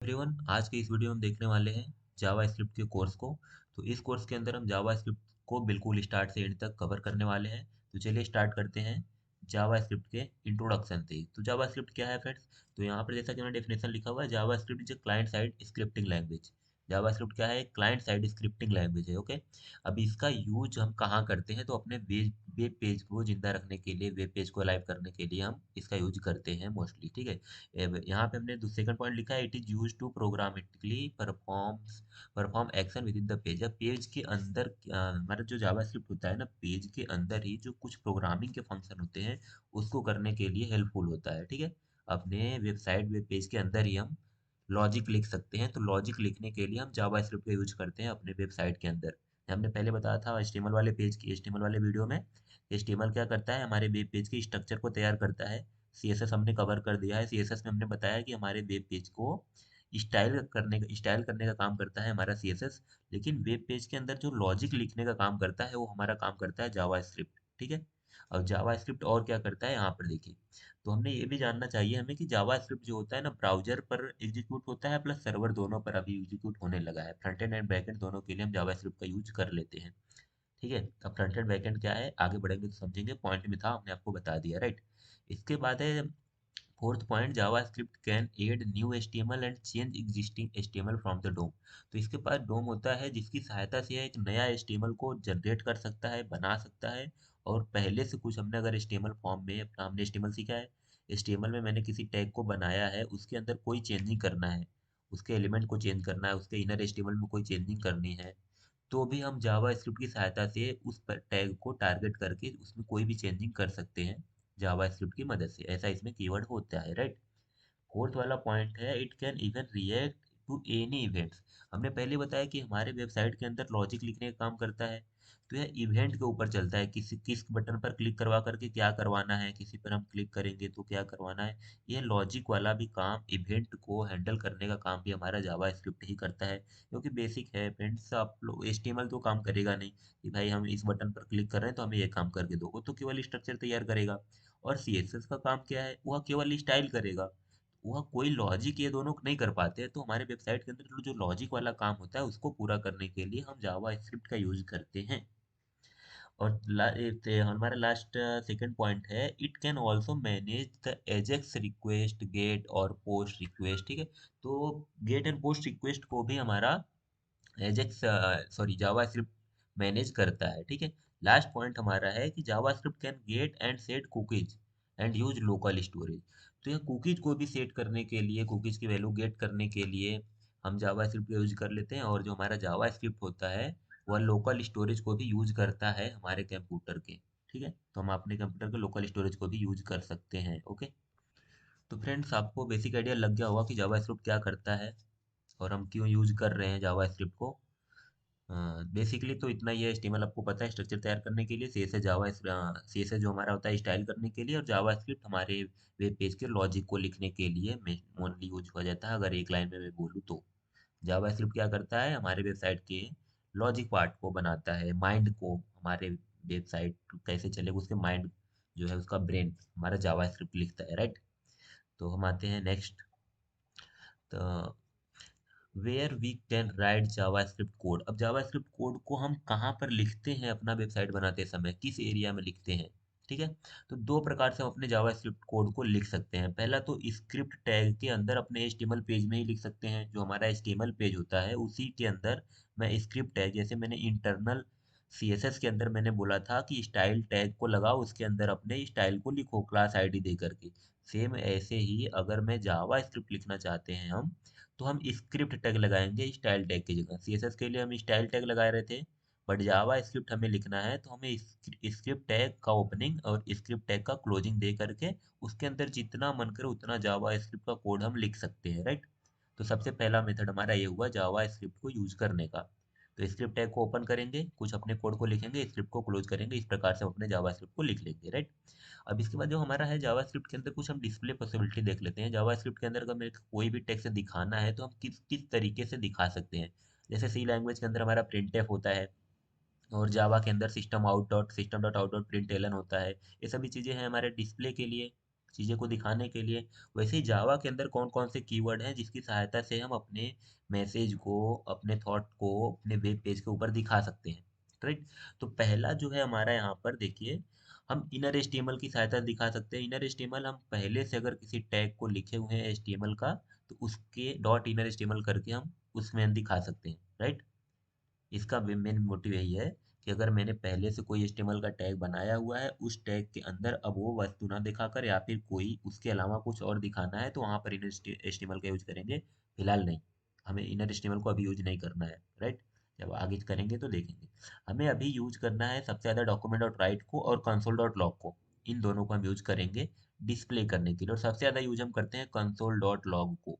Everyone, आज के इस वीडियो में हम देखने वाले हैं जावा स्क्रिप्ट के कोर्स को। तो इस कोर्स के अंदर हम जावा स्क्रिप्ट को बिल्कुल स्टार्ट से एंड तक कवर करने वाले हैं। तो चलिए स्टार्ट करते हैं जावा स्क्रिप्ट के इंट्रोडक्शन से। तो जावा स्क्रिप्ट क्या है फ्रेंड्स? तो यहाँ पर जैसा कि मैंने डेफिनेशन लिखा हुआ है, JavaScript is client side scripting language. JavaScript क्या है? क्लाइंट साइड स्क्रिप्टिंग लैंग्वेज है। ओके, अब इसका यूज हम कहाँ करते हैं? तो अपने वेब पेज को जिंदा रखने के लिए, वेब पेज को लाइव करने के लिए हम इसका यूज करते हैं मोस्टली। ठीक है, यहाँ पे हमने सेकंड पॉइंट लिखा है, it is use to programmatically perform action with in the page. अब पेज के अंदर हमारा जो जावास्क्रिप्ट होता है ना, पेज के अंदर ही जो कुछ प्रोग्रामिंग के फंक्शन होते हैं उसको करने के लिए हेल्पफुल होता है। ठीक है, अपने वेबसाइट वेब पेज के अंदर ही हम लॉजिक लिख सकते हैं। तो लॉजिक लिखने के लिए हम जावास्क्रिप्ट का यूज करते हैं अपने वेबसाइट के अंदर। हमने पहले बताया था एचटीएमएल वाले पेज की, एचटीएमएल वाले वीडियो में, एचटीएमएल क्या करता है? हमारे वेब पेज के स्ट्रक्चर को तैयार करता है। सीएसएस हमने कवर कर दिया है। सीएसएस में हमने बताया कि हमारे वेब पेज को स्टाइल करने का काम करता है हमारा सीएसएस। लेकिन वेब पेज के अंदर जो लॉजिक लिखने का काम करता है वो हमारा काम करता है जावास्क्रिप्ट। ठीक है, अब जावास्क्रिप्ट और क्या करता है यहाँ पर देखिए। तो हमने ये भी जानना चाहिए हमें कि जावास्क्रिप्ट जो होता है ना, ब्राउजर पर एग्जीक्यूट होता है प्लस सर्वर दोनों पर अभी एग्जीक्यूट होने लगा है। Front end and back and दोनों के लिए हम जावास्क्रिप्ट का यूज कर लेते हैं। ठीक है, अब फ्रंट एंड बैक एंड क्या है आगे बढ़ेंगे तो समझेंगे। पॉइंट में था, हमने आपको बता दिया, राइट। इसके बाद है fourth point, JavaScript can add new HTML and change existing HTML from the DOM. तो इसके पास डोम होता है जिसकी सहायता से एक नया एचटीएमएल को जनरेट कर सकता है, बना सकता है। और पहले से कुछ हमने अगर एचटीएमएल फॉर्म में अपना हमने एचटीएमएल सीखा है, एचटीएमएल में मैंने किसी टैग को बनाया है, उसके अंदर कोई चेंजिंग करना है, उसके एलिमेंट को चेंज करना है, उसके इनर एचटीएमएल में कोई चेंजिंग करनी है, तो भी हम जावा स्क्रिप्ट की सहायता से उस टैग को टारगेट करके उसमें कोई भी चेंजिंग कर सकते हैं जावा स्क्रिप्ट की मदद से। ऐसा इसमें कीवर्ड होता है, राइट। फोर्थ वाला पॉइंट है, it can even react to any events. हमने पहले बताया कि हमारे वेबसाइट के अंदर लॉजिक लिखने का काम करता है। तो यह इवेंट के ऊपर चलता है, किसी किस बटन पर क्लिक करवा करके क्या करवाना है, किसी पर हम क्लिक करेंगे तो क्या करवाना है। ये लॉजिक वाला भी काम, इवेंट को हैंडल करने का काम भी हमारा जावा स्क्रिप्ट ही करता है। क्योंकि बेसिक है फ्रेंड्स, आप लोग एचटीएमएल तो काम करेगा नहीं कि भाई हम इस बटन पर क्लिक कर रहे हैं तो हमें ये काम करके दो, वो तो केवल स्ट्रक्चर तैयार करेगा। और सीएसएस का काम क्या है? वह केवल स्टाइल करेगा, वह कोई लॉजिक ये दोनों नहीं कर पाते हैं। तो हमारे वेबसाइट के अंदर जो लॉजिक वाला काम होता है उसको पूरा करने के लिए हम जावा स्क्रिप्ट का यूज करते हैं। और हमारा लास्ट सेकंड पॉइंट है, it can also manage the AJAX request, get और पोस्ट रिक्वेस्ट। ठीक है, तो गेट एंड पोस्ट रिक्वेस्ट को भी हमारा AJAX sorry JavaScript manage करता है। ठीक है, लास्ट पॉइंट हमारा है कि JavaScript can get and set cookies and use local storage. तो यह कुकीज को भी सेट करने के लिए, कुकीज की वैल्यू गेट करने के लिए हम जावा स्क्रिप्ट का यूज कर लेते हैं। और जो हमारा जावा स्क्रिप्ट होता है वह लोकल स्टोरेज को भी यूज करता है हमारे कंप्यूटर के। ठीक है, तो हम अपने कंप्यूटर के लोकल स्टोरेज को भी यूज कर सकते हैं। ओके, तो फ्रेंड्स आपको बेसिक आइडिया लग गया होगा कि जावा स्क्रिप्ट क्या करता है और हम क्यों यूज कर रहे हैं जावा स्क्रिप्ट को। बेसिकली तो इतना ही है। एचटीएमएल आपको पता है स्ट्रक्चर तैयार करने के लिए, सीएसएस जावा सीएसएस जो हमारा होता है स्टाइल करने के लिए, और जावा स्क्रिप्ट हमारे वेब पेज के लॉजिक को लिखने के लिए मोस्टली यूज हो जाता है। अगर एक लाइन में मैं बोलूँ तो जावा स्क्रिप्ट क्या करता है? हमारे वेबसाइट के लॉजिक पार्ट को बनाता है, माइंड को, हमारे वेबसाइट कैसे चलेगा उसके माइंड जो है, उसका ब्रेन हमारा जावा स्क्रिप्ट लिखता है, राइट। तो हम आते हैं नेक्स्ट, तो where we can write JavaScript code. अब जावास्क्रिप्ट कोड को हम कहाँ पर लिखते हैं? अपना वेबसाइट बनाते समय किस एरिया में लिखते हैं? ठीक है, तो दो प्रकार से हम अपने जावास्क्रिप्ट कोड को लिख सकते हैं। पहला तो स्क्रिप्ट टैग के अंदर अपने एचटीएमएल पेज में ही लिख सकते हैं। जो हमारा एचटीएमएल पेज होता है उसी के अंदर मैं स्क्रिप्ट टैग, जैसे मैंने इंटरनल सीएसएस के अंदर मैंने बोला था कि स्टाइल टैग को लगाओ, उसके अंदर अपने स्टाइल को लिखो क्लास आईडी दे करके। सेम ऐसे ही अगर मैं जावा स्क्रिप्ट लिखना चाहते हैं हम, तो हम स्क्रिप्ट टैग लगाएंगे स्टाइल टैग की जगह। सीएसएस के लिए हम स्टाइल टैग लगा रहे थे, बट जावा स्क्रिप्ट हमें लिखना है तो हमें स्क्रिप्ट टैग का ओपनिंग और स्क्रिप्ट टैग का क्लोजिंग दे करके उसके अंदर जितना मन करे उतना जावा स्क्रिप्ट का कोड हम लिख सकते हैं, राइट। तो सबसे पहला मेथड हमारा ये हुआ जावा स्क्रिप्ट को यूज करने का। तो स्क्रिप्ट टैग को ओपन करेंगे, कुछ अपने कोड को लिखेंगे, स्क्रिप्ट को क्लोज करेंगे, इस प्रकार से हम अपने जावा स्क्रिप्ट को लिख लेंगे, राइट। अब इसके बाद जो हमारा है जावास्क्रिप्ट के अंदर कुछ हम डिस्प्ले पॉसिबिलिटी देख लेते हैं। जावास्क्रिप्ट के अंदर अगर मेरे को कोई भी टेक्स्ट दिखाना है तो हम किस किस तरीके से दिखा सकते हैं। जैसे सी लैंग्वेज के अंदर हमारा प्रिंटफ होता है, और जावा के अंदर system dot out dot println होता है। ये सभी चीज़ें हैं हमारे डिस्प्ले के लिए। चीज़ें को दिखाने के लिए। वैसे ही जावा के अंदर कौन कौन से कीवर्ड हैं जिसकी सहायता से हम अपने मैसेज को, अपने थॉट को अपने वेब पेज के ऊपर दिखा सकते हैं, राइट। तो पहला जो है हमारा यहाँ पर देखिए, हम इनर एचटीएमएल की सहायता से दिखा सकते हैं। इनर एचटीएमएल हम पहले से अगर किसी टैग को लिखे हुए हैं एचटीएमएल का, तो उसके डॉट इनर एचटीएमएल करके हम उसमें दिखा सकते हैं, राइट। इसका मेन मोटिव यही है कि अगर मैंने पहले से कोई HTML का टैग बनाया हुआ है, उस टैग के अंदर अब वो वस्तु ना दिखाकर या फिर कोई उसके अलावा कुछ और दिखाना है, तो वहाँ पर इनर HTML का यूज करेंगे। फिलहाल नहीं, हमें इनर HTML को अभी यूज नहीं करना है, राइट। जब आगे करेंगे तो देखेंगे। हमें अभी यूज करना है सबसे ज़्यादा डॉक्यूमेंट डॉट राइट को और कंसोल डॉट लॉग को। इन दोनों को हम यूज करेंगे डिस्प्ले करने के लिए, और सबसे ज़्यादा यूज हम करते हैं कंसोल डॉट लॉग को।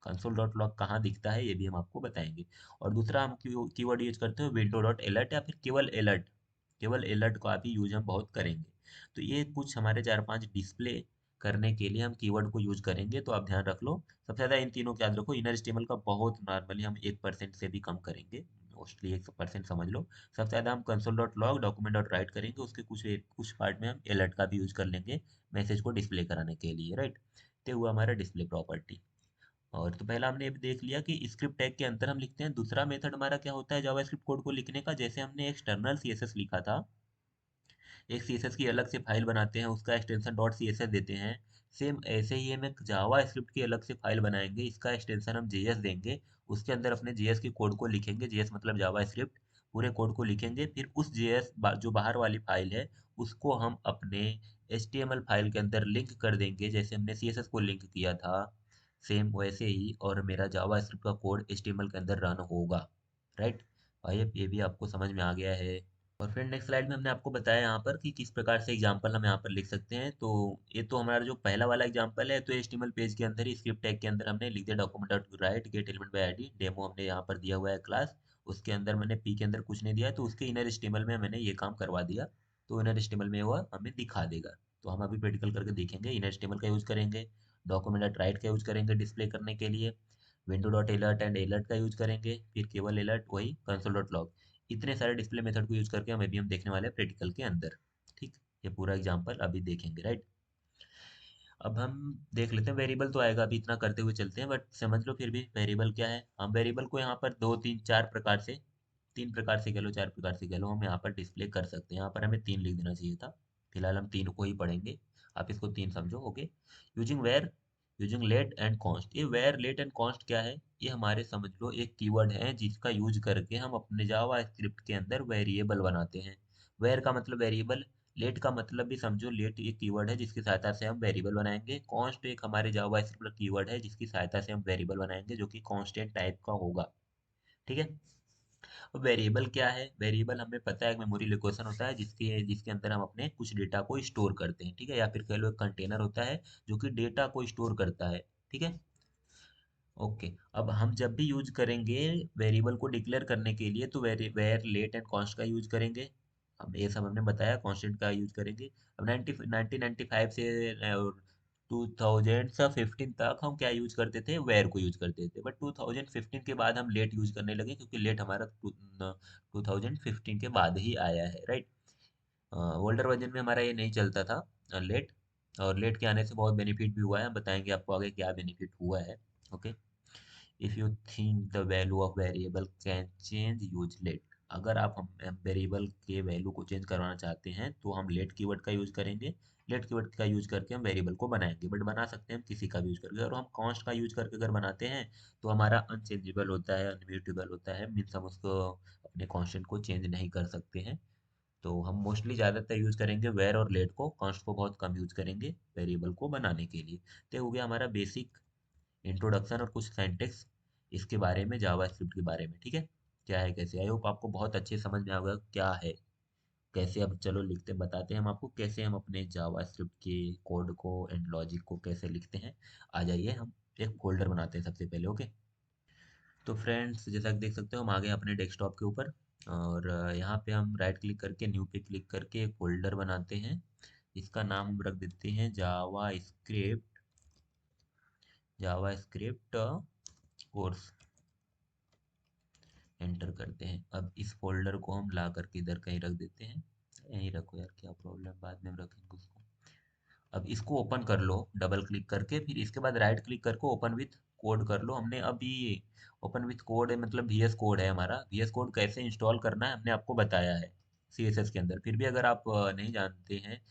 कंसोल डॉट लॉग कहाँ दिखता है ये भी हम आपको बताएंगे। और दूसरा हम कीवर्ड यूज करते हैं विंडो डॉट अलर्ट या फिर केवल अलर्ट। केवल अलर्ट का भी यूज हम बहुत करेंगे। तो ये कुछ हमारे 4-5 डिस्प्ले करने के लिए हम कीवर्ड को यूज करेंगे, तो आप ध्यान रख लो। सबसे ज़्यादा इन तीनों को याद रखो। इनर एचटीएमएल का बहुत नॉर्मली हम 1% से भी कम करेंगे, मोस्टली 1% समझ लो। सबसे ज़्यादा हम console dot log, document dot right करेंगे, उसके कुछ पार्ट में हम अलर्ट का भी यूज कर लेंगे मैसेज को डिस्प्ले कराने के लिए, राइट। तो हुआ हमारा डिस्प्ले प्रॉपर्टी। और तो पहला हमने ये भी देख लिया कि स्क्रिप्ट टैग के अंदर हम लिखते हैं। दूसरा मेथड हमारा क्या होता है जावास्क्रिप्ट कोड को लिखने का, जैसे हमने एक्सटर्नल सीएसएस लिखा था, एक सीएसएस की अलग से फाइल बनाते हैं, उसका एक्सटेंशन डॉट सीएसएस देते हैं। सेम ऐसे ही हम एक जावा स्क्रिप्ट की अलग से फाइल बनाएंगे, इसका एक्सटेंशन हम जेएस देंगे, उसके अंदर अपने जेएस के कोड को लिखेंगे। जेएस मतलब जावा स्क्रिप्ट, पूरे कोड को लिखेंगे। फिर उस जेएस जो बाहर वाली फाइल है, उसको हम अपने एचटीएमएल फाइल के अंदर लिंक कर देंगे, जैसे हमने सीएसएस को लिंक किया था, सेम वैसे ही। और मेरा जावा स्क्रिप्ट का कोड एचटीएमएल के अंदर रन होगा, राइट। भाई अब ये भी आपको समझ में आ गया है। और फिर नेक्स्ट स्लाइड में हमने आपको बताया यहाँ पर कि किस प्रकार से एग्जाम्पल हम यहाँ पर लिख सकते हैं। तो ये तो हमारा जो पहला वाला एग्जाम्पल है, तो HTML पेज के अंदर ही स्क्रिप्ट टैग के अंदर हमने लिख दिया document dot right get element by ID demo, हमने यहाँ पर दिया हुआ है क्लास। उसके अंदर मैंने पी के अंदर कुछ नहीं दिया है, तो उसके इनर HTML में मैंने ये काम करवा दिया, तो इनर HTML में वह हमें दिखा देगा। तो हम अभी प्रैक्टिकल करके देखेंगे। इनर HTML का यूज करेंगे, डॉक्यूमेंट डॉट राइट का यूज करेंगे डिस्प्ले करने के लिए, window dot alert and alert का यूज करेंगे, फिर केवल अलर्ट वही कंसोल डॉट लॉग। इतने सारे डिस्प्ले मेथड को यूज करके हम अभी हम देखने वाले हैं प्रैक्टिकल के अंदर, ठीक। ये पूरा एग्जांपल अभी देखेंगे, राइट। अब हम देख लेते हैं वेरिएबल तो आएगा, अभी इतना करते हुए चलते हैं, बट समझ लो फिर भी वेरिएबल क्या है। हम वेरिएबल को यहाँ पर 2 3 4 प्रकार से, 3 प्रकार से कह लो, 4 प्रकार से कह लो, हम यहाँ पर डिस्प्ले कर सकते हैं। यहाँ पर हमें 3 लिख देना चाहिए था, फिलहाल हम 3 को ही पढ़ेंगे। आप इसको 3 समझो, okay. Using var, using let and const. ये वेयर लेट एंड कॉन्स्ट क्या है, ये हमारे समझ लो एक कीवर्ड है जिसका यूज करके हम अपने जावा स्क्रिप्ट के अंदर वेरिएबल बनाते हैं। वेयर का मतलब वेरिएबल, लेट का मतलब भी समझो, लेट एक कीवर्ड है जिसकी सहायता से हम वेरिएबल बनाएंगे। कॉन्स्ट एक हमारे जावा स्क्रिप्ट कीवर्ड है जिसकी सहायता से हम वेरिएबल बनाएंगे, जो कि कांस्टेंट टाइप का होगा, ठीक है। अब वेरिएबल क्या है, वेरिएबल हमें पता है, एक मेमोरी लोकेशन होता है जिसके जिसके अंदर हम अपने कुछ डेटा को स्टोर करते हैं, ठीक है। या फिर कह लो एक कंटेनर होता है जो कि डेटा को स्टोर करता है, ठीक है। ओके, अब हम जब भी यूज करेंगे वेरिएबल को डिक्लेयर करने के लिए, तो वेयर लेट एंड कॉन्स्ट का यूज करेंगे। हम ये सब हमने बताया, कांस्टेंट का यूज करेंगे। अब 1995 से 2015 तक हम क्या यूज करते थे, वेयर को यूज करते थे। बट 2015 के बाद हम लेट यूज करने लगे, क्योंकि लेट हमारा 2015 के बाद ही आया है, राइट। ओल्डर वर्जन में हमारा ये नहीं चलता था लेट। और लेट के आने से बहुत बेनिफिट भी हुआ है, हम बताएंगे आपको आगे क्या बेनिफिट हुआ है, okay. If you think the value of variable can change, use let. अगर आप हम वेरिएबल के वैल्यू को चेंज करवाना चाहते हैं, तो हम लेट कीवर्ड का यूज करेंगे। लेट कीवर्ड का यूज करके हम वेरिएबल को बनाएंगे, बट बना सकते हैं हम किसी का भी यूज करके। और हम कॉन्स्ट का यूज करके अगर बनाते हैं, तो हमारा अनचेंजेबल होता है, अनम्यूटेबल होता है, मीन्स हम उसको अपने कॉन्स्टेंट को चेंज नहीं कर सकते हैं। तो हम मोस्टली ज़्यादातर यूज करेंगे वेर और लेट को, कॉन्स्ट को बहुत कम यूज करेंगे वेरिएबल को बनाने के लिए। तो हो गया हमारा बेसिक इंट्रोडक्शन और कुछ सिंटेक्स इसके बारे में, जावास्क्रिप्ट के बारे में, ठीक है। क्या है कैसे, आई होप आपको बहुत अच्छे समझ में आ गया क्या है कैसे। अब चलो लिखते बताते हैं हम आपको कैसे हम अपने जावास्क्रिप्ट के कोड को एंड लॉजिक को कैसे लिखते हैं। आ जाइए, हम एक फोल्डर बनाते हैं सबसे पहले, ओके। तो फ्रेंड्स जैसा कि देख सकते हो, हम आ गए अपने डेस्कटॉप के ऊपर। और यहाँ पे हम राइट क्लिक करके न्यू पे क्लिक करके एक फोल्डर बनाते हैं। इसका नाम हम रख देते हैं जावा script, JavaScript course. Enter करते हैं। अब इस फोल्डर को हम ला करके इधर कहीं रख देते हैं। यहीं रखो यार, क्या प्रॉब्लम, बाद में हम रखेंगे उसको। अब इसको ओपन कर लो डबल क्लिक करके, फिर इसके बाद राइट क्लिक करके ओपन विथ कोड कर लो। हमने अभी ओपन विथ कोड है, मतलब VS कोड है हमारा। VS कोड कैसे इंस्टॉल करना है हमने आपको बताया है CSS के अंदर, फिर भी अगर आप नहीं जानते हैं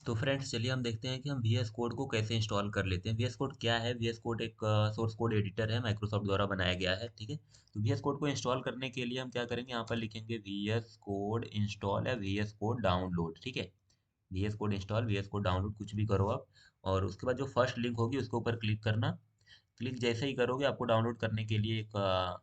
तो फ्रेंड्स चलिए हम देखते हैं कि हम VS कोड को कैसे इंस्टॉल कर लेते हैं। VS कोड क्या है? VS कोड एक सोर्स कोड एडिटर है, माइक्रोसॉफ्ट द्वारा बनाया गया है, ठीक है। तो VS कोड को इंस्टॉल करने के लिए हम क्या करेंगे, यहाँ पर लिखेंगे VS कोड इंस्टॉल या VS कोड डाउनलोड, ठीक है। VS code install, VS code download, कुछ भी करो आप। और उसके बाद जो फर्स्ट लिंक होगी उसके ऊपर क्लिक करना। क्लिक जैसे ही करोगे आपको डाउनलोड करने के लिए एक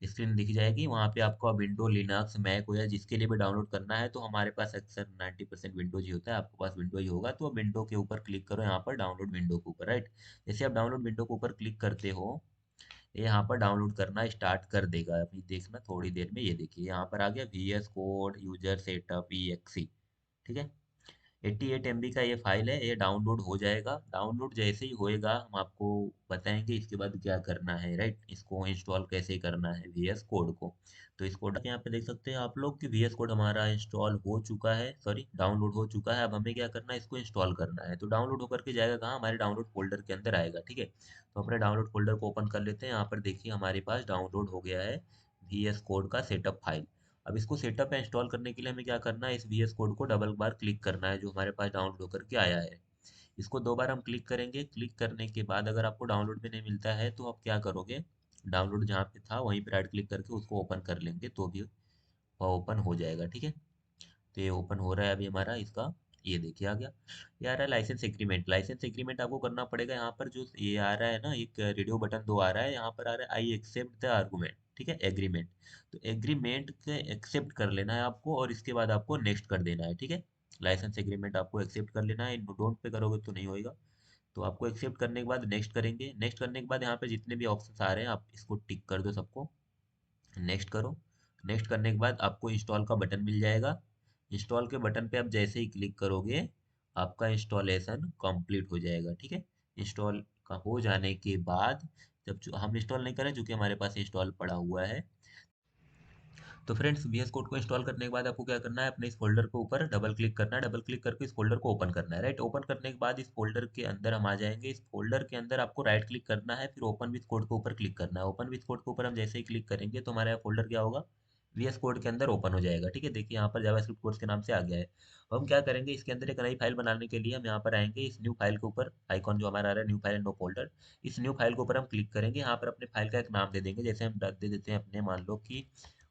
स्क्रीन दिख जाएगी। वहाँ पे आपको विंडो, लिनक्स, मैक हो या जिसके लिए भी डाउनलोड करना है, तो हमारे पास अक्सर 90% विंडोज ही होता है, आपके पास विंडो ही होगा, तो विंडो के ऊपर क्लिक करो, यहाँ पर डाउनलोड विंडो के ऊपर, राइट। जैसे आप डाउनलोड विंडो के ऊपर क्लिक करते हो, ये यहाँ पर डाउनलोड करना स्टार्ट कर देगा। अभी देखना थोड़ी देर में, ये देखिए यहाँ पर आ गया VS code user setup EXE, ठीक है। 88 MB का ये फाइल है, ये डाउनलोड हो जाएगा। डाउनलोड जैसे ही होएगा हम आपको बताएंगे इसके बाद क्या करना है, राइट। इसको इंस्टॉल कैसे करना है VS कोड को। तो इस कोड यहाँ पे देख सकते हैं आप लोग कि VS कोड हमारा इंस्टॉल हो चुका है, सॉरी डाउनलोड हो चुका है। अब हमें क्या करना है, इसको इंस्टॉल करना है। तो डाउनलोड होकर के जाएगा कहाँ, हमारे डाउनलोड फोल्डर के अंदर आएगा, ठीक है। तो अपने डाउनलोड फोल्डर को ओपन कर लेते हैं। यहाँ पर देखिए हमारे पास डाउनलोड हो गया है VS कोड का सेटअप फाइल। अब इसको सेटअप या इंस्टॉल करने के लिए हमें क्या करना है, इस VS कोड को डबल बार क्लिक करना है जो हमारे पास डाउनलोड होकर के आया है। इसको 2 बार हम क्लिक करेंगे। क्लिक करने के बाद अगर आपको डाउनलोड में नहीं मिलता है तो आप क्या करोगे, डाउनलोड जहाँ पे था वहीं पे राइट क्लिक करके उसको ओपन कर लेंगे तो भी वह ओपन हो जाएगा, ठीक है। तो ये ओपन हो रहा है अभी हमारा इसका। ये देखिए आ गया। ये आ रहा है लाइसेंस एग्रीमेंट। लाइसेंस एग्रीमेंट आपको करना पड़ेगा। यहाँ पर जो ये आ रहा है ना, एक रेडियो बटन 2 आ रहा है, यहाँ पर आ रहा है आई एक्सेप्ट द आर्गूमेंट, ठीक है, एग्रीमेंट। तो एग्रीमेंट के एक्सेप्ट कर लेना है आपको, और इसके बाद आपको नेक्स्ट कर देना है, ठीक है। लाइसेंस एग्रीमेंट आपको एक्सेप्ट कर लेना है, डोंट पे करोगे तो नहीं होएगा। तो आपको एक्सेप्ट करने के बाद नेक्स्ट करेंगे। नेक्स्ट करने के बाद यहाँ पे जितने भी ऑप्शन आ रहे हैं आप इसको टिक कर दो सबको, नेक्स्ट करो। नेक्स्ट करने के बाद आपको इंस्टॉल का बटन मिल जाएगा। इंस्टॉल के बटन पे आप जैसे ही क्लिक करोगे आपका इंस्टॉलेशन कंप्लीट हो जाएगा, ठीक है। इंस्टॉल का हो जाने के बाद, जब हम इंस्टॉल नहीं करें क्योंकि हमारे पास इंस्टॉल पड़ा हुआ है। तो फ्रेंड्स VS कोड को इंस्टॉल करने के बाद आपको क्या करना है, अपने इस फोल्डर के ऊपर डबल क्लिक करना है। डबल क्लिक करके इस फोल्डर को ओपन करना है, राइट। ओपन करने के बाद इस फोल्डर के अंदर हम आ जाएंगे। इस फोल्डर के अंदर आपको राइट क्लिक करना है, फिर ओपन विथ कोड के ऊपर क्लिक करना है। ओपन विथ कोड के ऊपर हम जैसे ही क्लिक करेंगे तो हमारा फोल्डर क्या होगा, VS कोड के अंदर ओपन हो जाएगा, ठीक है। देखिए यहाँ पर जावास्क्रिप्ट कोर्स के नाम से आ गया है। अब हम क्या करेंगे, इसके अंदर एक नई फाइल बनाने के लिए हम यहाँ पर आएंगे। इस न्यू फाइल के ऊपर आइकॉन जो हमारा आ रहा है, new file and no folder, इस न्यू फाइल के ऊपर हम क्लिक करेंगे। यहाँ पर अपने फाइल का एक नाम दे देंगे। जैसे हम दे देते हैं अपने, मान लो कि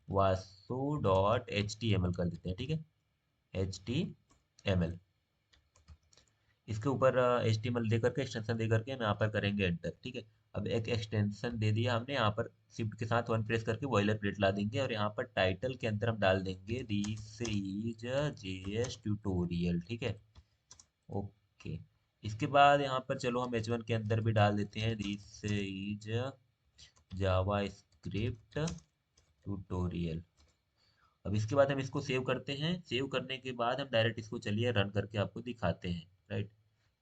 wasu.html कर देते हैं, ठीक है, HTML। इसके ऊपर HTML दे करके, एक्सटेंशन दे करके हम यहाँ पर करेंगे एंटर, ठीक है। अब एक एक्सटेंशन दे दिया हमने, यहाँ पर शिफ्ट के साथ 1 प्रेस करके बॉयलर प्लेट ला देंगे, और यहाँ पर टाइटल के अंदर हम डाल देंगे दिस इज JS ट्यूटोरियल, ठीक है, ओके। इसके बाद यहाँ पर चलो हम H1 के अंदर भी डाल देते हैं this is Java script tutorial. अब इसके बाद हम इसको सेव करते हैं। सेव करने के बाद हम डायरेक्ट इसको चलिए रन करके आपको दिखाते हैं, राइट।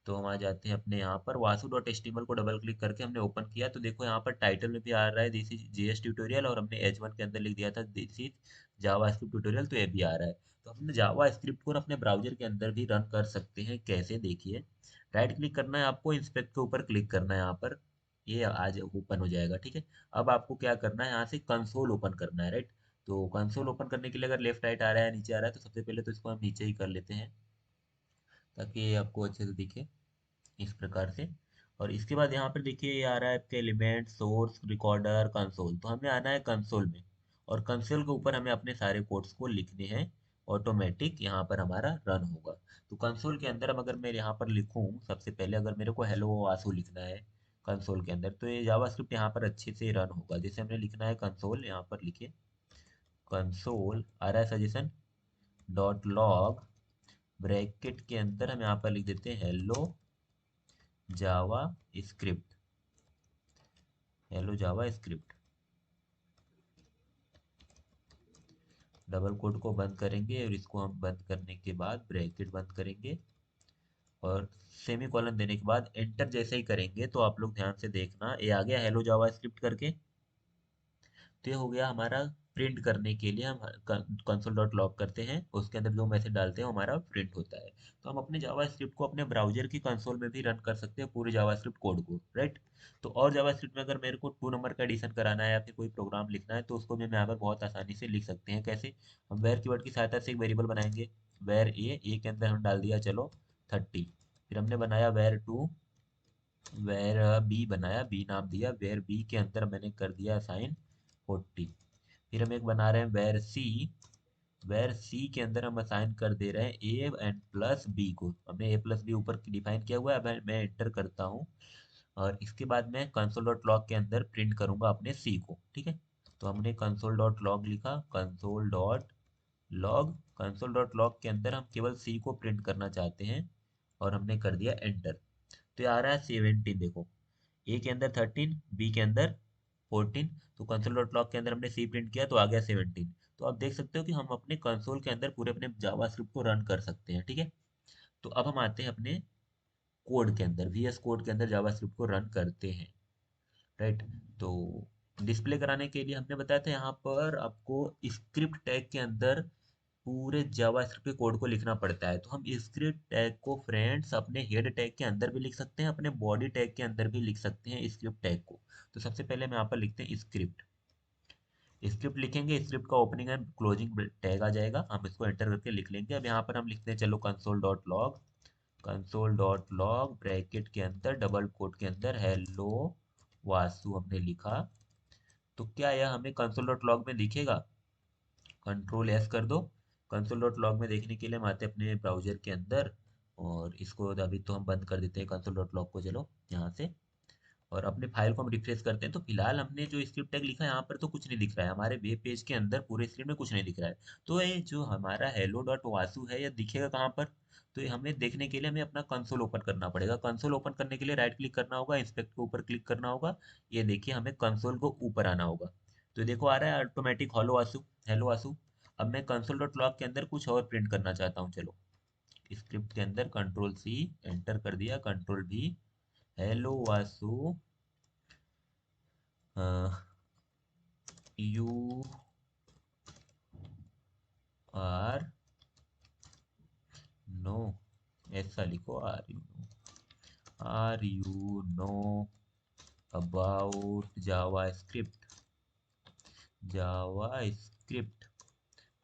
तो हम आ जाते हैं अपने यहाँ पर wasu.html को डबल क्लिक करके हमने ओपन किया, तो देखो यहाँ पर टाइटल में भी आ रहा है दिस इज JS ट्यूटोरियल, और हमने H1 के अंदर लिख दिया था this is Java script tutorial, तो ये भी आ रहा है। तो हमने जावा स्क्रिप्ट को अपने ब्राउजर के अंदर भी रन कर सकते हैं। कैसे, देखिए राइट क्लिक करना है आपको, इंस्पेक्ट के ऊपर क्लिक करना है यहाँ पर, ये आज ओपन हो जाएगा, ठीक है। अब आपको क्या करना है, यहाँ से कंसोल ओपन करना है, राइट। तो कंसोल ओपन करने के लिए अगर लेफ्ट राइट आ रहा है, नीचे आ रहा है, तो सबसे पहले तो इसको हम नीचे ही कर लेते हैं ताकि ये आपको अच्छे से दिखे, इस प्रकार से। और इसके बाद यहाँ पर देखिए ये आ रहा है आपके एलिमेंट, सोर्स, रिकॉर्डर, कंसोल, तो हमें आना है कंसोल में। और कंसोल के ऊपर हमें अपने सारे कोड्स को लिखने हैं, ऑटोमेटिक यहाँ पर हमारा रन होगा। तो कंसोल के अंदर अब अगर मैं यहाँ पर लिखूँ, सबसे पहले अगर मेरे को हेलो आंसू लिखना है कंसोल के अंदर, तो ये जावास्क्रिप्ट यहाँ पर अच्छे से रन होगा। जैसे हमने लिखना है कंसोल, यहाँ पर लिखिए कंसोल, आ रहा है सजेशन डॉट लॉग, ब्रैकेट के अंदर हम यहाँ पर लिख देते हैं हेलो जावा स्क्रिप्ट, हेलो जावा स्क्रिप्ट। डबल कोट को बंद करेंगे, और इसको हम बंद करने के बाद ब्रैकेट बंद करेंगे, और सेमी कॉलन देने के बाद एंटर जैसे ही करेंगे तो आप लोग ध्यान से देखना, ये आ गया हेलो जावा स्क्रिप्ट करके। तो ये हो गया हमारा प्रिंट करने के लिए हम कंसोल डॉट लॉग करते हैं, उसके अंदर जो मैसेज डालते हैं वो हमारा प्रिंट होता है। तो हम अपने जावास्क्रिप्ट को अपने ब्राउजर की कंसोल में भी रन कर सकते हैं पूरे जावास्क्रिप्ट कोड को, राइट। तो और जावास्क्रिप्ट में अगर मेरे को 2 नंबर का एडिशन कराना है या फिर कोई प्रोग्राम लिखना है तो उसको भी हम यहाँ पर बहुत आसानी से लिख सकते हैं। कैसे? हम वेर कीवर्ड की सहायता से एक वेरिएबल बनाएंगे, वेर ए के अंदर हम डाल दिया चलो 30। फिर हमने बनाया वेर टू, वेर बी बनाया, बी नाम दिया, वेर बी के अंदर मैंने कर दिया असाइन 40। फिर हम एक बना रहे हैं वेर सी, वेर सी के अंदर हम असाइन कर दे रहे हैं ए एंड प्लस बी को। हमने ए प्लस बी ऊपर डिफाइन किया हुआ है, अब मैं एंटर करता हूँ और इसके बाद मैं कंसोल डॉट लॉग के अंदर प्रिंट करूंगा अपने सी को, ठीक है। तो हमने कंसोल डॉट लॉग लिखा, console dot log, console dot log के अंदर हम केवल सी को प्रिंट करना चाहते हैं और हमने कर दिया एंटर। तो ये आ रहा है 17, देखो ए के अंदर 13, बी के अंदर 14। तो कंसोल डॉट लॉग के अंदर हमने सी प्रिंट किया तो आ गया 17। तो आप देख सकते हो कि हम अपने कंसोल के अंदर पूरे अपने जावास्क्रिप्ट को रन कर सकते हैं, ठीक है। तो अब हम आते हैं अपने कोड के अंदर, वीएस कोड के अंदर जावास्क्रिप्ट को रन करते हैं, राइट। तो डिस्प्ले कराने के लिए हमने बताया था यहाँ पर आपको स्क्रिप्ट टैग के अंदर पूरे जावास्क्रिप्ट के कोड को लिखना पड़ता है। तो हम स्क्रिप्ट टैग को फ्रेंड्स अपने हेड टैग के अंदर भी लिख सकते हैं, अपने बॉडी टैग के अंदर भी लिख सकते हैं स्क्रिप्ट टैग को। तो सबसे पहले हम यहाँ पर लिखते हैं स्क्रिप्ट, स्क्रिप्ट लिखेंगे, स्क्रिप्ट का ओपनिंग एंड क्लोजिंग टैग आ जाएगा, हम इसको एंटर करके लिख लेंगे। अब यहाँ पर हम लिखते हैं चलो console dot log, console dot log bracket के अंदर डबल कोट के अंदर हेलो वासु हमने लिखा। तो क्या यह हमें कंसोल डॉट लॉग में दिखेगा? कंट्रोल एस कर दो। कंसोल डॉट लॉग में देखने के लिए हम आते हैं अपने ब्राउजर के अंदर और इसको अभी तो हम बंद कर देते हैं कंसोल डॉट लॉग को, चलो यहाँ से। और अपने फाइल को हम रिफ्रेश करते हैं तो फिलहाल हमने जो स्क्रिप्ट टैग लिखा है यहाँ पर तो कुछ नहीं दिख रहा है, हमारे वेब पेज के अंदर पूरे स्क्रीन में कुछ नहीं दिख रहा है। तो ये जो हमारा हेलो डॉट वासु है, यह दिखेगा कहाँ पर? तो ये हमें देखने के लिए हमें अपना कंसोल ओपन करना पड़ेगा। कंसोल ओपन करने के लिए राइट क्लिक करना होगा, इंस्पेक्ट के ऊपर क्लिक करना होगा। ये देखिए हमें कंसोल को ऊपर आना होगा। तो देखो आ रहा है automatic hello Vasu, hello Vasu. अब मैं कंसोल डॉट लॉग के अंदर कुछ और प्रिंट करना चाहता हूँ, चलो स्क्रिप्ट के अंदर कंट्रोल सी एंटर कर दिया, कंट्रोल भी, hello Vasu you are know, ऐसा लिखो, are you know about JavaScript, JavaScript.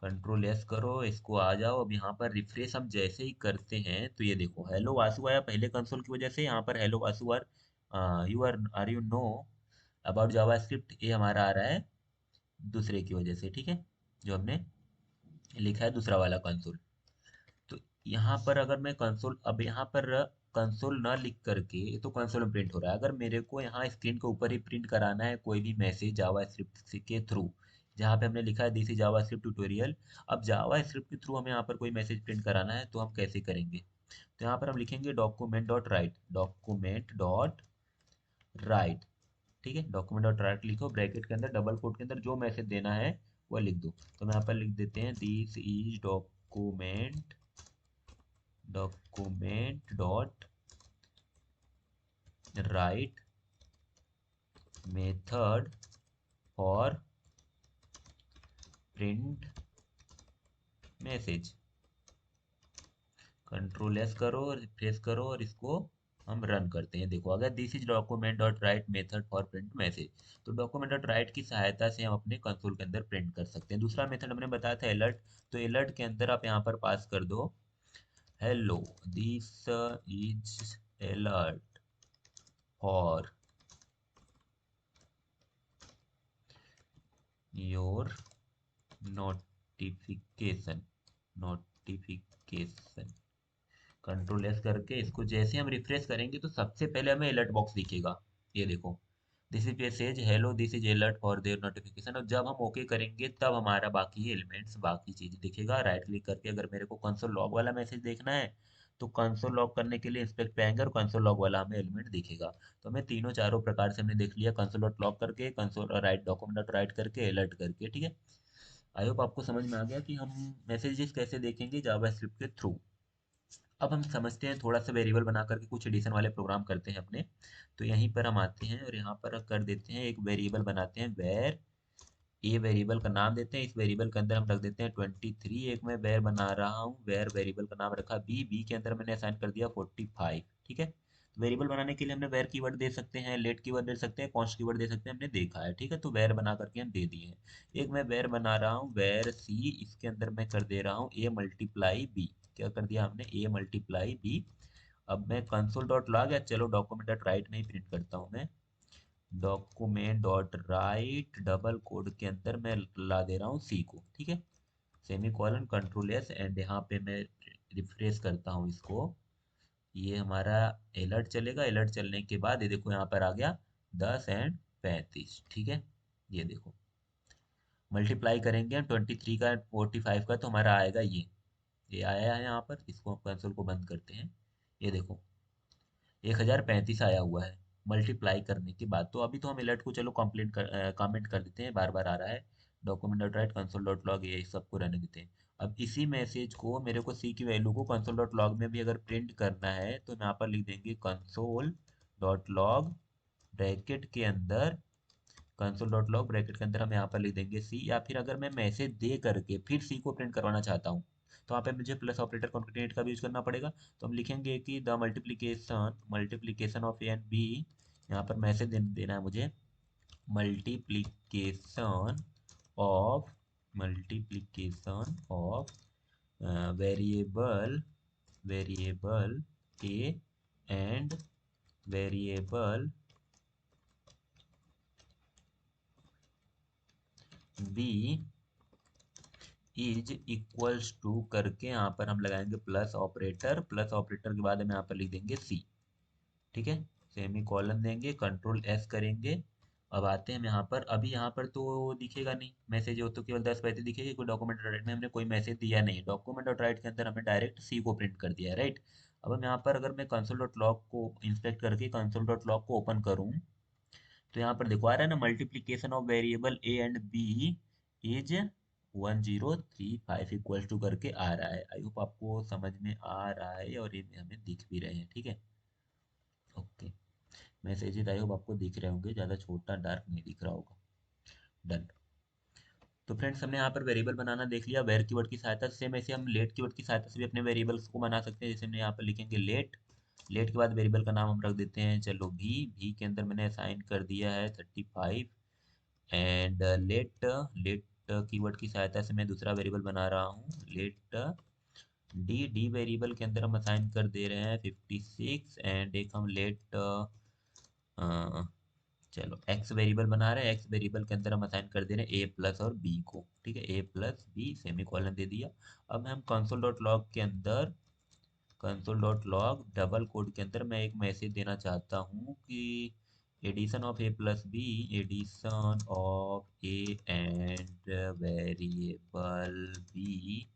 Control S करो, इसको आ जाओ। अब यहाँ पर रिफ्रेश हम जैसे ही करते हैं तो ये देखो हेलो वासु आया पहले कंसोल की वजह से, यहाँ पर hello Vasu are are you know about JavaScript, ये हमारा आ रहा है दूसरे की वजह से, ठीक है, जो हमने लिखा है दूसरा वाला कंसोल। तो यहाँ पर अगर मैं कंसोल, अब यहाँ पर कंसोल ना लिख करके, तो कंसोल में प्रिंट हो रहा है। अगर मेरे को यहाँ स्क्रीन के ऊपर ही प्रिंट कराना है कोई भी मैसेज जावा स्क्रिप्ट के थ्रू, जहाँ पे हमने लिखा है this is Java script tutorial, अब जावा स्क्रिप्ट के थ्रू हमें यहाँ पर कोई मैसेज प्रिंट कराना है तो हम कैसे करेंगे? तो यहाँ पर हम लिखेंगे document dot write, document dot right, ठीक है। डॉक्यूमेंट डॉट राइट लिखो, ब्रैकेट के अंदर डबल कोट के अंदर जो मैसेज देना है वो लिख दो। तो हम यहाँ पर लिख देते हैं this is document, document dot right method for print message. Control S करो, रिफ्रेश करो और इसको हम रन करते हैं। देखो अगर this is document dot right method for print message, तो डॉक्यूमेंट डॉट राइट की सहायता से हम अपने कंसोल के अंदर प्रिंट कर सकते हैं। दूसरा मेथड हमने बताया था अलर्ट, तो अलर्ट के अंदर आप यहाँ पर पास कर दो hello this is alert for your notification, notification. Control S करके इसको जैसे हम रिफ्रेश करेंगे तो सबसे पहले हमें अलर्ट बॉक्स दिखेगा, ये देखो this is message hello this is alert for their notification. और जब हम ओके करेंगे तब हमारा बाकी एलिमेंट्स बाकी चीज दिखेगा। राइट क्लिक करके अगर मेरे को कंसोल लॉग वाला मैसेज देखना है तो कंसोल लॉग करने के लिए इंस्पेक्ट पे आएंगे और कंसोल लॉग वाला हमें एलिमेंट दिखेगा। तो हमें तीनों चारों प्रकार से हमने देख लिया, कंसोल डॉट लॉग करके, console right, document dot right करके, अलर्ट करके, ठीक है। आई होप आपको समझ में आ गया कि हम मैसेजेस कैसे देखेंगे जावास्क्रिप्ट के थ्रू। अब हम समझते हैं थोड़ा सा वेरिएबल बना करके कुछ एडिशन वाले प्रोग्राम करते हैं अपने। तो यहीं पर हम आते हैं और यहाँ पर कर देते हैं एक वेरिएबल बनाते हैं वेर ए वेरिएबल का नाम देते हैं, इस वेरिएबल के अंदर हम रख देते हैं 23। एक मैं वेर बना रहा हूँ, वेर वेरिएबल का नाम रखा बी, बी के अंदर मैंने असाइन कर दिया 45। ठीक है, तो वेरिएबल बनाने के लिए हमने वेर कीवर्ड दे सकते हैं, लेट कीवर्ड दे सकते हैं, कॉन्स्ट कीवर्ड दे सकते हैं, हमने देखा है। ठीक है, तो वेर बना करके हम दे दिए हैं। एक मैं वेर बना रहा हूँ वेर सी, इसके अंदर मैं कर दे रहा हूँ ए मल्टीप्लाई बी। क्या कर दिया हमने, ए मल्टीप्लाई बी। अब मैं कंसोल डॉट लॉग या चलो डॉक्यूमेंट डॉट राइट में ही प्रिंट करता हूँ मैं। Document dot write double quote के अंदर मैं ला दे रहा हूँ सी को। ठीक है, semi colon control S, and यहाँ पे मैं रिफ्रेश करता हूँ इसको। ये हमारा अलर्ट चलेगा, अलर्ट चलने के बाद ये देखो यहाँ पर आ गया 10 एंड 35। ठीक है, ये देखो मल्टीप्लाई करेंगे हम 23 का 45 का, तो हमारा आएगा ये आया है यहाँ पर। इसको कंसोल को बंद करते हैं। ये देखो 1035 आया हुआ है मल्टीप्लाई करने के बाद। तो अभी तो हम अलर्ट को चलो कमेंट कर देते हैं, बार बार आ रहा है। Document dot right console dot log, ये सबको रहने देते हैं। अब इसी मैसेज को मेरे को सी की वैल्यू को कंसोल डॉट लॉग में भी अगर प्रिंट करना है तो हम यहाँ पर लिख देंगे कंसोल डॉट लॉग ब्रैकेट के अंदर, कंसोल डॉट लॉग ब्रैकेट के अंदर हम यहाँ पर लिख देंगे सी। या फिर अगर मैं मैसेज दे करके फिर सी को प्रिंट करवाना चाहता हूँ तो वहाँ पे मुझे प्लस ऑपरेटर कॉन्केटेनेट का भी यूज करना पड़ेगा। तो हम लिखेंगे कि the multiplication multiplication of A and B, यहाँ पर मैसेज देना है मुझे multiplication of multiplication of variable variable A and variable B is equals to करके यहाँ पर हम लगाएंगे प्लस ऑपरेटर, प्लस ऑपरेटर के बाद हम यहाँ पर लिख देंगे सी। ठीक है, सेमी कॉलन देंगे, कंट्रोल एस करेंगे। अब आते हैं हम यहाँ पर, अभी यहाँ पर तो दिखेगा नहीं मैसेज, हो तो केवल 10 पैसे दिखेगी। कोई डॉक्यूमेंट डॉट राइट में हमने कोई मैसेज दिया नहीं, डॉक्यूमेंट डॉट राइट के अंदर हमने डायरेक्ट सी को प्रिंट कर दिया है, राइट। अब हम यहाँ पर अगर मैं कंसोल डॉट लॉग को इंस्पेक्ट करके कंसोल डॉट लॉग को ओपन करूँ तो यहाँ पर देखो आ रहा है ना, multiplication of variable A and B is 1035 equal to करके आ रहा है। आई होप आपको समझ में आ रहा है और ये हमें दिख भी रहे हैं। ठीक है, ओके, मैसेजेस आई होप आपको दिख रहे होंगे, ज़्यादा छोटा डार्क नहीं दिख रहा होगा। डन। तो फ्रेंड्स हमने यहाँ पर वेरिएबल बनाना देख लिया वेर कीवर्ड की सहायता से। सेम ऐसे हम लेट कीवर्ड की सहायता से भी अपने वेरिएबल्स को बना सकते हैं। जैसे हमने यहाँ पर लिखेंगे लेट, लेट के बाद वेरिएबल का नाम हम रख देते हैं चलो भी, भी के अंदर मैंने असाइन कर दिया है 35। एंड लेट, लेट कीवर्ड की सहायता से मैं दूसरा वेरिएबल बना रहा हूँ लेट डी, डी वेरिएबल के अंदर हम असाइन कर दे रहे हैं 56। एंड एक हम लेट चलो एक्स वेरिएबल बना रहे हैं, एक्स वेरिएबल के अंदर हम असाइन कर दे रहे हैं ए प्लस और बी को। ठीक है, A plus B semicolon दे दिया। अब हम कंसोल डॉट लॉग के अंदर, console dot log double quote के अंदर मैं एक मैसेज देना चाहता हूँ कि addition of A plus B, addition of A and variable B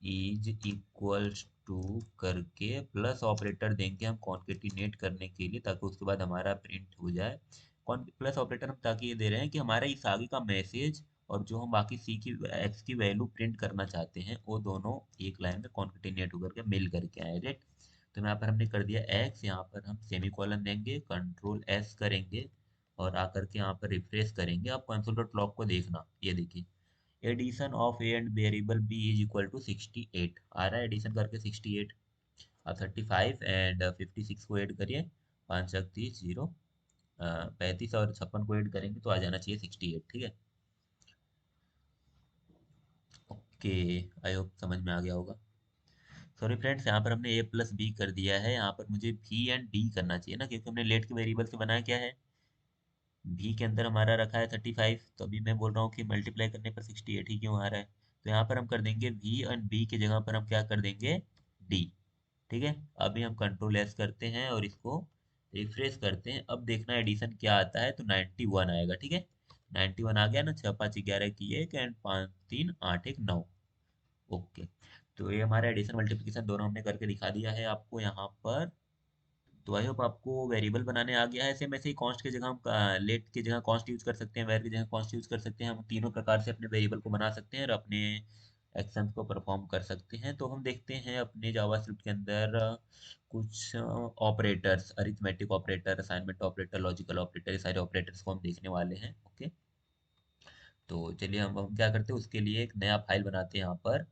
is equals to करके प्लस ऑपरेटर देंगे हम कॉन्केटिनेट करने के लिए, ताकि उसके बाद हमारा प्रिंट हो जाए। कौन प्लस ऑपरेटर हम ताकि ये दे रहे हैं कि हमारा इस आगे का मैसेज और जो हम बाकी सी की एक्स की वैल्यू प्रिंट करना चाहते हैं वो दोनों एक लाइन में कॉन्केटिनेट होकर के मिल करके आए, राइट। तो यहाँ पर हमने कर दिया एक्स, यहाँ पर हम सेमी कॉलन देंगे, कंट्रोल एस करेंगे और आकर के यहाँ पर रिफ्रेश करेंगे। आप कंसोल डॉट लॉग को देखना, ये देखिए addition of A and variable B is equal to 68 आ रहा है, एडिशन करके 68। अब 35 एंड 56 को ऐड करिए, 5 30 35 और 56 को ऐड करेंगे तो आ जाना चाहिए 68। ठीक है, ओके, आई होप समझ में आ गया होगा। सॉरी फ्रेंड्स, यहाँ पर हमने ए प्लस बी कर दिया है, यहाँ पर मुझे भी एंड डी करना चाहिए ना, क्योंकि हमने लेट के वेरिएबल से बनाया क्या है, भी के अंदर हमारा रखा है 35। तो अभी मैं बोल रहा हूँ कि मल्टीप्लाई करने पर 68 ही क्यों आ रहा है। तो यहाँ पर हम कर देंगे वी एंड बी की जगह पर हम क्या कर देंगे डी। ठीक है, अभी हम कंट्रोल एस करते हैं और इसको रिफ्रेश करते हैं। अब देखना एडिशन क्या आता है, तो 91 आएगा। ठीक है, 91 आ गया ना, 6 5 11 की 1 एंड 5 3 8 1 9। ओके, तो ये हमारा एडिशन मल्टीप्लिकेशन दोनों हमने करके दिखा दिया है आपको यहाँ पर। तो आई होप आपको वेरिएबल बनाने आ गया है। सेम ऐसे ही कॉन्स्ट की जगह हम लेट की जगह कॉन्स्ट यूज कर सकते हैं, वेर की जगह कॉन्स्ट यूज कर सकते हैं। हम तीनों प्रकार से अपने वेरिएबल को बना सकते हैं और अपने एक्शंस को परफॉर्म कर सकते हैं। तो हम देखते हैं अपने जावास्क्रिप्ट के अंदर कुछ operators, arithmetic operator, assignment operator, logical operator, ये सारे ऑपरेटर्स को हम देखने वाले हैं। ओके, तो चलिए हम क्या करते हैं, उसके लिए एक नया फाइल बनाते हैं यहाँ पर।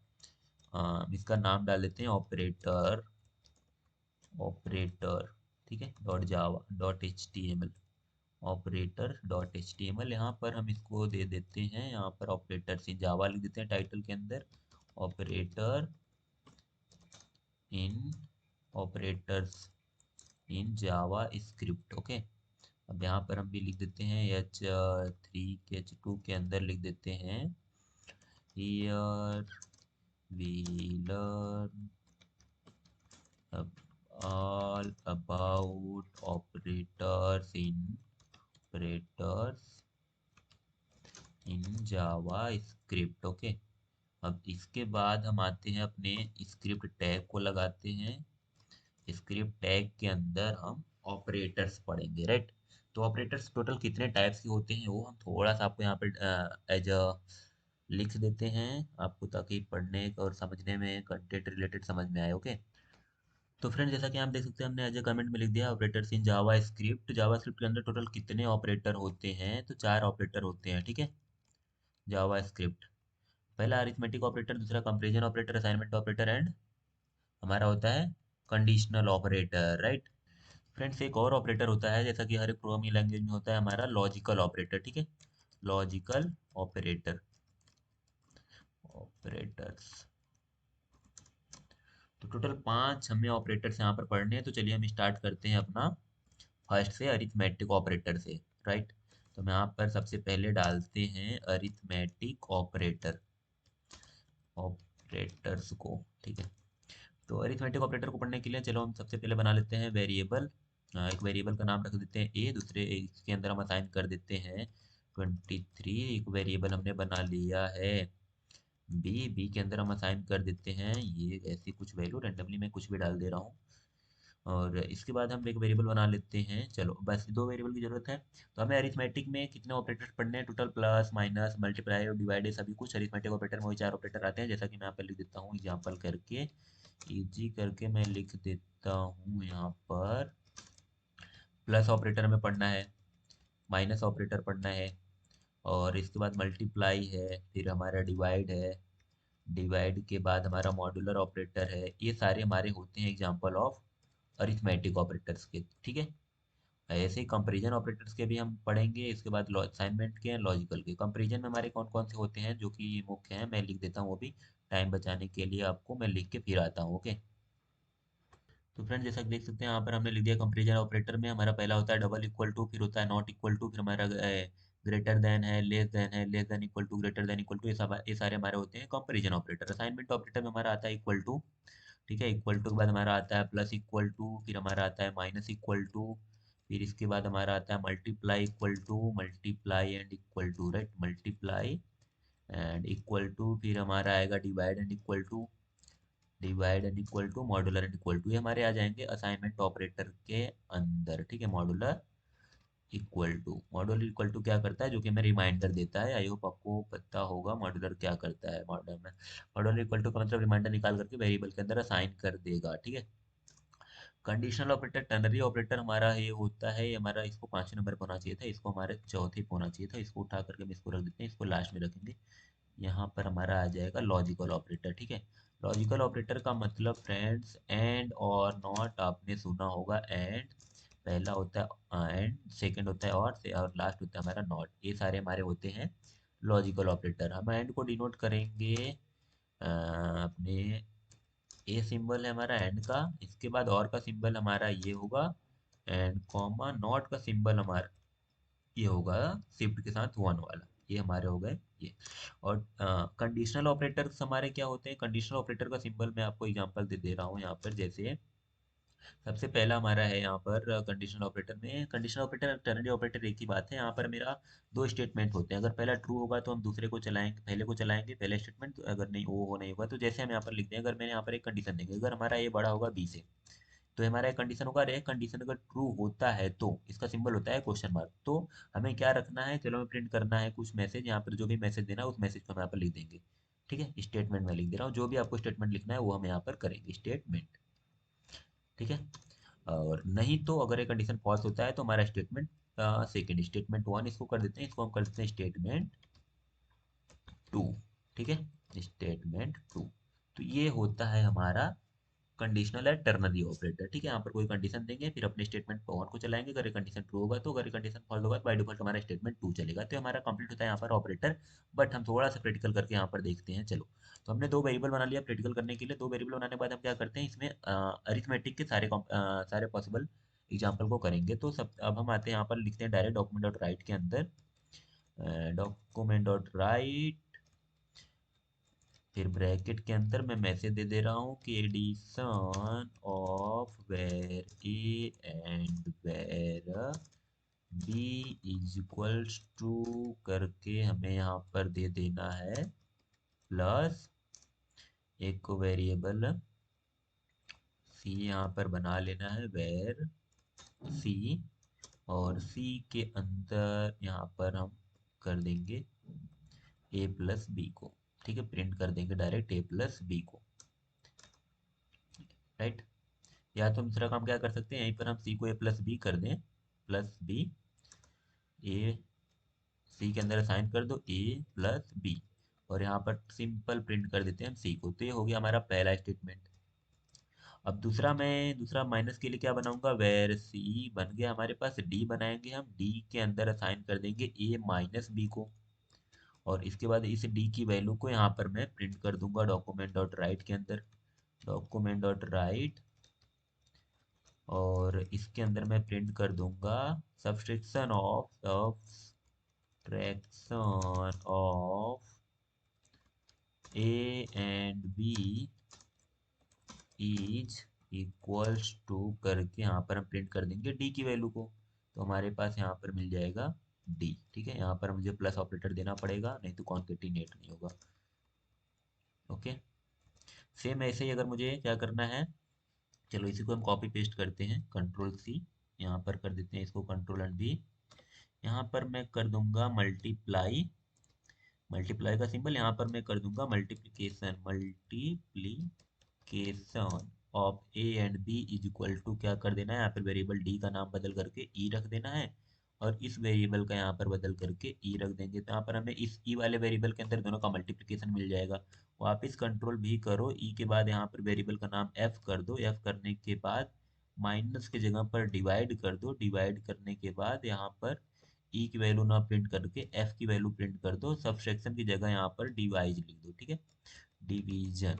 इसका नाम डाल देते हैं ऑपरेटर, ऑपरेटर, ठीक है, dot Java dot H T M L, operator dot H T M L. यहाँ पर हम इसको दे देते हैं, यहाँ पर ऑपरेटर्स इन जावा लिख देते हैं टाइटल के अंदर, operator in, operators in JavaScript. Okay, अब यहाँ पर हम भी लिख देते हैं H3 के H2 के अंदर लिख देते हैं, here we learn all about operators in JavaScript. Okay, अब इसके बाद हम आते हैं अपने स्क्रिप्ट टैग को लगाते हैं। स्क्रिप्ट टैग के अंदर हम ऑपरेटर्स पढ़ेंगे, राइट। तो ऑपरेटर्स टोटल कितने टाइप्स के होते हैं वो हम थोड़ा सा आपको यहाँ पर एज अ लिख देते हैं आपको, ताकि पढ़ने और समझने में कंटेंट रिलेटेड समझ में आए। ओके, तो फ्रेंड जैसा कि आप देख सकते हैं हमने एज ए कमेंट में लिख दिया operators in JavaScript. Java script के अंदर टोटल कितने ऑपरेटर होते हैं, तो 4 ऑपरेटर होते हैं, ठीक है। जावा स्क्रिप्ट, पहला अरिथमेटिक ऑपरेटर, दूसरा comparison operator, assignment operator, and हमारा होता है कंडीशनल ऑपरेटर, राइट। फ्रेंड्स एक और ऑपरेटर होता है, जैसा कि हर एक प्रोग्रामिंग लैंग्वेज में होता है, हमारा लॉजिकल ऑपरेटर, ठीक है। लॉजिकल ऑपरेटर, ऑपरेटर्स, तो टोटल 5 हमें ऑपरेटर्स यहाँ पर पढ़ने हैं। तो चलिए हम स्टार्ट करते हैं अपना फर्स्ट से, अरिथमेटिक ऑपरेटर से, राइट। तो हम यहाँ पर सबसे पहले डालते हैं अरिथमेटिक ऑपरेटर, ऑपरेटर्स को, ठीक है। तो अरिथमेटिक ऑपरेटर को पढ़ने के लिए चलो हम सबसे पहले बना लेते हैं वेरिएबल। एक वेरिएबल का नाम रख देते हैं ए, दूसरे इसके अंदर हम असाइन कर देते हैं 23। एक वेरिएबल हमने बना लिया है बी, बी के अंदर हम असाइन कर देते हैं ये ऐसी कुछ वैल्यू, रेंडमली मैं कुछ भी डाल दे रहा हूँ। और इसके बाद हम एक वेरिएबल बना लेते हैं, चलो बस 2 वेरिएबल की जरूरत है। तो हमें अरिथमेटिक में कितने ऑपरेटर पढ़ने हैं, टोटल प्लस माइनस मल्टीप्लाई और डिवाइड, सभी कुछ अरिथमेटिक ऑपरेटर में वही 4 ऑपरेटर आते हैं, जैसा कि मैं यहाँ पर लिख देता हूँ एग्जाम्पल करके, इजी करके मैं लिख देता हूँ यहाँ पर। प्लस ऑपरेटर में पढ़ना है, माइनस ऑपरेटर पढ़ना है, और इसके बाद मल्टीप्लाई है, फिर हमारा डिवाइड है, डिवाइड के बाद हमारा मॉड्यूलर ऑपरेटर है। ये सारे हमारे होते हैं एग्जाम्पल ऑफ अरिथमेटिक ऑपरेटर्स के, ठीक है। ऐसे ही कंपैरिजन ऑपरेटर्स के भी हम पढ़ेंगे, इसके बाद असाइनमेंट के, लॉजिकल के। कंपैरिजन में हमारे कौन कौन से होते हैं जो कि मुख्य हैं, मैं लिख देता हूँ वो भी, टाइम बचाने के लिए आपको मैं लिख के फिर आता हूँ। ओके, तो फ्रेंड जैसा कि देख सकते हैं यहाँ पर हमने लिख दिया कंपैरिजन ऑपरेटर में हमारा पहला होता है डबल इक्वल टू, फिर होता है नॉट इक्वल टू, फिर हमारा ग्रेटर देन है, less than equal to, greater than equal to, ये सारे हमारे होते हैं कंपैरिजन ऑपरेटर। असाइनमेंट ऑपरेटर में हमारा आता है इक्वल टू, ठीक है। इक्वल टू के बाद हमारा आता है प्लस इक्वल टू, फिर हमारा आता है माइनस इक्वल टू, फिर इसके बाद हमारा आता है multiply equal to, multiply and equal to, right, multiply and equal to, फिर हमारा आएगा divide and equal to, divide and equal to, modular and equal to, ये हमारे आ जाएंगे असाइनमेंट ऑपरेटर के अंदर, ठीक है। Modular equal to, modular equal to क्या करता है, जो कि हमें रिमाइंडर देता है। आई होप आपको पता होगा मॉड्यूलर क्या करता है। मॉड्यूलर इक्वल टू का मतलब रिमाइंडर निकाल करके वेरिएबल के अंदर असाइन कर देगा, ठीक है। कंडीशनल ऑपरेटर, टर्नरी ऑपरेटर हमारा ये होता है, ये हमारा इसको 5वें नंबर पर होना चाहिए था, इसको हमारे चौथे पे होना चाहिए था, इसको उठा करके हम इसको रख देते हैं, इसको लास्ट में रखेंगे। यहाँ पर हमारा आ जाएगा लॉजिकल ऑपरेटर, ठीक है। लॉजिकल ऑपरेटर का मतलब फ्रेंड्स एंड और नॉट, आपने सुना होगा एंड, पहला होता है एंड, सेकंड होता है और लास्ट होता है हमारा नॉट, ये सारे हमारे होते हैं लॉजिकल ऑपरेटर। हम एंड को डिनोट करेंगे अपने, ए सिंबल है हमारा एंड का, इसके बाद और का सिंबल हमारा ये होगा एंड कॉमा, नॉट का सिंबल हमारा ये होगा शिफ्ट के साथ 1 वाला, ये हमारे हो गए ये। और कंडीशनल ऑपरेटर्स हमारे क्या होते हैं, कंडीशनल ऑपरेटर का सिंबल मैं आपको एग्जांपल दे दे रहा हूँ यहाँ पर। जैसे सबसे पहला हमारा है यहाँ पर कंडीशनल ऑपरेटर में, कंडीशनल ऑपरेटर टर्नरी ऑपरेटर एक ही बात है। यहाँ पर मेरा 2 स्टेटमेंट होते हैं, अगर पहला ट्रू होगा तो हम दूसरे को चलाएंगे, पहले को चलाएंगे पहले स्टेटमेंट, अगर नहीं वो नहीं होगा तो जैसे हम यहाँ पर लिखते हैं, अगर मैंने यहाँ पर एक कंडीशन देंगे, अगर हमारा ये बड़ा होगा बी से, तो हमारा एक कंडीशन होगा, एक कंडीशन अगर ट्रू होता है तो इसका सिंबल होता है क्वेश्चन मार्क। तो हमें क्या रखना है, चलो हमें प्रिंट करना है कुछ मैसेज, यहाँ पर जो भी मैसेज देना है उस मैसेज को हम यहाँ पर लिख देंगे, ठीक है। स्टेटमेंट में लिख दे रहा हूँ, जो भी आपको स्टेटमेंट लिखना है वो हम यहाँ पर करेंगे स्टेटमेंट, ठीक है। और नहीं तो अगर ये कंडीशन फॉल्स होता है तो हमारा स्टेटमेंट सेकेंड, स्टेटमेंट 1 इसको कर देते हैं, इसको हम कर देते हैं स्टेटमेंट टू, ठीक है, स्टेटमेंट टू। तो ये होता है हमारा कंडीशनल है टर्नरी ऑपरेटर, ठीक है। यहाँ पर कोई कंडीशन देंगे, फिर अपने स्टेटमेंट पर वन को चलाएंगे, अगर कंडीशन ट्रू होगा तो, अगर कंडीशन फॉल्स होगा तो बाय डिफॉल्ट हमारा स्टेटमेंट टू चलेगा। तो हमारा कंप्लीट होता है यहाँ पर ऑपरेटर। बट हम थोड़ा सा प्रैक्टिकल करके यहाँ पर देखते हैं, चलो। तो हमने दो वेरिएबल बना लिया प्रैक्टिकल करने के लिए। दो वेरिएबल बनाने के बाद हम क्या करते हैं, इसमें अरिथमेटिक के सारे पॉसिबल एग्जाम्पल को करेंगे। तो सब अब हम आते हैं यहाँ पर, लिखते हैं डायरेक्ट डॉक्यूमेंट डॉट राइट के अंदर, डॉक्यूमेंट डॉट राइट, फिर ब्रैकेट के अंदर मैं मैसेज दे दे रहा हूँ कि addition of var A and var B is equals to करके हमें यहाँ पर दे देना है प्लस एक को वेरिएबल सी यहाँ पर बना लेना है, वेर सी, और सी के अंदर यहाँ पर हम कर देंगे ए प्लस बी को, ठीक है, प्रिंट कर देंगे डायरेक्ट ए प्लस बी को, राइट। या तो हम दूसरा काम क्या कर सकते हैं, यहीं पर हम सी को ए प्लस बी कर दें, प्लस बी, ए सी के अंदर असाइन कर दो ए प्लस बी, और यहाँ पर सिंपल प्रिंट कर देते हैं हम सी को। तो ये हो गया हमारा पहला स्टेटमेंट। अब दूसरा माइनस के लिए क्या बनाऊंगा, वेर सी बन गया हमारे पास, डी बनाएंगे हम, डी के अंदर असाइन कर देंगे ए माइनस बी को, और इसके बाद इस डी की वैल्यू को यहाँ पर मैं प्रिंट कर दूंगा डॉक्यूमेंट डॉट राइट के अंदर, डॉक्यूमेंट डॉट राइट, और इसके अंदर मैं प्रिंट कर दूंगा subtraction of A and B is equals to करके यहाँ पर हम प्रिंट कर देंगे डी की वैल्यू को। तो हमारे पास यहाँ पर मिल जाएगा डी, ठीक है। यहाँ पर मुझे प्लस ऑपरेटर देना पड़ेगा, नहीं तो कॉन्केटिनेट नहीं होगा। ओके, सेम ऐसे ही अगर मुझे क्या करना है, चलो इसी को हम कॉपी पेस्ट करते हैं, कंट्रोल सी, यहाँ पर कर देते हैं इसको कंट्रोल एंड वी। यहाँ पर मैं कर दूंगा मल्टीप्लाई, मल्टीप्लाई का सिंबल यहाँ पर मैं कर दूंगा multiplication, multiplication of A and B is equal to क्या कर देना है, यहाँ पर वेरिएबल डी का नाम बदल करके ई रख देना है, और इस वेरिएबल का यहाँ पर बदल करके ई रख देंगे। तो यहाँ पर हमें इस ई वाले वेरिएबल के अंदर दोनों का मल्टीप्लिकेशन मिल जाएगा। वापस कंट्रोल भी करो, ई के बाद यहाँ पर वेरिएबल का नाम एफ कर दो, एफ करने के बाद माइनस की जगह पर डिवाइड कर दो, डिवाइड करने के बाद यहाँ पर ई की वैल्यू ना प्रिंट करके एफ की वैल्यू प्रिंट कर दो, सबट्रैक्शन की जगह यहाँ पर डिवाइज लिख दो, ठीक है, division,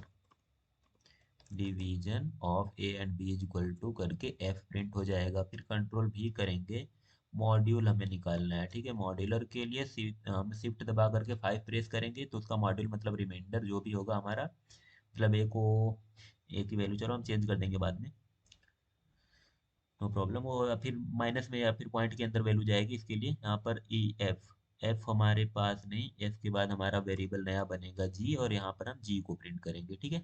division of A and B is equal to करके एफ प्रिंट हो जाएगा। फिर कंट्रोल भी करेंगे, मॉड्यूल हमें निकालना है, ठीक है। मॉड्यूलर के लिए हम शिफ्ट दबा करके 5 प्रेस करेंगे, तो उसका मॉड्यूल मतलब रिमाइंडर जो भी होगा हमारा, मतलब ए को, ए की वैल्यू चलो हम चेंज कर देंगे बाद में, नो प्रॉब्लम। वो या फिर माइनस में या फिर पॉइंट के अंदर वैल्यू जाएगी, इसके लिए यहाँ पर ई एफ, एफ हमारे पास नहीं, एफ के बाद हमारा वेरिएबल नया बनेगा जी, और यहाँ पर हम जी को प्रिंट करेंगे, ठीक है।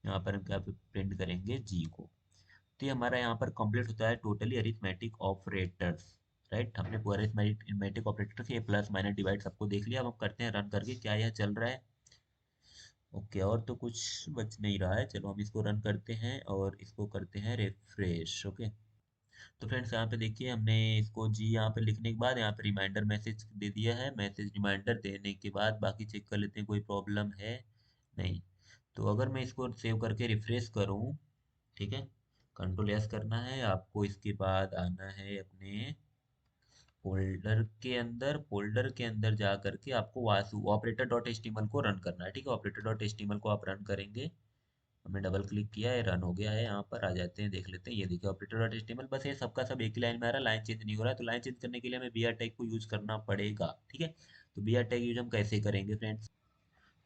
यहाँ पर हम क्या प्रिंट करेंगे, जी को। तो ये हमारा यहाँ पर कंप्लीट होता है टोटली अरिथमेटिक ऑपरेटर्स, राइट। हमने पूरा अरिथमेटिक ऑपरेटर्स ये प्लस माइनस डिवाइड सबको देख लिया। अब हम करते हैं रन करके क्या यह चल रहा है। ओके, और तो कुछ बच नहीं रहा है, चलो हम इसको रन करते हैं और इसको करते हैं रिफ्रेश। ओके, तो फ्रेंड्स यहाँ पे देखिए, हमने इसको जी यहाँ पे लिखने के बाद यहाँ पे रिमाइंडर मैसेज दे दिया है। मैसेज रिमाइंडर देने के बाद बाकी चेक कर लेते हैं कोई प्रॉब्लम है, नहीं। तो अगर मैं इसको सेव करके रिफ्रेश करूँ, ठीक है, कंट्रोल एस करना है आपको, इसके बाद आना है अपने फोल्डर के अंदर जा करके आपको वासु ऑपरेटर डॉट एचटीएमएल को रन करना है, ठीक है। ऑपरेटर डॉट एचटीएमएल को आप रन करेंगे, हमने डबल क्लिक किया है, रन हो गया है। यहाँ पर आ जाते हैं, देख लेते हैं, ये देखिए ऑपरेटर डॉट एचटीएमएल, बस ये सबका सब एक ही लाइन में आ रहा है, लाइन चेंज नहीं हो रहा है। तो लाइन चेंज करने के लिए हमें बी आर टैग को यूज करना पड़ेगा, ठीक है। तो बी आर टैग यूज हम कैसे करेंगे फ्रेंड्स,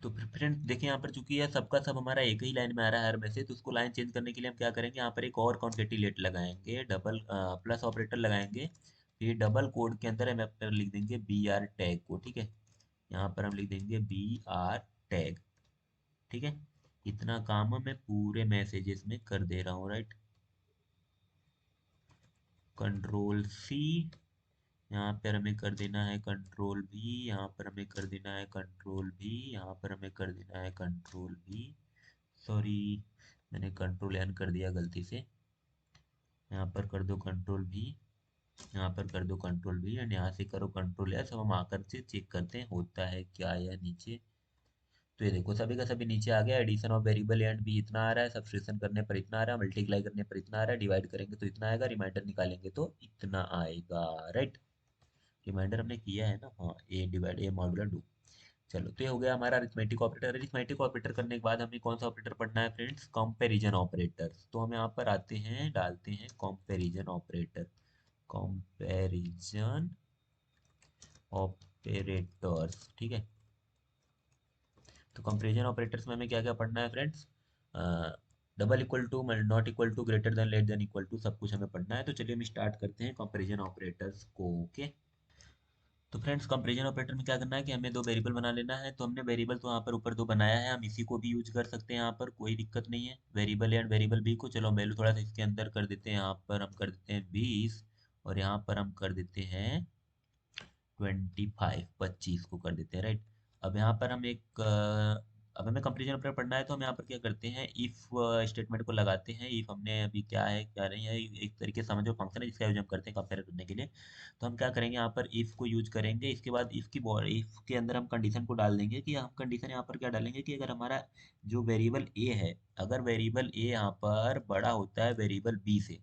तो फ्रेंड्स देखिए यहाँ पर चूंकि यह सबका सब हमारा एक ही लाइन में आ रहा है हर में से, तो उसको लाइन चेंज करने के लिए हम क्या करेंगे, यहाँ पर एक और कॉन्केटिलेट लगाएंगे, डबल प्लस ऑपरेटर लगाएंगे, फिर डबल कोड के अंदर हम यहाँ पर लिख देंगे बी आर टैग को, ठीक है। यहाँ पर हम लिख देंगे बी आर टैग, ठीक है। इतना काम मैं पूरे मैसेजेस में कर दे रहा हूँ, राइट। कंट्रोल सी, यहाँ पर हमें कर देना है कंट्रोल भी, यहाँ पर हमें कर देना है कंट्रोल भी, यहाँ पर हमें कर देना है कंट्रोल भी, सॉरी मैंने कंट्रोल एन कर दिया गलती से, यहाँ पर कर दो कंट्रोल भी, यहाँ पर कर दो कंट्रोल V एंड यहाँ से करो कंट्रोल S। अब हम आकर से चेक करते हैं होता है क्या या नीचे। तो ये देखो सभी का सभी नीचे आ गया। Addition of variable A and B इतना आ रहा है, सब्सट्रैक्शन करने पर इतना आ रहा है, मल्टीप्लाई करने पर इतना आ रहा है, डिवाइड करेंगे तो इतना आएगा, रिमाइंडर निकालेंगे तो इतना आएगा। राइट, रिमाइंडर हमने किया है ना, हाँ, ए डिवाइड ए मॉडुलर डू। चलो, तो ये हो गया हमारा अरिथमेटिक ऑपरेटर। अरिथमेटिक ऑपरेटर करने के बाद हमें कौन सा ऑपरेटर पढ़ना है फ्रेंड्स? Comparison operator. तो हम यहाँ पर आते हैं, डालते हैं कंपैरिजन ऑपरेटर। कंपैरिजन ऑपरेटर्स, ठीक है। तो कंपैरिजन ऑपरेटर्स में हमें क्या क्या पढ़ना है friends? Double equal to, not equal to, greater than, less than, equal to, सब कुछ हमें पढ़ना है। तो चलिए हम स्टार्ट करते हैं कंपैरिजन ऑपरेटर्स को। ओके, तो फ्रेंड्स कंपैरिजन ऑपरेटर में क्या करना है कि हमें दो वेरिएबल बना लेना है। तो हमने वेरिएबल तो यहाँ पर ऊपर दो बनाया है, हम इसी को भी यूज कर सकते हैं, यहाँ पर कोई दिक्कत नहीं है। Variable A and variable B को, चलो हम वैल्यू थोड़ा सा इसके अंदर कर देते हैं। यहाँ पर हम कर देते हैं 20 और यहाँ पर हम कर देते हैं 25, 25 को कर देते हैं। राइट, अब यहाँ पर हम एक अब हमें कंपेरिजन ऑपरेटर पढ़ना है। तो हम यहाँ पर क्या करते हैं, इफ स्टेटमेंट को लगाते हैं। इफ हमने अभी क्या है क्या नहीं है, एक तरीके से समझो फंक्शन है जिसका यूज हम करते हैं कंपेयर करने के लिए। तो हम क्या करेंगे, यहाँ पर इफ को यूज करेंगे। इसके बाद इफ की बॉडी, इफ के अंदर हम कंडीशन को डाल देंगे कि हम कंडीशन यहाँ पर क्या डालेंगे कि अगर हमारा जो वेरिएबल ए है, अगर वेरिएबल ए यहाँ पर बड़ा होता है वेरिएबल बी से,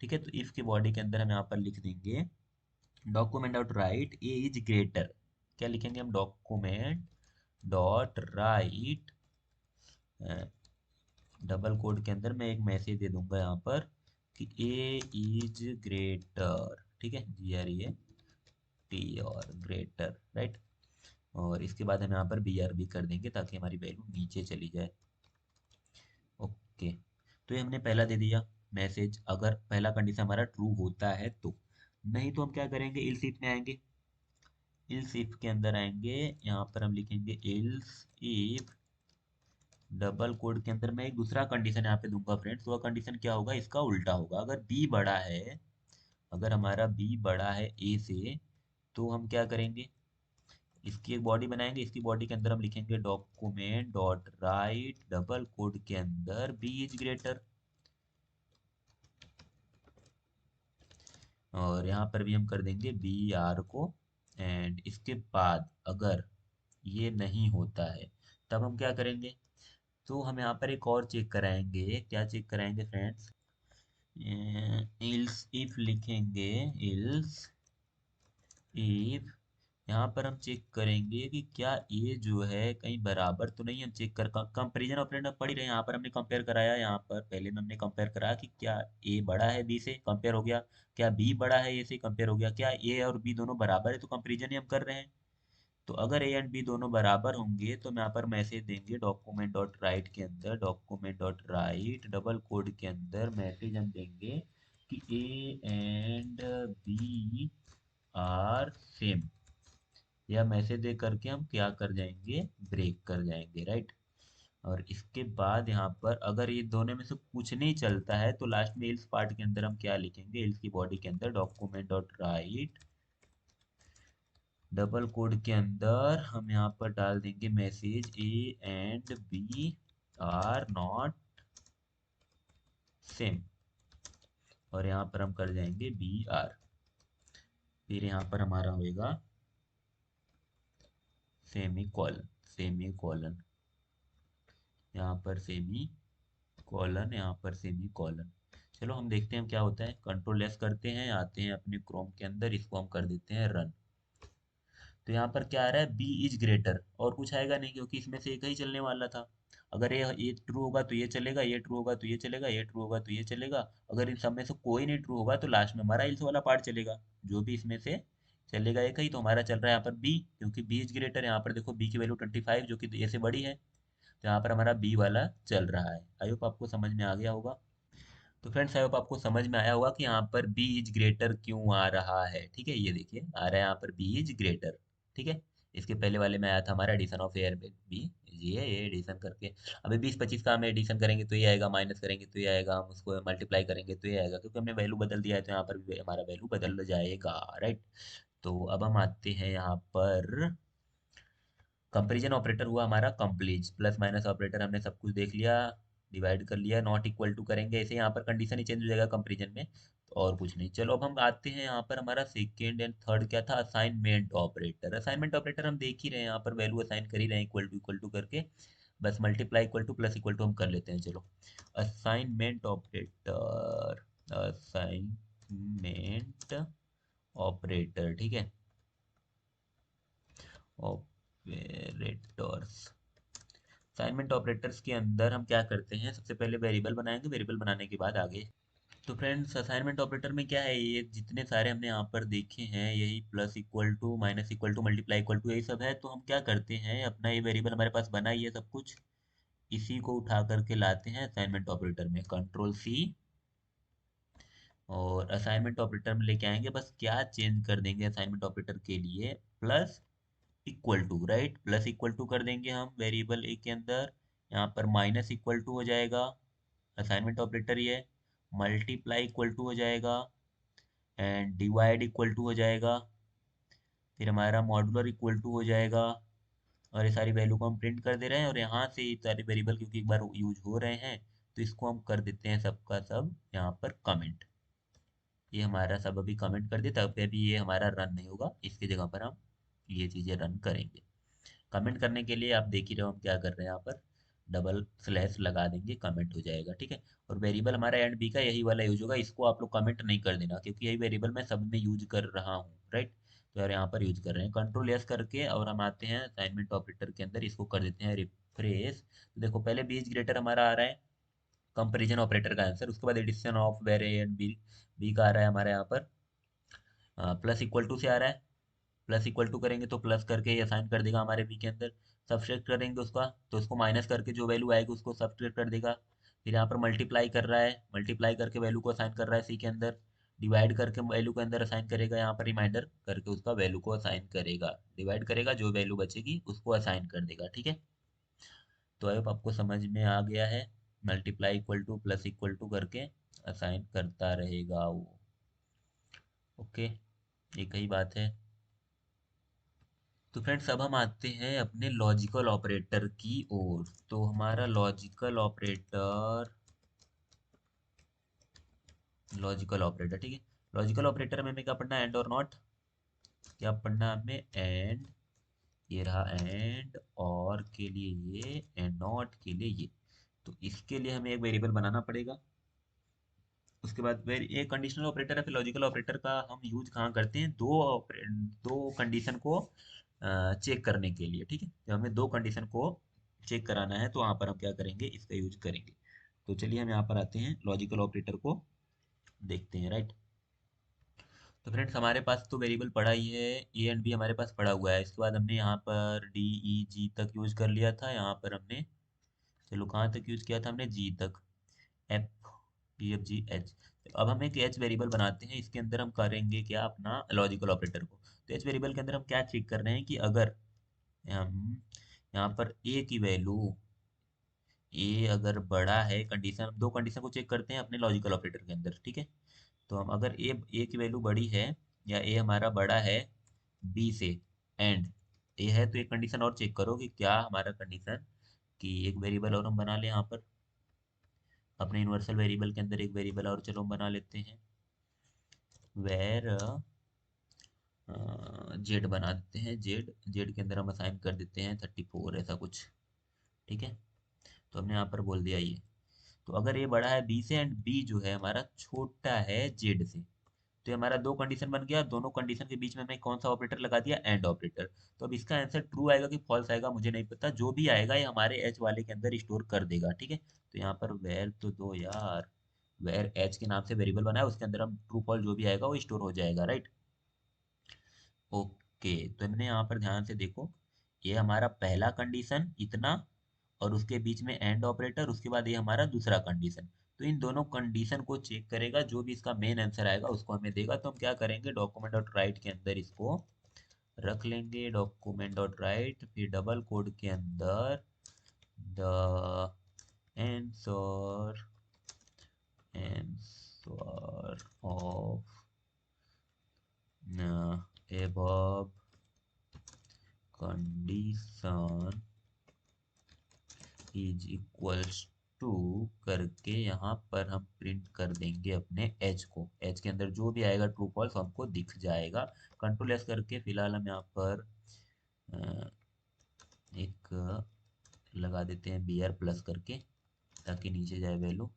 ठीक है, तो इफ की बॉडी के अंदर हम यहाँ पर लिख देंगे document dot right A is greater. क्या लिखेंगे हम? Document dot write, double quote के अंदर मैं एक मैसेज दे दूंगा यहाँ पर कि ए इज ग्रेटर, ठीक है, GREAT और ग्रेटर। राइट, और इसके बाद हम यहाँ पर BRB कर देंगे ताकि हमारी वैल्यू नीचे चली जाए। ओके, तो ये हमने पहला दे दिया मैसेज, अगर पहला कंडीशन हमारा ट्रू होता है तो। नहीं तो हम क्या करेंगे, इल्स इफ में आएंगे। इल्स इफ के अंदर आएंगे, यहाँ पर हम लिखेंगे इल्स इफ, डबल कोड के अंदर मैं एक दूसरा कंडीशन यहाँ पे दूंगा फ्रेंड्स। वह कंडीशन क्या होगा, इसका उल्टा होगा। अगर बी बड़ा है, अगर हमारा बी बड़ा है ए से, तो हम क्या करेंगे, इसकी एक बॉडी बनाएंगे। इसकी बॉडी के अंदर हम लिखेंगे document dot write, double quote के अंदर बी इज ग्रेटर। और यहाँ पर भी हम कर देंगे BR को। एंड इसके बाद अगर ये नहीं होता है तब हम क्या करेंगे, तो हम यहाँ पर एक और चेक कराएंगे। क्या चेक कराएंगे फ्रेंड्स? इल्स इफ लिखेंगे, इल्स इफ, यहाँ पर हम चेक करेंगे कि क्या ये जो है कहीं बराबर तो नहीं। हम चेक कर, कंपेरिजन ऑपरेटर पढ़ ही रहे हैं, यहाँ पर हमने कंपेयर कराया। यहाँ पर पहले में हमने कंपेयर कराया कि क्या ए बड़ा है बी से, कंपेयर हो गया। क्या बी बड़ा है ए से, कंपेयर हो गया। क्या ए और बी दोनों बराबर है, तो कंपेरिजन ही हम कर रहे हैं। तो अगर ए एंड बी दोनों बराबर होंगे तो हम यहाँ पर मैसेज देंगे डॉक्यूमेंट डॉट राइट के अंदर, document dot write, double quote के अंदर मैसेज हम देंगे कि A and B are same. या मैसेज दे करके हम क्या कर जाएंगे, ब्रेक कर जाएंगे। राइट, और इसके बाद यहाँ पर अगर ये दोनों में से कुछ नहीं चलता है तो लास्ट में एल्स पार्ट के अंदर हम क्या लिखेंगे, एल्स की बॉडी के अंदर document dot write, double quote के अंदर हम यहाँ पर डाल देंगे message A and B are not same. और यहाँ पर हम कर जाएंगे BR। फिर यहाँ पर हमारा होएगा सेमी कॉलन, सेमी कॉलन, यहाँ पर सेमी कॉलन, यहाँ पर सेमी कॉलन। चलो हम देखते हैं क्या होता है। कंट्रोल एस करते हैं, आते हैं अपने क्रोम के अंदर, इसको हम कर देते हैं रन। तो यहाँ पर क्या आ रहा है, बी इज ग्रेटर, और कुछ आएगा नहीं क्योंकि इसमें से एक ही चलने वाला था। अगर ये ट्रू होगा तो ये चलेगा, ये ट्रू होगा तो ये चलेगा, ये ट्रू होगा तो ये चलेगा। अगर इन सब में से कोई नहीं ट्रू होगा तो लास्ट में हमारा इल्स वाला पार्ट चलेगा। जो भी इसमें से चलेगा एक ही, तो हमारा चल रहा है यहाँ पर बी, क्योंकि बी इज ग्रेटर। यहाँ पर देखो बी की वैल्यू 25 जो कि ए से बड़ी है, तो यहाँ पर हमारा बी वाला चल रहा है। आई होप आपको समझ में आ गया होगा। तो फ्रेंड्स आई होप आपको समझ में आया होगा कि यहाँ पर बी इज ग्रेटर क्यों आ रहा है। ठीक है, ये देखिए आ रहा है यहाँ पर बी इज ग्रेटर। ठीक है, इसके पहले वाले में आया था हमारा एडिशन ऑफ एयर में बी, ये एडिशन करके। अभी 20-25 का हम एडिशन करेंगे तो ये आएगा, माइनस करेंगे तो ये आएगा, हम उसको मल्टीप्लाई करेंगे तो ये आएगा, क्योंकि हमने वैल्यू बदल दिया है तो यहाँ पर भी हमारा वैल्यू बदल जाएगा। राइट, तो अब हम आते हैं यहाँ पर, कंपेरिजन ऑपरेटर हुआ हमारा कंप्लीट। प्लस माइनस ऑपरेटर हमने सब कुछ देख लिया, डिवाइड कर लिया, नॉट इक्वल टू करेंगे ऐसे, यहाँ पर कंडीशन ही चेंज हो जाएगा कंपेरिजन में। तो और कुछ नहीं। चलो अब हम आते हैं यहाँ पर, हमारा सेकेंड एंड थर्ड क्या था, असाइनमेंट ऑपरेटर। असाइनमेंट ऑपरेटर हम देख ही रहे हैं, यहाँ पर वैल्यू असाइन कर ही रहे हैं, इक्वल टू करके, बस multiply equal to plus equal to हम कर लेते हैं। चलो असाइनमेंट ऑपरेटर, असाइनमेंट ऑपरेटर, ठीक है, ऑपरेटर्स। असाइनमेंट ऑपरेटर्स के अंदर हम क्या करते हैं, सबसे पहले वेरिएबल बनाएंगे, वेरिएबल बनाने के बाद आगे। तो फ्रेंड्स असाइनमेंट ऑपरेटर में क्या है, ये जितने सारे हमने यहाँ पर देखे हैं, यही plus equal to minus equal to multiply equal to यही सब है। तो हम क्या करते हैं, अपना ये वेरिएबल हमारे पास बना ही है सब कुछ, इसी को उठा करके लाते हैं असाइनमेंट ऑपरेटर में, कंट्रोल सी, और असाइनमेंट ऑपरेटर में लेके आएंगे। बस क्या चेंज कर देंगे असाइनमेंट ऑपरेटर के लिए, plus equal to, right, plus equal to कर देंगे हम वेरिएबल ए के अंदर। यहाँ पर माइनस इक्वल टू हो जाएगा, असाइनमेंट ऑपरेटर ये, मल्टीप्लाई इक्वल टू हो जाएगा, एंड डिवाइड इक्वल टू हो जाएगा, फिर हमारा मॉडुलर इक्वल टू हो जाएगा। और ये सारी वैल्यू को हम प्रिंट कर दे रहे हैं, और यहाँ से ये सारे वेरिएबल क्योंकि एक बार यूज हो रहे हैं, तो इसको हम कर देते हैं सबका सब यहाँ पर कमेंट। ये हमारा सब अभी कमेंट कर दिया, तब अभी ये हमारा रन नहीं होगा, इसकी जगह पर हम ये चीज़ें रन करेंगे। कमेंट करने के लिए आप देख ही रहे हो हम क्या कर रहे हैं, यहाँ पर डबल स्लैश लगा देंगे, कमेंट हो जाएगा, ठीक है। और वेरिएबल हमारा एंड बी का यही वाला यूज होगा, इसको आप लोग कमेंट नहीं कर देना, क्योंकि यही वेरिएबल मैं सब में यूज कर रहा हूँ, राइट। तो यार यहाँ पर यूज कर रहे हैं, कंट्रोल एस करके, और हम आते हैं असाइनमेंट ऑपरेटर के अंदर, इसको कर देते हैं रिफ्रेश। तो देखो पहले बी इज ग्रेटर हमारा आ रहा है, कंपेरिजन ऑपरेटर का आंसर, उसके बाद addition of var A and B, B का आ रहा है हमारे यहाँ पर प्लस इक्वल टू से आ रहा है, प्लस इक्वल टू करेंगे तो प्लस करके ये असाइन कर देगा हमारे बी के अंदर। सब्सट्रैक्ट करेंगे उसका, तो उसको माइनस करके जो वैल्यू आएगी उसको सब्सट्रैक्ट कर देगा। फिर यहाँ पर मल्टीप्लाई कर रहा है, मल्टीप्लाई करके वैल्यू को असाइन कर रहा है सी के अंदर, डिवाइड करके वैल्यू के अंदर असाइन करेगा, यहाँ पर रिमाइंडर करके उसका वैल्यू को असाइन करेगा, डिवाइड करेगा, जो वैल्यू बचेगी उसको असाइन कर देगा, ठीक है। तो आई होप आपको समझ में आ गया है, multiply equal to plus equal to करके असाइन करता रहेगा वो, ओके, एक ही बात है। तो फ्रेंड्स अब हम आते हैं अपने लॉजिकल ऑपरेटर की ओर। तो हमारा लॉजिकल ऑपरेटर, ठीक है, लॉजिकल ऑपरेटर में हमें क्या पढ़ना है, एंड और नॉट, क्या पढ़ना है हमें, एंड, ये रहा एंड, और के लिए ये, एंड नॉट के लिए ये। तो इसके लिए हमें एक वेरिएबल बनाना पड़ेगा। उसके बाद फिर ये कंडीशनल ऑपरेटर है, फिर लॉजिकल ऑपरेटर का हम यूज कहाँ करते हैं, दो कंडीशन को चेक करने के लिए, ठीक है। तो हमें दो कंडीशन को चेक कराना है, तो वहाँ पर हम क्या करेंगे, इसका यूज करेंगे। तो चलिए हम यहाँ पर आते हैं, लॉजिकल ऑपरेटर को देखते हैं, राइट। तो फ्रेंड्स हमारे पास तो वेरिएबल पड़ा ही है, ए एंड बी हमारे पास पड़ा हुआ है। इसके बाद हमने यहाँ पर डी ई जी तक यूज कर लिया था, यहाँ पर हमने, चलो कहाँ तक यूज किया था हमने, जी तक, F, P F G H. अब हम एक एच वेरिएबल बनाते हैं, इसके अंदर हम करेंगे क्या, अपना लॉजिकल ऑपरेटर को। तो एच वेरिएबल के अंदर हम क्या चेक कर रहे हैं कि अगर हम यहाँ पर ए की वैल्यू, ए अगर बड़ा है, कंडीशन, हम दो कंडीशन को चेक करते हैं अपने लॉजिकल ऑपरेटर के अंदर, ठीक है। तो हम अगर ए की वैल्यू बड़ी है, या ए हमारा बड़ा है बी से, एंड ए है, तो एक कंडीशन और चेक करो कि क्या हमारा कंडीशन, कि एक वेरिएबल और हम बना लें यहाँ पर अपने यूनिवर्सल वेरिएबल के अंदर, एक वेरिएबल और चलो हम बना लेते हैं, वेर जेड बना देते हैं, जेड, जेड के अंदर हम असाइन कर देते हैं 34, ऐसा कुछ, ठीक है। तो हमने यहाँ पर बोल दिया ये, तो अगर ये बड़ा है बी से, एंड बी जो है हमारा छोटा है जेड से, तो ये हमारा दो कंडीशन बन गया, दोनों कंडीशन के बीच में हमने कौन सा ऑपरेटर लगा दिया, एंड ऑपरेटर। तो अब इसका आंसर ट्रू आएगा कि फॉल्स आएगा मुझे नहीं पता, जो भी आएगा ये हमारे एच वाले के अंदर स्टोर कर देगा, ठीक है। तो यहाँ पर वेर तो दो यार, वेर एच के नाम से वेरिएबल बना है, उसके अंदर हम ट्रू फॉल्स जो भी आएगा वो स्टोर हो जाएगा, राइट। ओके, तो हमने यहाँ पर ध्यान से देखो, ये हमारा पहला कंडीशन इतना, और उसके बीच में एंड ऑपरेटर, उसके बाद ये हमारा दूसरा कंडीशन। तो इन दोनों कंडीशन को चेक करेगा, जो भी इसका मेन आंसर आएगा उसको हमें देगा। तो हम क्या करेंगे, डॉक्यूमेंट डॉट राइट के अंदर इसको रख लेंगे, डॉक्यूमेंट डॉट राइट, फिर डबल कोड के अंदर the answer, answer of above condition is equals to करके यहाँ पर हम प्रिंट कर देंगे अपने एच को। एच के अंदर जो भी आएगा ट्रू फॉल्स हमको दिख जाएगा। कंट्रोल एस करके फिलहाल हम यहाँ पर अ, एक लगा देते हैं बी आर प्लस करके, ताकि नीचे जाए वैल्यू।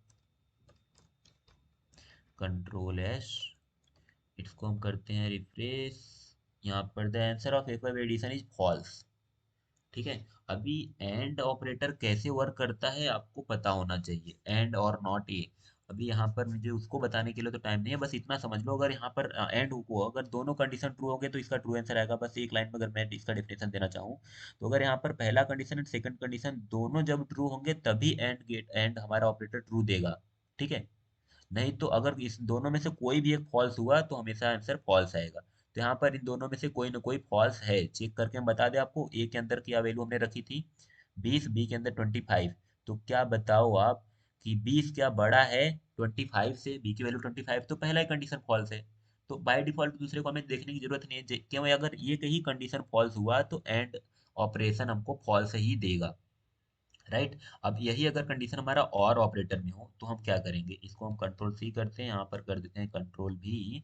कंट्रोल एस, इसको हम करते हैं रिफ्रेश। यहाँ पर the answer of A five addition is false. ठीक है। अभी एंड ऑपरेटर कैसे वर्क करता है आपको पता होना चाहिए, एंड और नॉट ए। अभी यहाँ पर मुझे उसको बताने के लिए तो टाइम नहीं है, बस इतना समझ लो। अगर यहाँ पर एंड को अगर दोनों कंडीशन ट्रू हो गए तो इसका ट्रू आंसर आएगा। बस एक लाइन में अगर मैं इसका डेफिनेशन देना चाहूँ, तो अगर यहाँ पर पहला कंडीशन एंड सेकंड कंडीशन दोनों जब ट्रू होंगे तभी एंड हमारा ऑपरेटर ट्रू देगा। ठीक है। नहीं तो अगर इस दोनों में से कोई भी एक फॉल्स हुआ तो हमेशा आंसर फॉल्स आएगा। तो यहाँ पर इन दोनों में से कोई ना कोई फॉल्स है, चेक करके हम बता दें आपको। ए के अंदर क्या वैल्यू हमने रखी थी 20, बी के अंदर 25। तो क्या बताओ आप कि 20 क्या बड़ा है 25 से? बी की वैल्यू 25, तो पहला ही कंडीशन फॉल्स है। तो बाय डिफॉल्ट दूसरे को हमें देखने की जरूरत नहीं है। क्यों? अगर ये कहीं कंडीशन फॉल्स हुआ तो एंड ऑपरेशन हमको फॉल्स ही देगा। राइट। अब यही अगर कंडीशन हमारा और ऑपरेटर में हो तो हम क्या करेंगे, इसको हम कंट्रोल सी करते हैं, यहाँ पर कर देते हैं कंट्रोल भी।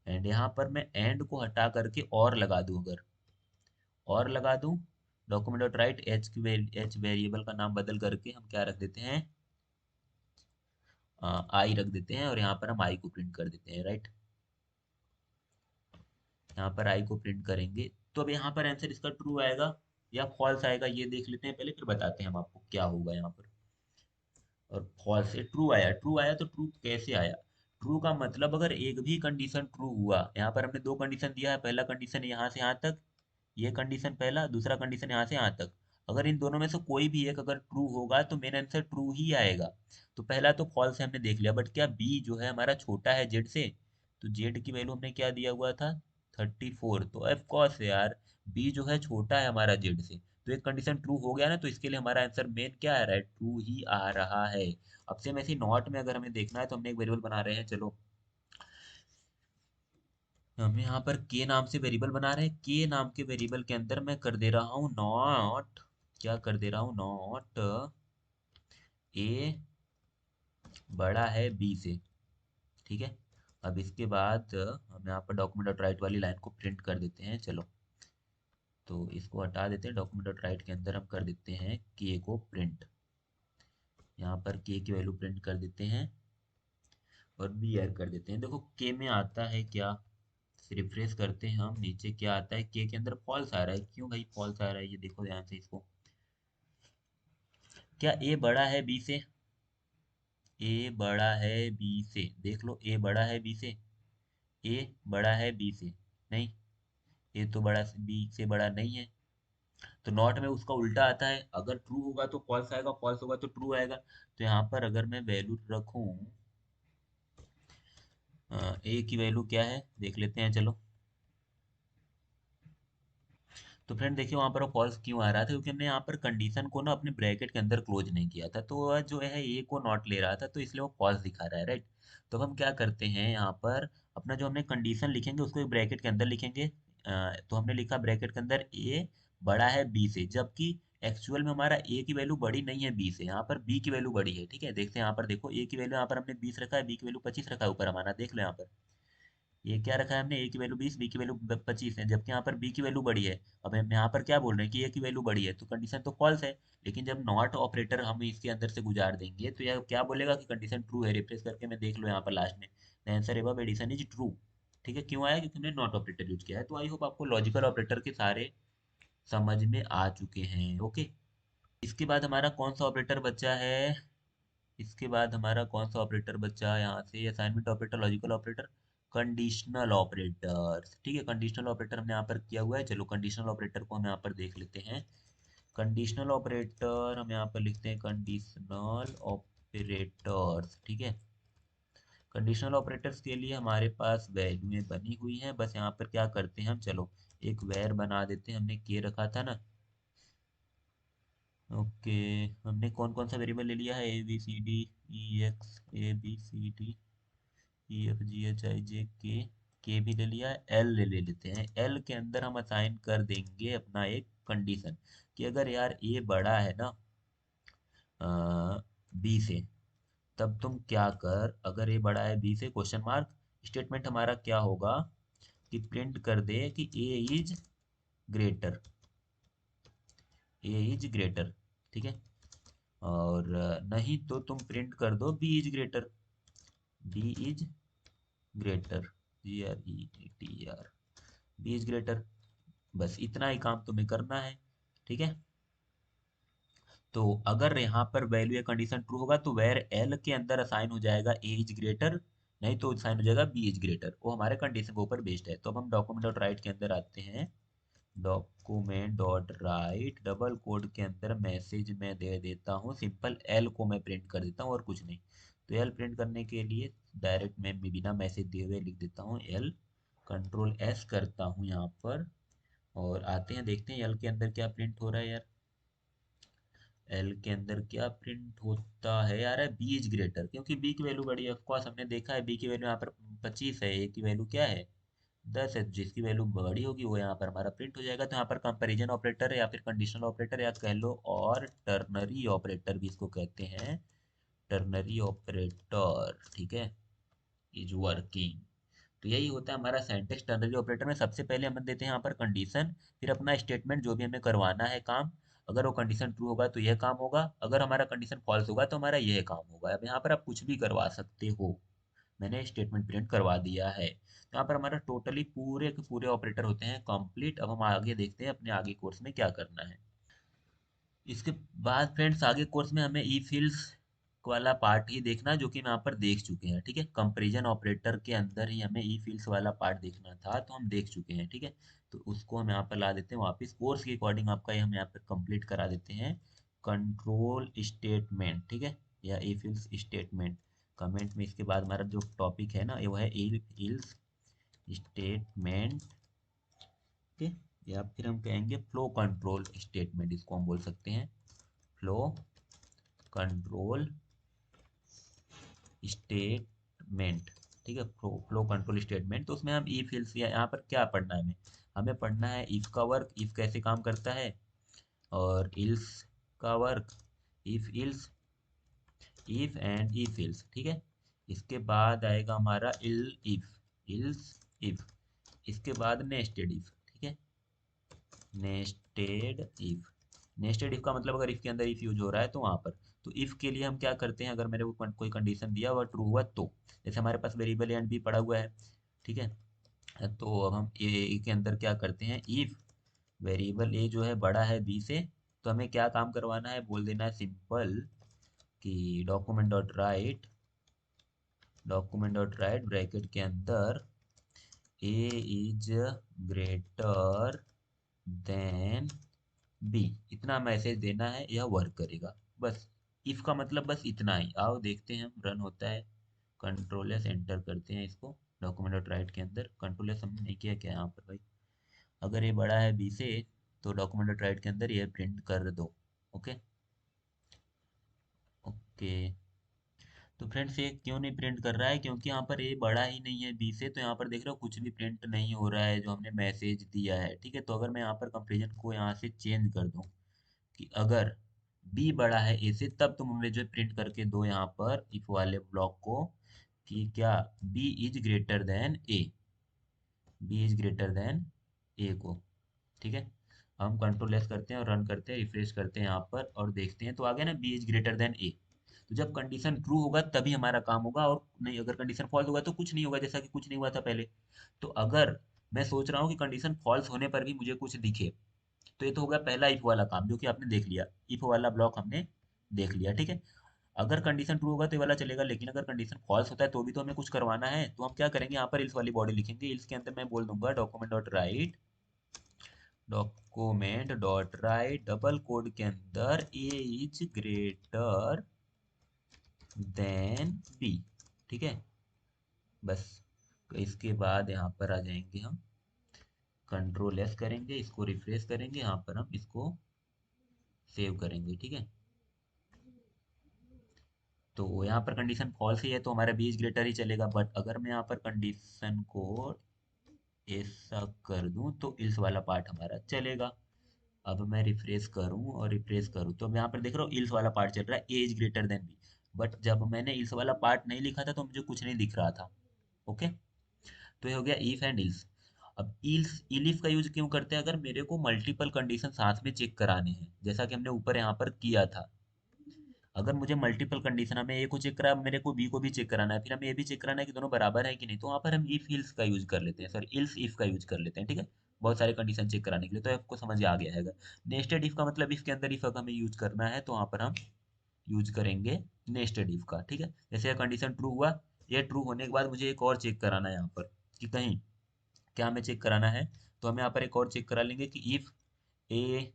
एंड यहाँ पर मैं एंड को हटा करके और लगा दूं, अगर और लगा दूं, डॉक्यूमेंट डॉट राइट एच की एच वेरिएबल का नाम बदल करके हम क्या रख देते हैं, आई रख देते हैं, और यहाँ पर हम आई को प्रिंट कर देते हैं। राइट। यहाँ पर आई को प्रिंट करेंगे तो अब यहाँ पर आंसर इसका ट्रू आएगा या फॉल्स आएगा, ये देख लेते हैं पहले, फिर बताते हैं हम आपको क्या होगा यहाँ पर। और फॉल्स से ट्रू आया। ट्रू आया तो ट्रू कैसे आया? ट्रू का मतलब अगर एक भी कंडीशन ट्रू हुआ, यहाँ पर हमने दो कंडीशन दिया है, पहला कंडीशन यहाँ से यहाँ तक, ये कंडीशन पहला, दूसरा कंडीशन यहाँ से यहाँ तक। अगर इन दोनों में से कोई भी एक अगर ट्रू होगा तो मेन आंसर ट्रू ही आएगा। तो पहला तो फॉल्स है हमने देख लिया, बट क्या बी जो है हमारा छोटा है जेड से? तो जेड की वैल्यू हमने क्या दिया हुआ था 34, तो ऑफ कोर्स यार बी जो है छोटा है हमारा जेड से। तो एक कंडीशन ट्रू हो गया ना, तो इसके लिए हमारा आंसर मेन क्या आ रहा है, ट्रू ही आ रहा है। अब से ऐसे नॉट में अगर हमें देखना है तो हमने एक वेरिएबल बना रहे हैं, चलो हम यहाँ पर के नाम से वेरिएबल बना रहे हैं। के नाम के वेरिएबल के अंदर मैं कर दे रहा हूँ नॉट, क्या कर दे रहा हूँ, नॉट ए बड़ा है बी से। ठीक है। अब इसके बाद हम यहाँ पर डॉक्यूमेंट डॉट राइट वाली लाइन को प्रिंट कर देते हैं। चलो तो इसको हटा देते हैं, डॉक्यूमेंट डॉट राइट के अंदर हम कर देते हैं के को प्रिंट। यहाँ पर के की वैल्यू प्रिंट कर देते हैं और बी एर कर देते हैं। देखो के में आता है क्या, रिफ्रेश करते हैं हम, नीचे क्या आता है, के अंदर फॉल्स आ रहा है। क्यों भाई फॉल्स आ रहा है, ये देखो ध्यान से इसको। क्या ए बड़ा है बी से? ए बड़ा है बी से, देख लो ए बड़ा है बी से। ए बड़ा है बी से? नहीं, ए तो बड़ा बी से बड़ा नहीं है। तो नॉट में उसका उल्टा आता है, अगर ट्रू होगा तो फॉल्स आएगा, फॉल्स होगा तो ट्रू आएगा। तो यहाँ पर अगर मैं वैल्यू रखूं, ए की वैल्यू क्या है देख लेते हैं, चलो। तो फ्रेंड देखिए वहां पर वो फॉल्स क्यों आ रहा था, क्योंकि हमने यहाँ पर कंडीशन को ना अपने ब्रैकेट के अंदर क्लोज नहीं किया था, तो वह जो है ए को नॉट ले रहा था, तो इसलिए वो फॉल्स दिखा रहा है। राइट। तो हम क्या करते हैं, यहाँ पर अपना जो हमने कंडीशन लिखेंगे उसको एक ब्रैकेट के अंदर लिखेंगे। तो हमने लिखा ब्रैकेट के अंदर ए बड़ा है बी से, जबकि एक्चुअल में हमारा ए की वैल्यू बड़ी नहीं है बी से, यहाँ पर बी की वैल्यू बड़ी है। ठीक है, देखते हैं यहाँ पर, देखो ए की वैल्यू यहाँ पर हमने 20 रखा है, बी की वैल्यू 25 रखा है ऊपर हमारा, देख लो यहाँ पर। ये क्या रखा है हमने, ए की वैल्यू 20, बी की वैल्यू 25 है, जबकि यहाँ पर बी की वैल्यू बड़ी है। अब हम यहाँ पर क्या बोल रहे हैं कि ए की वैल्यू बड़ी है, तो कंडीशन तो फॉल्स है। लेकिन जब नॉट ऑपरेटर हम इसके अंदर से गुजार देंगे तो यह क्या बोलेगा कि कंडीशन ट्रू है। रिफ्रेश करके मैं देख लो यहाँ पर लास्ट में, the answer above addition is true. ठीक है, क्यों आया, क्योंकि हमने नॉट ऑपरेटर यूज किया है। तो आई होप आपको लॉजिकल ऑपरेटर के सारे समझ में आ चुके हैं। ओके। इसके बाद हमारा कौन सा ऑपरेटर बचा है, इसके बाद हमारा कौन सा ऑपरेटर बचा है यहाँ से, assignment operator, logical operator, conditional operator. ठीक है, कंडीशनल ऑपरेटर हमने यहाँ पर किया हुआ है। चलो कंडीशनल ऑपरेटर को हम यहाँ पर देख लेते हैं। कंडीशनल ऑपरेटर हम यहाँ पर लिखते हैं कंडीशनल ऑपरेटर्स। ठीक है, कंडीशनल ऑपरेटर्स के लिए हमारे पास वैल्यूएं बनी हुई हैं, बस यहाँ पर क्या करते हैं हम, चलो एक वेर बना देते हैं, हमने के रखा था ना। ओके, हमने कौन कौन सा वेरिएबल ले लिया है, A B C D E X, A B C D E F G H I J K भी ले लिया है, एल ले लेते हैं। एल के अंदर हम असाइन कर देंगे अपना एक कंडीशन, कि अगर यार ए बड़ा है ना, बी से, तब तुम क्या कर, अगर ए बड़ा है बी से क्वेश्चन मार्क, स्टेटमेंट हमारा क्या होगा कि प्रिंट कर दे कि A is greater, A is greater, ठीक है। और नहीं तो तुम प्रिंट कर दो B is greater, B is greater, GREATR, B is greater. बस इतना ही काम तुम्हें करना है, ठीक है। तो अगर यहाँ पर वैल्यू या कंडीशन ट्रू होगा तो वेर एल के अंदर असाइन हो जाएगा ए इज ग्रेटर, नहीं तो असाइन हो जाएगा बी इज ग्रेटर, वो हमारे कंडीशन के ऊपर बेस्ड है। तो अब हम डॉक्यूमेंट डॉट राइट के अंदर आते हैं, document dot write double quote के अंदर मैसेज में दे देता हूँ सिंपल एल को मैं प्रिंट कर देता हूँ और कुछ नहीं। तो एल प्रिंट करने के लिए डायरेक्ट मैं बिना मैसेज दिए हुए लिख देता हूँ एल, कंट्रोल एस करता हूँ यहाँ पर, और आते हैं देखते हैं एल के अंदर क्या प्रिंट हो रहा है यार। एल के अंदर क्या प्रिंट होता है यार, है बी इज ग्रेटर, क्योंकि बी की वैल्यू बड़ी है, ऑफकोर्स हमने देखा है बी की वैल्यू यहाँ पर 25 है, ए की वैल्यू क्या है 10 है, जिसकी वैल्यू बड़ी होगी वो यहाँ पर हमारा प्रिंट हो जाएगा। तो यहाँ पर कंपैरिजन ऑपरेटर है या फिर कंडीशनल ऑपरेटर या कह लो और टर्नरी ऑपरेटर भी इसको कहते हैं, टर्नरी ऑपरेटर, ठीक है, इज वर्किंग। तो यही होता है हमारा सिंटैक्स टर्नरी ऑपरेटर में। सबसे पहले हम देते हैं यहाँ पर कंडीशन, फिर अपना स्टेटमेंट जो भी हमें करवाना है काम, अगर वो कंडीशन ट्रू होगा तो यह काम होगा, अगर हमारा कंडीशन फॉल्स होगा तो हमारा यह काम होगा। अब यहाँ पर आप कुछ भी करवा सकते हो, मैंने स्टेटमेंट प्रिंट करवा दिया है। तो यहाँ पर हमारा टोटली पूरे के पूरे ऑपरेटर होते हैं कंप्लीट। अब हम आगे देखते हैं अपने आगे कोर्स में क्या करना है। इसके बाद फ्रेंड्स आगे कोर्स में हमें ई फिल्स वाला पार्ट ही देखना, जो कि हम यहाँ पर देख चुके हैं, ठीक है। कंपैरिजन ऑपरेटर के अंदर ही हमें ई फिल्स वाला पार्ट देखना था, तो हम देख चुके हैं, ठीक है। तो उसको हम यहाँ पर ला देते हैं वापस, कोर्स के अकॉर्डिंग आपका ये हम यहाँ पर कंप्लीट करा देते हैं। कंट्रोल स्टेटमेंट, ठीक है, या ई फिल्स स्टेटमेंट कमेंट में। इसके बाद हमारा जो टॉपिक है ना ये वो है इल्स स्टेटमेंट, ठीक है, या फिर हम कहेंगे फ्लो कंट्रोल स्टेटमेंट, इसको हम बोल सकते हैं फ्लो कंट्रोल स्टेटमेंट, ठीक है, फ्लो कंट्रोल स्टेटमेंट। तो उसमें हम इफ इल्स, या यहाँ पर क्या पढ़ना है हमें, हमें पढ़ना है इफ का वर्क, इफ कैसे काम करता है, और इल्स का work, if ills, if and if ills, ठीक है। इसके बाद आएगा हमारा इल्स इफ, इसके बाद नेस्टेड इफ, ठीक है, नेस्टेड इफ। नेस्टेड इफ का मतलब अगर इफ के अंदर इफ यूज हो रहा है तो वहां पर, तो इफ के लिए हम क्या करते हैं, अगर मेरे को कोई कंडीशन दिया हुआ ट्रू हुआ तो, जैसे हमारे पास वेरिएबल एंड भी पड़ा हुआ है, ठीक है। तो अब हम ए के अंदर क्या करते हैं, इफ वेरिएबल ए जो है बड़ा है बी से, तो हमें क्या काम करवाना है, बोल देना है सिंपल कि डॉक्यूमेंट डॉट राइट ब्रैकेट के अंदर ए इज ग्रेटर देन बी, इतना मैसेज देना है, यह वर्क करेगा बस। इफ का मतलब बस इतना ही। आओ देखते हैं हम, रन होता है, कंट्रोल एस एंटर करते हैं इसको डॉक्यूमेंट डॉट राइट के अंदर। कंट्रोल एस हमने नहीं किया क्या यहाँ पर भाई, अगर ये बड़ा है बी से तो डॉक्यूमेंट डॉट राइट के अंदर ये प्रिंट कर दो। Okay okay. तो फ्रेंड्स ये क्यों नहीं प्रिंट कर रहा है, क्योंकि यहाँ पर ए बड़ा ही नहीं है बी से, तो यहाँ पर देख रहे हो कुछ भी प्रिंट नहीं हो रहा है जो हमने मैसेज दिया है, ठीक है। तो अगर मैं यहाँ पर कंपेरिजन को यहाँ से चेंज कर दूँ कि अगर बी बड़ा है ए से, तब तुम हमें जो प्रिंट करके दो यहाँ पर इफ वाले ब्लॉक को, कि क्या B is greater than A, B is greater than A को, ठीक है। हम कंट्रोल एस करते हैं और रन करते हैं, रिफ्रेश करते हैं यहाँ पर और देखते हैं, तो आ गया ना बी इज ग्रेटर देन ए। तो जब कंडीशन ट्रू होगा तभी हमारा काम होगा, और नहीं अगर कंडीशन फॉल्स होगा तो कुछ नहीं होगा, जैसा कि कुछ नहीं हुआ था पहले। तो अगर मैं सोच रहा हूँ कि कंडीशन फॉल्स होने पर भी मुझे कुछ दिखे, तो ये तो होगा पहला इफ वाला काम जो कि आपने देख लिया, इफ वाला ब्लॉक हमने देख लिया, ठीक है। अगर कंडीशन ट्रू होगा तो ये वाला चलेगा, लेकिन अगर कंडीशन फॉल्स होता है तो भी तो हमें कुछ करवाना है, तो हम क्या करेंगे, यहाँ पर इल्स वाली बॉडी लिखेंगे, इल्स के अंदर मैं बोल दूंगा document dot write double quote के अंदर ए इज ग्रेटर देन बी, ठीक है। बस इसके बाद यहाँ पर आ जाएंगे हम, कंट्रोल एस करेंगे, इसको रिफ्रेश करेंगे, यहाँ पर हम इसको सेव करेंगे, ठीक है। तो यहाँ पर कंडीशन फॉल्स ही है तो हमारा बी इज ग्रेटर ही चलेगा, बट अगर मैं यहाँ पर कंडीशन को ऐसा कर दूं तो इल्स वाला पार्ट हमारा चलेगा। अब मैं रिफ्रेश करूं और रिफ्रेश करूं तो मैं यहाँ पर देख रहा हूँ इल्स वाला पार्ट चल रहा है, A's greater than B. But जब मैंने इल्स वाला पार्ट नहीं लिखा था तो मुझे कुछ नहीं दिख रहा था। ओके, तो ये हो गया इफ एंड इल्स। अब इल्स इलिफ का यूज क्यों करते हैं? अगर मेरे को मल्टीपल कंडीशन साथ में चेक कराने हैं, जैसा कि हमने ऊपर यहाँ पर किया था। अगर मुझे मल्टीपल कंडीशन, हमें ए को चेक करा, मेरे को बी को भी चेक कराना है, फिर हमें ये भी चेक कराना है कि दोनों बराबर है कि नहीं, तो वहाँ पर हम इफ इल्स का यूज कर लेते हैं, सॉरी इल्स इफ का यूज कर लेते हैं। ठीक है, बहुत सारे कंडीशन चेक कराने के लिए, तो आपको समझ आ गया है। नेस्टेड इफ का मतलब इफ के अंदर इफ अगर हमें यूज करना है तो वहाँ पर हम यूज करेंगे नेस्टेड इफ का। ठीक है, जैसे कंडीशन ट्रू हुआ, ये ट्रू होने के बाद मुझे एक और चेक कराना है यहाँ पर कि कहीं क्या हमें चेक कराना है, तो हम यहाँ पर एक और चेक करा लेंगे कि इफ ए,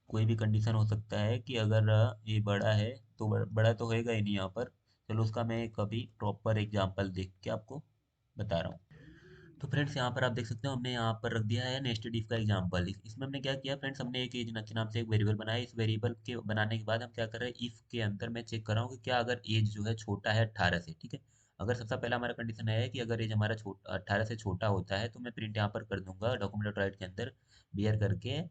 कोई भी कंडीशन हो सकता है कि अगर ये बड़ा है तो बड़ा तो होएगा ही नहीं यहाँ पर। चलो उसका मैं एक अभी प्रॉपर एग्जांपल देख के आपको बता रहा हूँ। तो फ्रेंड्स यहाँ पर आप देख सकते हो हमने यहाँ पर रख दिया है नेस्टेड इफ का एग्जांपल। इसमें हमने क्या किया फ्रेंड्स, हमने एक एज के नाम से एक वेरिएबल बनाया। इस वेरिएबल के बनाने के बाद हम क्या कर रहे हैं, इफ के अंदर मैं चेक कर रहा हूँ कि क्या अगर एज जो है छोटा है 18 से। ठीक है, अगर सबसे पहला हमारा कंडीशन है कि अगर एज हमारा 18 से छोटा होता है तो मैं प्रिंट यहाँ पर कर दूंगा डॉक्यूमेंट डॉट राइट के अंदर बियर करके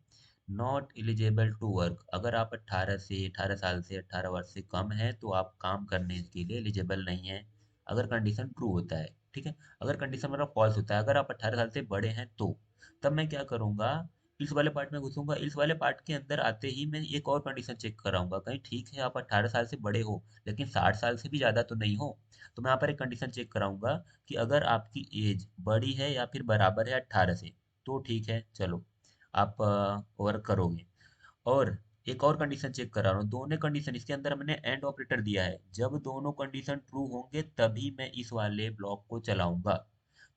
नॉट एलिजिबल टू वर्क। अगर आप 18 साल से 18 वर्ष से कम है तो आप काम करने के लिए एलिजिबल नहीं है, अगर कंडीशन ट्रू होता है। ठीक है, अगर कंडीशन मेरा फॉल्स होता है, अगर आप 18 साल से बड़े हैं तो तब मैं क्या करूंगा, इस वाले पार्ट में घुसूंगा। इस वाले पार्ट के अंदर आते ही मैं एक और कंडीशन चेक कराऊंगा, कहीं ठीक है आप 18 साल से बड़े हो लेकिन 60 साल से भी ज़्यादा तो नहीं हो। तो मैं यहाँ पर एक कंडीशन चेक कराऊंगा कि अगर आपकी एज बड़ी है या फिर बराबर है 18 से तो ठीक है, चलो आप वर्क करोगे। और एक और कंडीशन चेक करा रहा हूँ, दोनों कंडीशन इसके अंदर हमने एंड ऑपरेटर दिया है, जब दोनों कंडीशन ट्रू होंगे तभी मैं इस वाले ब्लॉक को चलाऊंगा।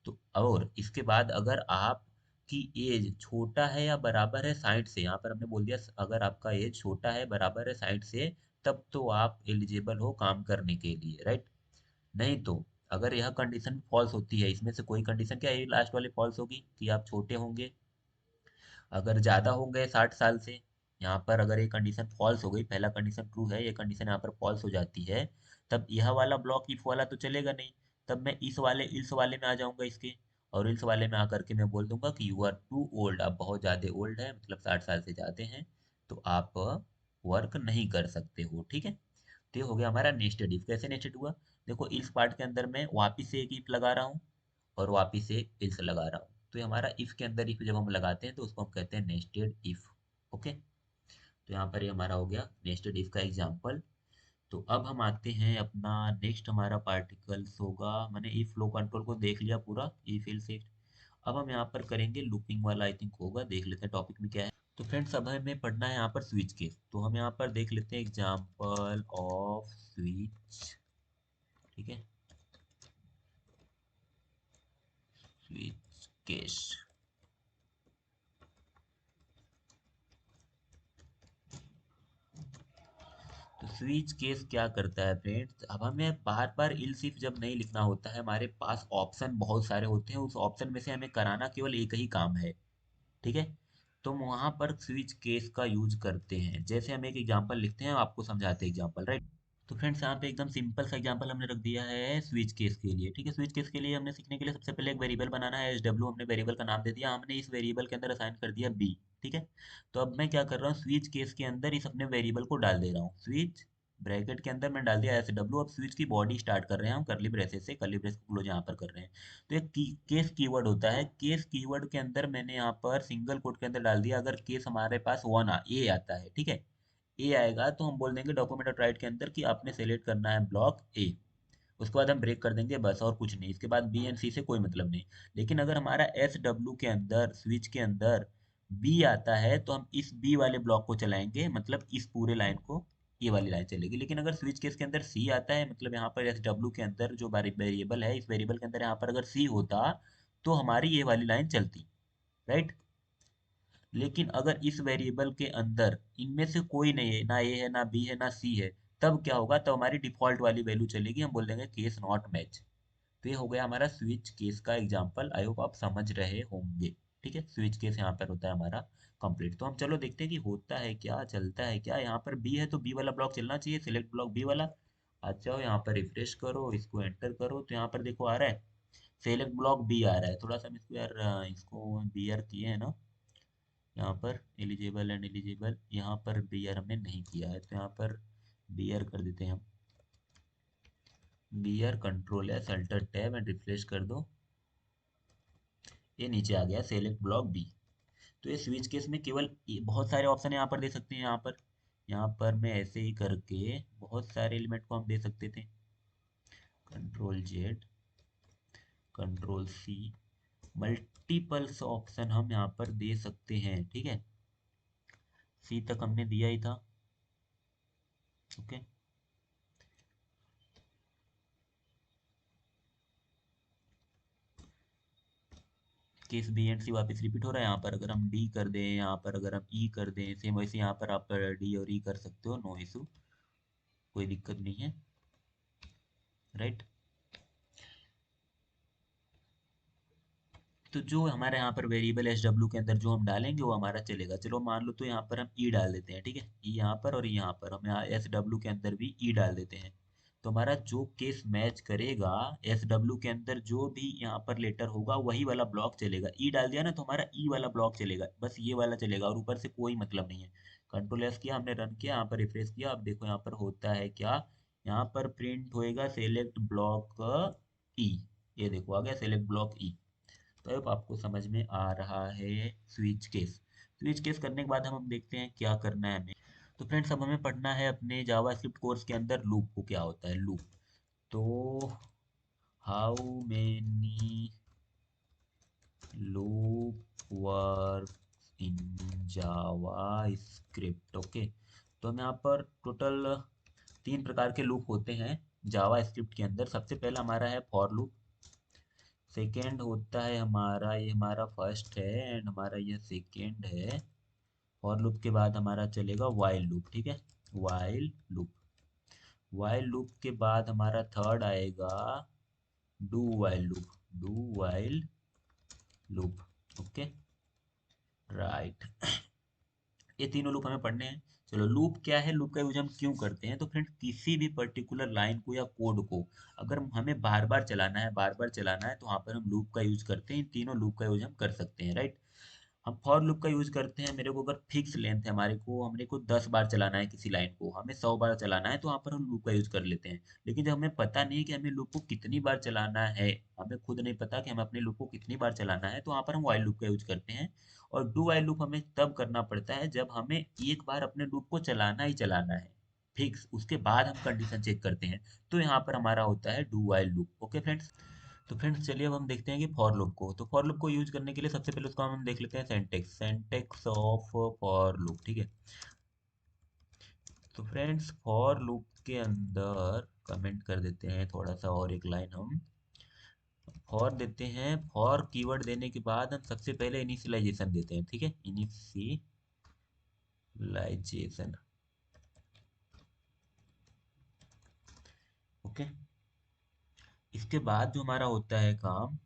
तो और इसके बाद अगर आप की एज छोटा है या बराबर है 60 से, यहाँ पर हमने बोल दिया अगर आपका एज छोटा है बराबर है 60 से तब तो आप एलिजिबल हो काम करने के लिए, राइट। नहीं तो अगर यह कंडीशन फॉल्स होती है, इसमें से कोई कंडीशन, क्या ये लास्ट वाली फॉल्स होगी कि आप छोटे होंगे, अगर ज़्यादा हो गए 60 साल से, यहाँ पर अगर ये कंडीशन फॉल्स हो गई, पहला कंडीशन ट्रू है, ये कंडीशन यहाँ पर फॉल्स हो जाती है, तब यह वाला ब्लॉक इफ वाला तो चलेगा नहीं। तब मैं इस वाले इल्स वाले में आ जाऊंगा इसके, और इल्स वाले में आकर के मैं बोल दूंगा कि यू आर टू ओल्ड, आप बहुत ज़्यादा ओल्ड है, मतलब 60 साल से ज़्यादा हैं, तो आप वर्क नहीं कर सकते हो। ठीक है, तो ये हो गया हमारा नेस्टेड इफ। कैसे नेस्टेड हुआ, देखो इल्स पार्ट के अंदर मैं वापिस से एक इफ लगा रहा हूँ और वापिस से इल्स लगा रहा हूँ, तो ये हमारा इफ के अंदर इफ जब हम लगाते हैं तो उसको हम कहते हैं नेस्टेड इफ। ओके, तो यहाँ पर ये हमारा हो गया नेस्टेड इफ का एग्जांपल। तो अब हम आते हैं अपना नेक्स्ट, हमारा पार्टिकल्स होगा, मैंने इफ फ्लो कंट्रोल को देख लिया पूरा, इफ इल्स इफ। अब हम यहाँ पर करेंगे लूपिंग वाला, आई थिंक होगा, देख लेते हैं टॉपिक में क्या है। तो फ्रेंड्स अब हमें पढ़ना है यहाँ पर स्विच केस, तो हम यहाँ पर देख लेते हैं एग्जाम्पल ऑफ स्विच। ठीक है, स्विच केस। तो स्विच केस क्या करता है फ्रेंड्स, अब हमें बार बार इल्स इफ जब नहीं लिखना होता है, हमारे पास ऑप्शन बहुत सारे होते हैं, उस ऑप्शन में से हमें कराना केवल एक ही काम है। ठीक है, तो हम वहां पर स्विच केस का यूज करते हैं। जैसे हम एक एग्जांपल लिखते हैं, आपको समझाते हैं एग्जांपल, राइट। तो फ्रेंड्स यहाँ पे एकदम सिंपल सा एग्जांपल हमने रख दिया है स्विच केस के लिए। ठीक है, स्विच केस के लिए हमने सीखने के लिए सबसे पहले एक वेरिएबल बनाना है, एस डब्ल्यू हमने वेरिएबल का नाम दे दिया, हमने इस वेरिएबल के अंदर असाइन कर दिया बी। ठीक है, तो अब मैं क्या कर रहा हूँ, स्विच केस के अंदर इस अपने वेरिएबल को डाल दे रहा हूँ, स्विच ब्रैकेट के अंदर मैं डाल दिया एस डब्ल्यू। अब स्विच की बॉडी स्टार्ट कर रहे हैं हम कर्ली ब्रेसेस से, कर्ली ब्रेस को क्लोज यहाँ पर कर रहे हैं। तो एक केस कीवर्ड होता है, केस कीवर्ड के अंदर मैंने यहाँ पर सिंगल कोट के अंदर डाल दिया, अगर केस हमारे पास वन ए आता है, ठीक है, ए आएगा तो हम बोल देंगे डॉक्यूमेंट डॉट राइट के अंदर कि आपने सेलेक्ट करना है ब्लॉक ए। उसके बाद हम ब्रेक कर देंगे बस, और कुछ नहीं, इसके बाद बी एंड सी से कोई मतलब नहीं। लेकिन अगर हमारा एस डब्ल्यू के अंदर स्विच के अंदर बी आता है तो हम इस बी वाले ब्लॉक को चलाएंगे, मतलब इस पूरे लाइन को, ये वाली लाइन चलेगी। लेकिन अगर स्विच केस के अंदर सी आता है, मतलब यहाँ पर एस डब्ल्यू के अंदर जो वेरिएबल है, इस वेरिएबल के अंदर यहाँ पर अगर सी होता तो हमारी ये वाली लाइन चलती, राइट। लेकिन अगर इस वेरिएबल के अंदर इनमें से कोई नहीं है, ना ए है ना बी है ना सी है, तब क्या होगा, तब हमारी डिफॉल्ट वाली वैल्यू चलेगी, हम बोल देंगे केस नॉट मैच। तो ये हो गया हमारा स्विच केस का एग्जांपल, आई होप आप समझ रहे होंगे। ठीक है, स्विच केस यहाँ पर होता है हमारा कंप्लीट। तो हम चलो देखते हैं कि होता है क्या, चलता है क्या। यहाँ पर बी है तो बी वाला ब्लॉक चलना चाहिए, सिलेक्ट ब्लॉक बी वाला। आ जाओ यहाँ पर रिफ्रेश करो, इसको एंटर करो, तो यहाँ पर देखो आ रहा है सेलेक्ट ब्लॉक बी आ रहा है, थोड़ा सा हम इसको यार इसको बीआर किए हैं ना, यहाँ पर एलिजिबल एंड एलिजिबल, यहाँ पर बीआर हमने नहीं किया है, तो यहाँ पर बीआर कर देते हैं हम। BR control S alt tab and refresh कर दो, ये नीचे आ गया सेलेक्ट ब्लॉक बी। तो ये स्विच केस में केवल बहुत सारे ऑप्शन यहाँ पर दे सकते हैं, यहाँ पर मैं ऐसे ही करके बहुत सारे एलिमेंट को हम दे सकते थे, control Z, control C, multiples option हम यहाँ पर दे सकते हैं, ठीक है। सी तक हमने दिया ही था, ओके। केस बी एंड सी वापस रिपीट हो रहा है, यहाँ पर अगर हम डी कर दें, यहाँ पर अगर हम ई कर दें, सेम वैसे यहाँ पर आप डी और ई कर सकते हो, नो इशू, कोई दिक्कत नहीं है, राइट। तो जो हमारे यहाँ पर वेरिएबल एस डब्ल्यू के अंदर जो हम डालेंगे वो हमारा चलेगा। चलो मान लो तो यहाँ पर हम ई डाल देते हैं, ठीक है, ई यहाँ पर और यहाँ पर हम यहाँ एस डब्ल्यू के अंदर भी ई डाल देते हैं। तो हमारा जो केस मैच करेगा एस डब्ल्यू के अंदर जो भी यहाँ पर लेटर होगा वही वाला ब्लॉक चलेगा। ई डाल दिया ना तो हमारा ई वाला ब्लॉक चलेगा, बस ये वाला चलेगा और ऊपर से कोई मतलब नहीं है। कंट्रोल एस किया हमने, रन किया, यहाँ पर रिफ्रेश किया, अब देखो यहाँ पर होता है क्या, यहाँ पर प्रिंट होएगा सेलेक्ट ब्लॉक ई, ये देखो आ गया सेलेक्ट ब्लॉक ई। तो अब आपको समझ में आ रहा है स्विच केस। स्विच केस करने के बाद हम देखते हैं क्या करना है हमें। तो फ्रेंड्स अब हमें पढ़ना है अपने जावास्क्रिप्ट कोर्स के अंदर लूप को, क्या होता है लूप। तो how many loop work in JavaScript, okay. तो हम यहाँ पर टोटल 3 प्रकार के लूप होते हैं जावा स्क्रिप्ट के अंदर। सबसे पहला हमारा है फॉर लूप, सेकेंड होता है हमारा, ये हमारा फर्स्ट है एंड हमारा ये सेकेंड है। फॉर लूप के बाद हमारा चलेगा वाइल लूप, ठीक है, वाइल लूप। वाइल लूप के बाद हमारा थर्ड आएगा do while loop, do while loop, okay, right. ये तीनों लूप हमें पढ़ने हैं। चलो लूप क्या है, लूप का यूज हम क्यों करते हैं, तो फ्रेंड्स किसी भी पर्टिकुलर लाइन को या कोड को अगर हमें बार बार चलाना है, बार बार चलाना है, तो वहां पर हम लूप का यूज करते हैं। इन तीनों लूप का यूज हम कर सकते हैं, राइट। हम फॉर लूप का यूज करते हैं, मेरे को अगर फिक्स लेंथ है, हमरे को 10 बार चलाना है किसी लाइन को, हमें 100 बार चलाना है, तो वहां पर हम लूप का यूज कर लेते हैं। लेकिन जब हमें पता नहीं कि हमें लूप को कितनी बार चलाना है, हमें खुद नहीं पता कि हमें अपने लूप को कितनी बार चलाना है, तो वहां पर हम वाइल लूप का यूज करते हैं। और डू वाइल लूप हमें तब करना पड़ता है जब हमें एक बार अपने लूप को चलाना ही चलाना है फिक्स, उसके बाद हम कंडीशन चेक करते हैं। तो यहाँ पर हमारा होता है do while loop, okay friends. तो फ्रेंड्स चलिए अब हम देखते हैं कि फॉर लूप को, तो फॉर लूप को यूज करने के लिए सबसे पहले उसको हम देख लेते हैं syntax, syntax of for loop, ठीक है। तो फ्रेंड्स फॉर लूप के अंदर कमेंट कर देते हैं थोड़ा सा और एक लाइन हम, फॉर देते हैं, फॉर कीवर्ड देने के बाद हम सबसे पहले इनिशियलाइजेशन देते हैं, ठीक है, इनिशियलाइजेशन, ओके। इसके बाद जो हमारा होता है काम,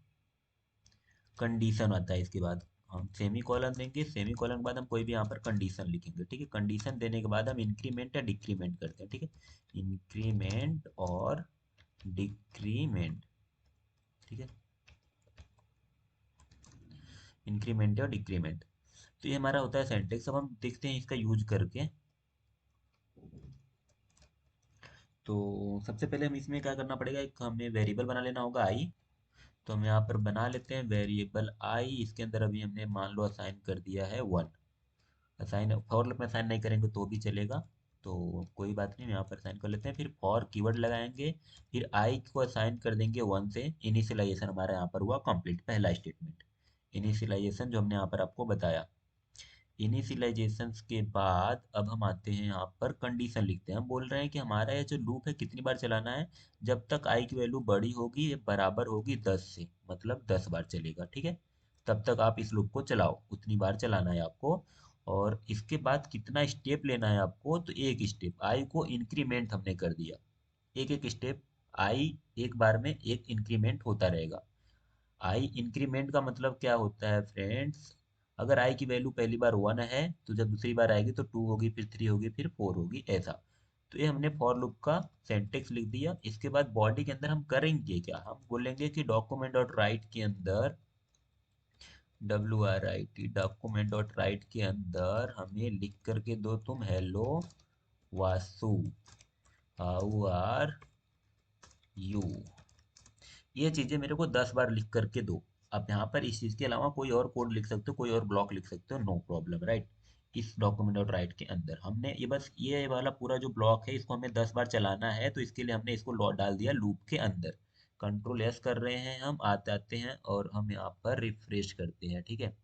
कंडीशन आता है इसके बाद, हम सेमी कॉलन देंगे, सेमी कॉलन के बाद हम कोई भी यहाँ पर कंडीशन लिखेंगे, ठीक है। कंडीशन देने के बाद हम इंक्रीमेंट या डिक्रीमेंट करते हैं, ठीक है, इंक्रीमेंट और डिक्रीमेंट, ठीक है, इंक्रीमेंट और डिक्रीमेंट। तो ये हमारा होता है सिंटेक्स। अब हम देखते हैं इसका यूज करके। तो सबसे पहले हम इसमें क्या करना पड़ेगा, एक हमें वेरिएबल बना लेना होगा आई। तो हम यहाँ पर बना लेते हैं वेरिएबल आई, इसके अंदर अभी हमने मान लो असाइन कर दिया है 1। असाइन फॉर लूप में असाइन नहीं करेंगे तो भी चलेगा, तो कोई बात नहीं, हम यहाँ पर असाइन कर लेते हैं। फिर फॉर कीवर्ड लगाएंगे, फिर आई को असाइन कर देंगे 1 से। इनिशियलाइजेशन हमारा यहाँ पर हुआ कंप्लीट, पहला स्टेटमेंट इनिशियलाइजेशन जो हमने यहाँ पर आपको बताया। इनिशियलाइजेशन के बाद अब हम आते हैं यहाँ पर कंडीशन लिखते हैं। हम बोल रहे हैं कि हमारा ये जो लूप है कितनी बार चलाना है, जब तक आई की वैल्यू बड़ी होगी या बराबर होगी 10 से, मतलब 10 बार चलेगा, ठीक है। तब तक आप इस लूप को चलाओ, उतनी बार चलाना है आपको। और इसके बाद कितना स्टेप लेना है आपको, तो एक स्टेप, आई को इंक्रीमेंट हमने कर दिया, एक एक स्टेप, आई एक बार में एक इंक्रीमेंट होता रहेगा। आई इंक्रीमेंट का मतलब क्या होता है फ्रेंड्स, अगर आई की वैल्यू पहली बार 1 है तो जब दूसरी बार आएगी तो 2 होगी, फिर 3 होगी, फिर 4 होगी, ऐसा। तो ये हमने फॉर लूप का सिंटेक्स लिख दिया। इसके बाद बॉडी के अंदर हम करेंगे क्या, हम बोलेंगे कि डॉक्यूमेंट डॉट राइट के अंदर, WRIT डॉक्यूमेंट डॉट राइट के अंदर हमें लिख करके दो तुम hello Vasu, how are you. ये चीजें मेरे को 10 बार लिख करके दो। आप यहाँ पर इस चीज के अलावा कोई और कोड लिख सकते हो, कोई और ब्लॉक लिख सकते हो, नो प्रॉब्लम, राइट। इस डॉक्यूमेंट डॉट राइट के अंदर हमने ये बस ये वाला पूरा जो ब्लॉक है इसको हमें 10 बार चलाना है, तो इसके लिए हमने इसको डाल दिया लूप के अंदर। कंट्रोल एस कर रहे हैं, हम आते आते हैं और हम यहाँ पर रिफ्रेश करते हैं, ठीक है।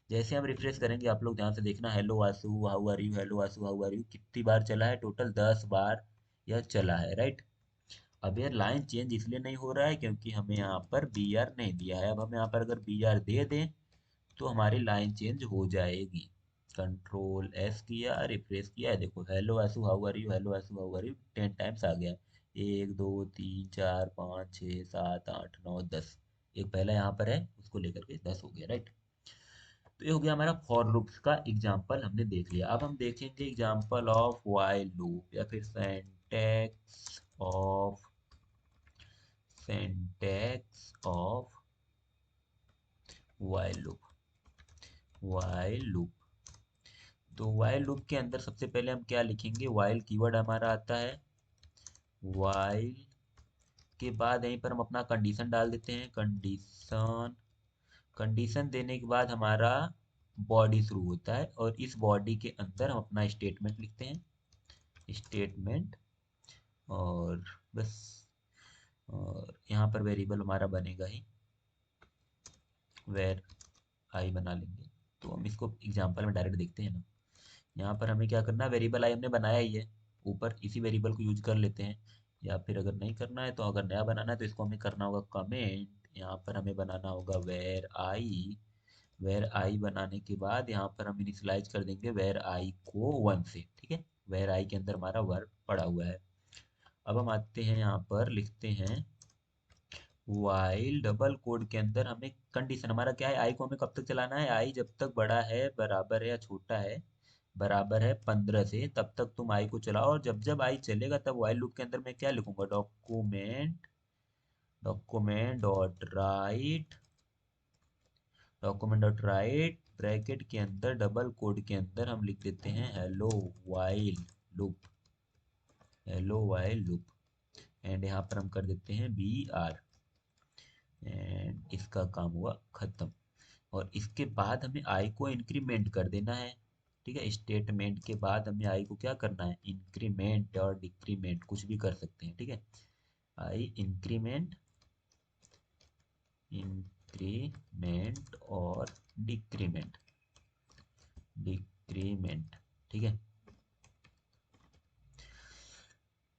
जैसे हम रिफ्रेश करेंगे आप लोग ध्यान से देखना, hello Vasu how are you, hello Vasu how are you कितनी बार चला है, टोटल 10 बार यह चला है, राइट। अब ये लाइन चेंज इसलिए नहीं हो रहा है क्योंकि हमें यहाँ पर बी आर नहीं दिया है। अब हम यहाँ पर अगर बी आर दे दें तो हमारी लाइन चेंज हो जाएगी। कंट्रोल एस किया, रिफ्रेश किया है, देखो hello Aasu how are you, hello Aasu how are you 10 times आ गया। 1 2 3 4 5 6 7 8 9 10, एक पहला यहाँ पर है उसको लेकर के 10 हो गया, राइट। तो ये हो गया हमारा फॉर लूप्स का एग्जाम्पल हमने देख लिया। अब हम देखेंगे एग्जाम्पल ऑफ व्हाइल लूप या फिर syntax of while loop. While loop, तो व्हाइल लूप के अंदर सबसे पहले हम क्या लिखेंगे, व्हाइल कीवर्ड हमारा आता है। व्हाइल के बाद यहीं पर हम अपना कंडीशन डाल देते हैं, कंडीशन। कंडीशन देने के बाद हमारा बॉडी शुरू होता है और इस बॉडी के अंदर हम अपना स्टेटमेंट लिखते हैं, स्टेटमेंट। और बस, और यहाँ पर वेरिएबल हमारा बनेगा ही, वेर आई बना लेंगे। तो हम इसको एग्जांपल में डायरेक्ट देखते हैं ना। यहाँ पर हमें क्या करना है, वेरिएबल आई हमने बनाया ही है, ऊपर इसी वेरिएबल को यूज कर लेते हैं। या फिर अगर नहीं करना है, तो अगर नया बनाना है तो इसको हमें करना होगा कमेंट। यहाँ पर हमें बनाना होगा वेर आई। वेर आई बनाने के बाद यहाँ पर हम इनिशियलाइज कर देंगे वेर आई को 1 से, ठीक है। वेर आई के अंदर हमारा वर्ब पड़ा हुआ है। अब हम आते हैं यहाँ पर लिखते हैं वाइल डबल कोड के अंदर हमें कंडीशन हमारा क्या है, आई को हमें कब तक चलाना है, आई जब तक बड़ा है, बराबर है या छोटा है, बराबर है 15 से, तब तक तुम आई को चलाओ। और जब जब आई चलेगा तब वाइल लूप के अंदर मैं क्या लिखूंगा, document document dot write, document dot write bracket के अंदर डबल कोड के अंदर हम लिख देते हैं hello while loop, hello while loop. And यहाँ पर हम कर देते हैं बी आर, एंड इसका काम हुआ खत्म। और इसके बाद हमें आई को इंक्रीमेंट कर देना है, ठीक है। स्टेटमेंट के बाद हमें आई को क्या करना है, इंक्रीमेंट और डिक्रीमेंट कुछ भी कर सकते हैं, ठीक है। आई इंक्रीमेंट, इंक्रीमेंट और डिक्रीमेंट, डिक्रीमेंट, ठीक है।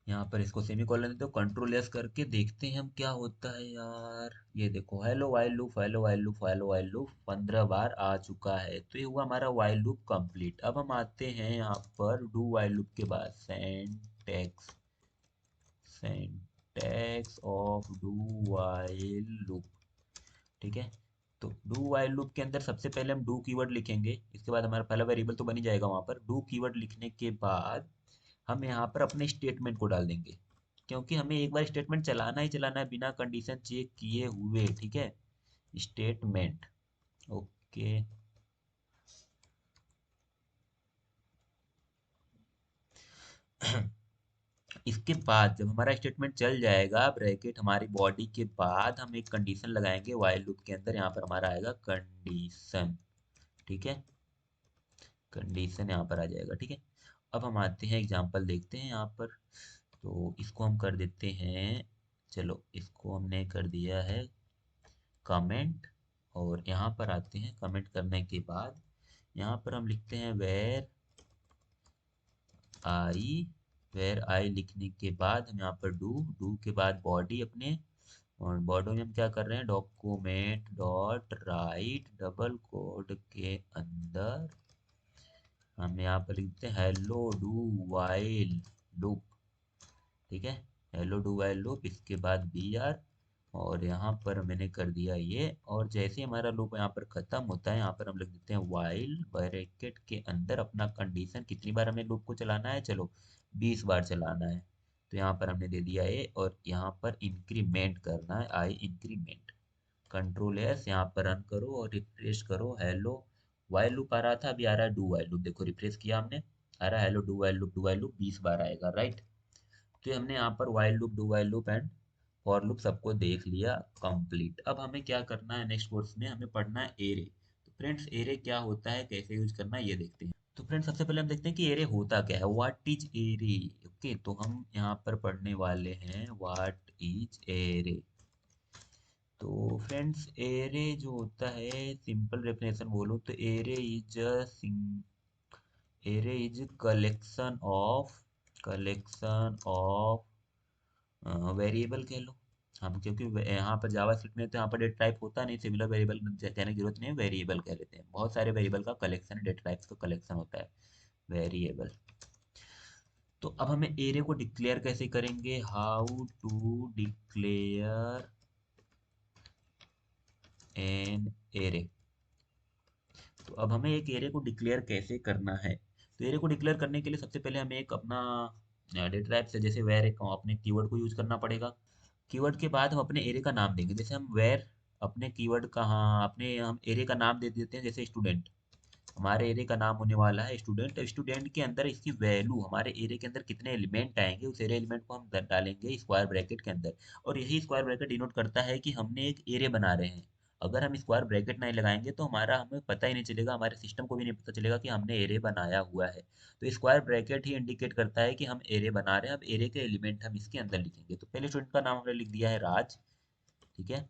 यहाँ पर इसको सेमीकोलन देते हो, कंट्रोल एस करके देखते हैं हम क्या होता है यार। ये देखो hello while loop, hello while loop, hello while loop 15 बार आ चुका है। तो ये हुआ हमारा वाइल लूप कंप्लीट। अब हम आते हैं यहाँ पर डू वाइल लूप के बाद syntax, syntax of do while loop, ठीक है। तो डू वाइल लूप के अंदर सबसे पहले हम डू कीवर्ड लिखेंगे, इसके बाद हमारा पहला वेरिएबल तो बन ही जाएगा। वहां पर डू कीवर्ड लिखने के बाद हम यहाँ पर अपने स्टेटमेंट को डाल देंगे, क्योंकि हमें एक बार स्टेटमेंट चलाना ही चलाना है बिना कंडीशन चेक किए हुए, ठीक है। Statement, okay. इसके बाद जब हमारा स्टेटमेंट चल जाएगा ब्रैकेट हमारी बॉडी के बाद हम एक कंडीशन लगाएंगे व्हाइल लूप के अंदर, यहाँ पर हमारा आएगा कंडीशन, ठीक है। कंडीशन यहाँ पर आ जाएगा, ठीक है। अब हम आते हैं एग्जांपल देखते हैं यहाँ पर। तो इसको हम कर देते हैं, चलो इसको हमने कर दिया है कमेंट। और यहाँ पर आते हैं, कमेंट करने के बाद यहाँ पर हम लिखते हैं वेर आई। वेर आई लिखने के बाद हम यहाँ पर डू, डू के बाद बॉडी अपने, और बॉडी में हम क्या कर रहे हैं, document dot write double quote के अंदर हम यहाँ पर लिखते हैं हेलो डू वाइल लूप, ठीक है। हेलो डू वाइल लूप, इसके बाद बी आर, और यहाँ पर मैंने कर दिया ये। और जैसे ही हमारा लूप यहाँ पर खत्म होता है, यहाँ पर हम लिख देते हैं वाइल ब्रैकेट के अंदर अपना कंडीशन, कितनी बार हमें लूप को चलाना है, चलो 20 बार चलाना है। तो यहाँ पर हमने दे दिया ए, और यहाँ पर इंक्रीमेंट करना है, आई इंक्रीमेंट। कंट्रोल एस, यहाँ पर रन करो और रिफ्रेश करो। हेलो वाइल लूप आ रहा था, अभी आ रहा है डू वाइल लूप। देखो रिफ्रेश किया हमने, आ रहा है hello do while loop, do while loop 20 बार आएगा, राइट। तो ये हमने यहाँ पर while loop, do while loop and for loop सबको देख लिया कंप्लीट। अब हमें क्या करना है, नेक्स्ट कोर्स में हमें पढ़ना है एरे। तो फ्रेंड्स एरे क्या होता है, कैसे यूज करना है, ये देखते हैं। तो फ्रेंड्स सबसे पहले हम देखते हैं कि एरे होता क्या है, व्हाट इज एरे। ओके, तो हम यहाँ पर पढ़ने वाले हैं व्हाट इज एरे। तो फ्रेंड्स एरे जो होता है, सिंपल डेफिनेशन बोलो तो array is collection of variable कह लो हम, क्योंकि यहाँ पर जावास्क्रिप्ट में तो यहाँ पर डेटा टाइप होता नहीं, सिमिलर वेरिएबल कहने की जरूरत नहीं है, वेरिएबल कह लेते हैं। बहुत सारे वेरिएबल का कलेक्शन है, डेटा टाइप्स का कलेक्शन होता है वेरिएबल। तो अब हमें एरे को डिक्लेयर कैसे करेंगे, how to declare an array. तो अब हमें एक एरे को डिक्लेयर कैसे करना है, तो एरे को डिक्लेयर करने के लिए सबसे पहले हमें एक अपना डेटा टाइप से, जैसे वेर एक अपने कीवर्ड को यूज करना पड़ेगा। कीवर्ड के बाद हम अपने एरे का नाम देंगे, जैसे हम वेर अपने कीवर्ड का, हाँ अपने हम एरे का नाम दे देते हैं, जैसे स्टूडेंट। हमारे एरे का नाम होने वाला है स्टूडेंट। स्टूडेंट के अंदर इसकी वैल्यू, हमारे एरे के अंदर कितने एलिमेंट आएंगे, उस एरे एलिमेंट को हम डालेंगे स्क्वायर ब्रैकेट के अंदर। और यही स्क्वायर ब्रैकेट डिनोट करता है कि हमने एक एरे बना रहे हैं। अगर हम स्क्वायर ब्रैकेट नहीं लगाएंगे तो हमारा, हमें पता ही नहीं चलेगा, हमारे सिस्टम को भी नहीं पता चलेगा कि हमने एरे बनाया हुआ है। तो स्क्वायर ब्रैकेट ही इंडिकेट करता है कि हम एरे बना रहे हैं। अब एरे के एलिमेंट हम इसके अंदर लिखेंगे, तो पहले स्टूडेंट का नाम हमने लिख दिया है राज, ठीक है।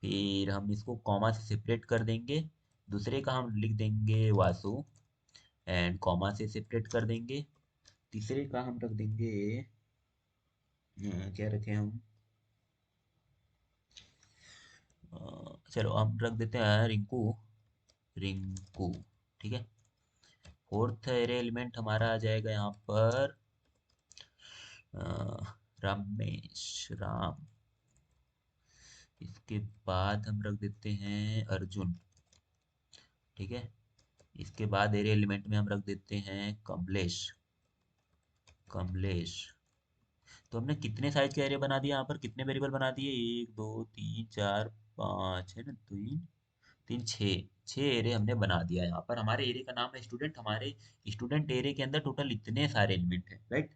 फिर हम इसको कॉमा से सेपरेट कर देंगे। दूसरे का हम लिख देंगे वासु, एंड कॉमा से सेपरेट कर देंगे। तीसरे का हम रख देंगे, क्या रखें हम, चलो हम रख देते हैं रिंकू, रिंकू, ठीक है। फोर्थ एरे एलिमेंट हमारा आ जाएगा यहाँ पर रमेश, राम। इसके बाद हम रख देते हैं अर्जुन, ठीक है। इसके बाद एरे एलिमेंट में हम रख देते हैं कमलेश, कमलेश। तो हमने कितने साइज के एरे बना दिया, यहाँ पर कितने वेरिएबल बना दिए, 1 2 3 4 5 है ना, तीन तीन छः, छः एरे हमने बना दिया। यहाँ पर हमारे एरे का नाम है स्टूडेंट, हमारे स्टूडेंट एरे के अंदर टोटल इतने सारे एलिमेंट हैं, राइट।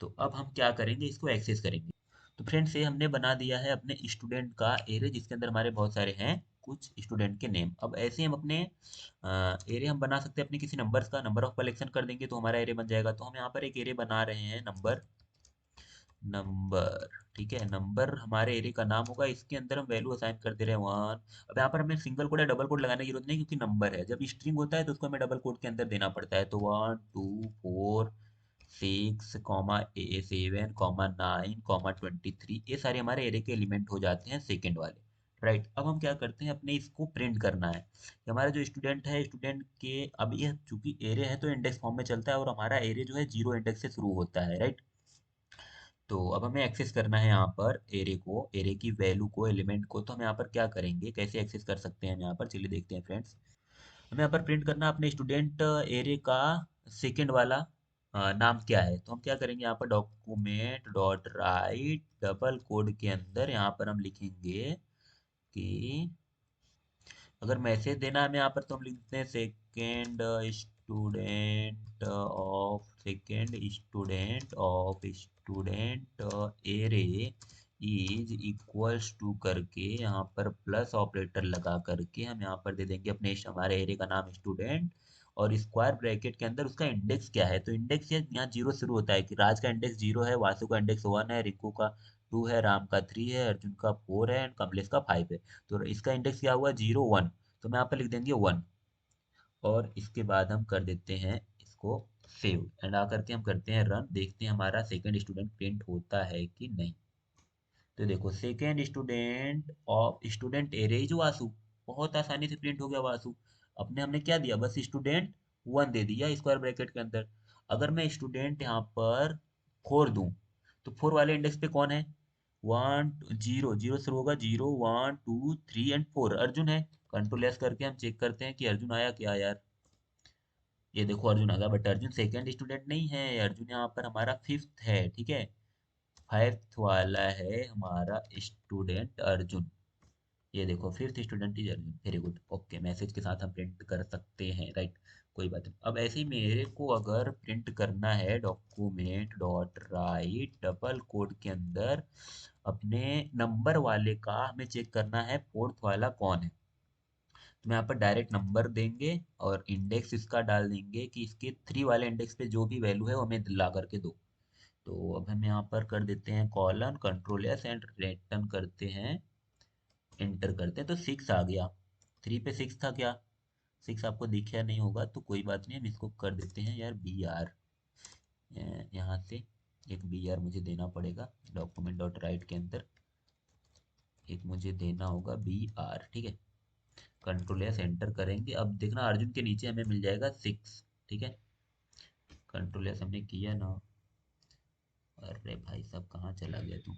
तो अब हम क्या करेंगे, इसको एक्सेस करेंगे। तो फ्रेंड्स ये हमने बना दिया है अपने स्टूडेंट का एरे, जिसके अंदर हमारे बहुत सारे हैं कुछ स्टूडेंट के नेम। अब ऐसे हम अपने एरे हम बना सकते हैं अपने किसी नंबर्स का, नंबर ऑफ कलेक्शन कर देंगे तो हमारा एरे बन जाएगा। तो हम यहाँ पर एक एरे बना रहे हैं नंबर, नंबर, ठीक है। नंबर हमारे एरे का नाम होगा, इसके अंदर हम वैल्यू असाइन कर दे रहे हैं 1। अब यहाँ पर हमें सिंगल कोड या डबल कोड लगाने की जरूरत नहीं, क्योंकि नंबर है। जब स्ट्रिंग होता है तो उसको हमें डबल कोड के अंदर देना पड़ता है। तो 1 2 4 6 7 9 23, ये सारे हमारे एरे के एलिमेंट हो जाते हैं सेकेंड वाले, राइट। अब हम क्या करते हैं, अपने इसको प्रिंट करना है कि हमारा जो स्टूडेंट है, स्टूडेंट के, अब ये चूंकि एरे है तो इंडेक्स फॉर्म में चलता है, और हमारा एरे जो है 0 इंडेक्स से शुरू होता है, राइट। तो अब हमें एक्सेस करना है यहाँ पर एरे को, एरे की वैल्यू को, एलिमेंट को। तो हम यहाँ पर क्या करेंगे, कैसे एक्सेस कर सकते हैं हम यहाँ पर, चलिए देखते हैं फ्रेंड्स। हमें यहाँ पर प्रिंट करना है अपने स्टूडेंट एरे का सेकंड वाला नाम क्या है। तो हम क्या करेंगे, यहाँ पर document dot write double quote के अंदर यहाँ पर हम लिखेंगे कि अगर मैसेज देना है हमें यहाँ पर, तो हम लिख देते हैं second student of array is equals to करके, यहाँ पर प्लस ऑपरेटर लगा करके हम यहाँ पर दे देंगे अपने हमारे एरे का नाम स्टूडेंट, और स्क्वायर ब्रैकेट के अंदर उसका इंडेक्स क्या है। तो इंडेक्स यहाँ 0 शुरू होता है, कि राज का इंडेक्स 0 है, वासु का इंडेक्स 1 है, रिंकू का 2 है, राम का 3 है, अर्जुन का 4 है, एंड कमलेश का 5 है। तो इसका इंडेक्स क्या हुआ, 0 1। तो मैं यहाँ पर लिख देंगे 1, और इसके बाद हम कर देते हैं इसको सेव, एंड आकर के हम करते हैं रन, देखते हैं हमारा सेकंड स्टूडेंट प्रिंट होता है कि नहीं। तो देखो second student of student array जो वासु, बहुत आसानी से प्रिंट हो गया वासु। अपने हमने क्या दिया, बस स्टूडेंट 1 दे दिया स्क्वायर ब्रैकेट के अंदर। अगर मैं स्टूडेंट यहाँ पर 4 दूं, तो 4 वाले इंडेक्स पे कौन है, 1 0 0 शुरू होगा, 0 1 2 3 एंड 4 अर्जुन है। कंट्रोल एस करके हम चेक करते हैं कि अर्जुन आया क्या यार। ये देखो अर्जुन आ गया, बट अर्जुन सेकंड स्टूडेंट नहीं है, अर्जुन यहाँ पर हमारा फिफ्थ है, ठीक है। फिफ्थ वाला है हमारा स्टूडेंट अर्जुन। ये देखो fifth student is Arjun, very good, okay, message के साथ हम प्रिंट कर सकते हैं, राइट। कोई बात नहीं। अब ऐसे ही मेरे को अगर प्रिंट करना है document dot write double quote के अंदर अपने नंबर वाले का, हमें चेक करना है फोर्थ वाला कौन है। तो मैं यहाँ पर डायरेक्ट नंबर देंगे और इंडेक्स इसका डाल देंगे कि इसके 3 वाले इंडेक्स पे जो भी वैल्यू है वो हमें ला करके दो। तो अब हम यहाँ पर कर देते हैं colon control S and return करते हैं, एंटर करते हैं, तो 6 आ गया। 3 पे 6 था क्या? 6 आपको दिखा नहीं होगा तो कोई बात नहीं, हम इसको कर देते हैं यार बी आर। यहाँ से एक बी आर मुझे देना पड़ेगा डॉक्यूमेंट डॉट राइट के अंदर, एक मुझे देना होगा बी आर, ठीक है। कंट्रोल एस एंटर करेंगे, अब देखना अर्जुन के नीचे हमें मिल जाएगा 6, ठीक है। कंट्रोल एस हमने किया ना, अरे भाई साहब कहाँ चला गया तू?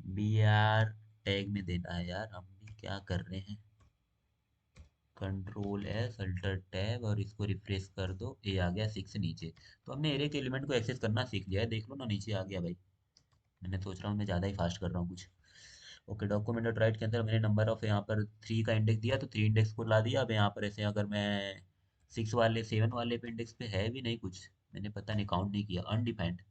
बी आर टैग में देना है यार, हम भी क्या कर रहे हैं। कंट्रोल एस अल्टर टैब और इसको रिफ्रेश कर दो, ये आ गया 6 नीचे। तो हमने एरे के एलिमेंट को एक्सेस करना सीख लिया है, देख लो ना नीचे आ गया भाई। मैंने सोच रहा हूँ मैं ज़्यादा ही फास्ट कर रहा हूँ कुछ। ओके, डॉक्यूमेंट डॉट राइट के अंदर मैंने नंबर ऑफ यहाँ पर 3 का इंडेक्स दिया, तो 3 इंडेक्स को ला दिया। अब यहाँ पर ऐसे अगर मैं 6 वाले 7 वाले पे इंडेक्स पे है भी नहीं कुछ, मैंने पता नहीं काउंट नहीं किया, अनडिफाइंड,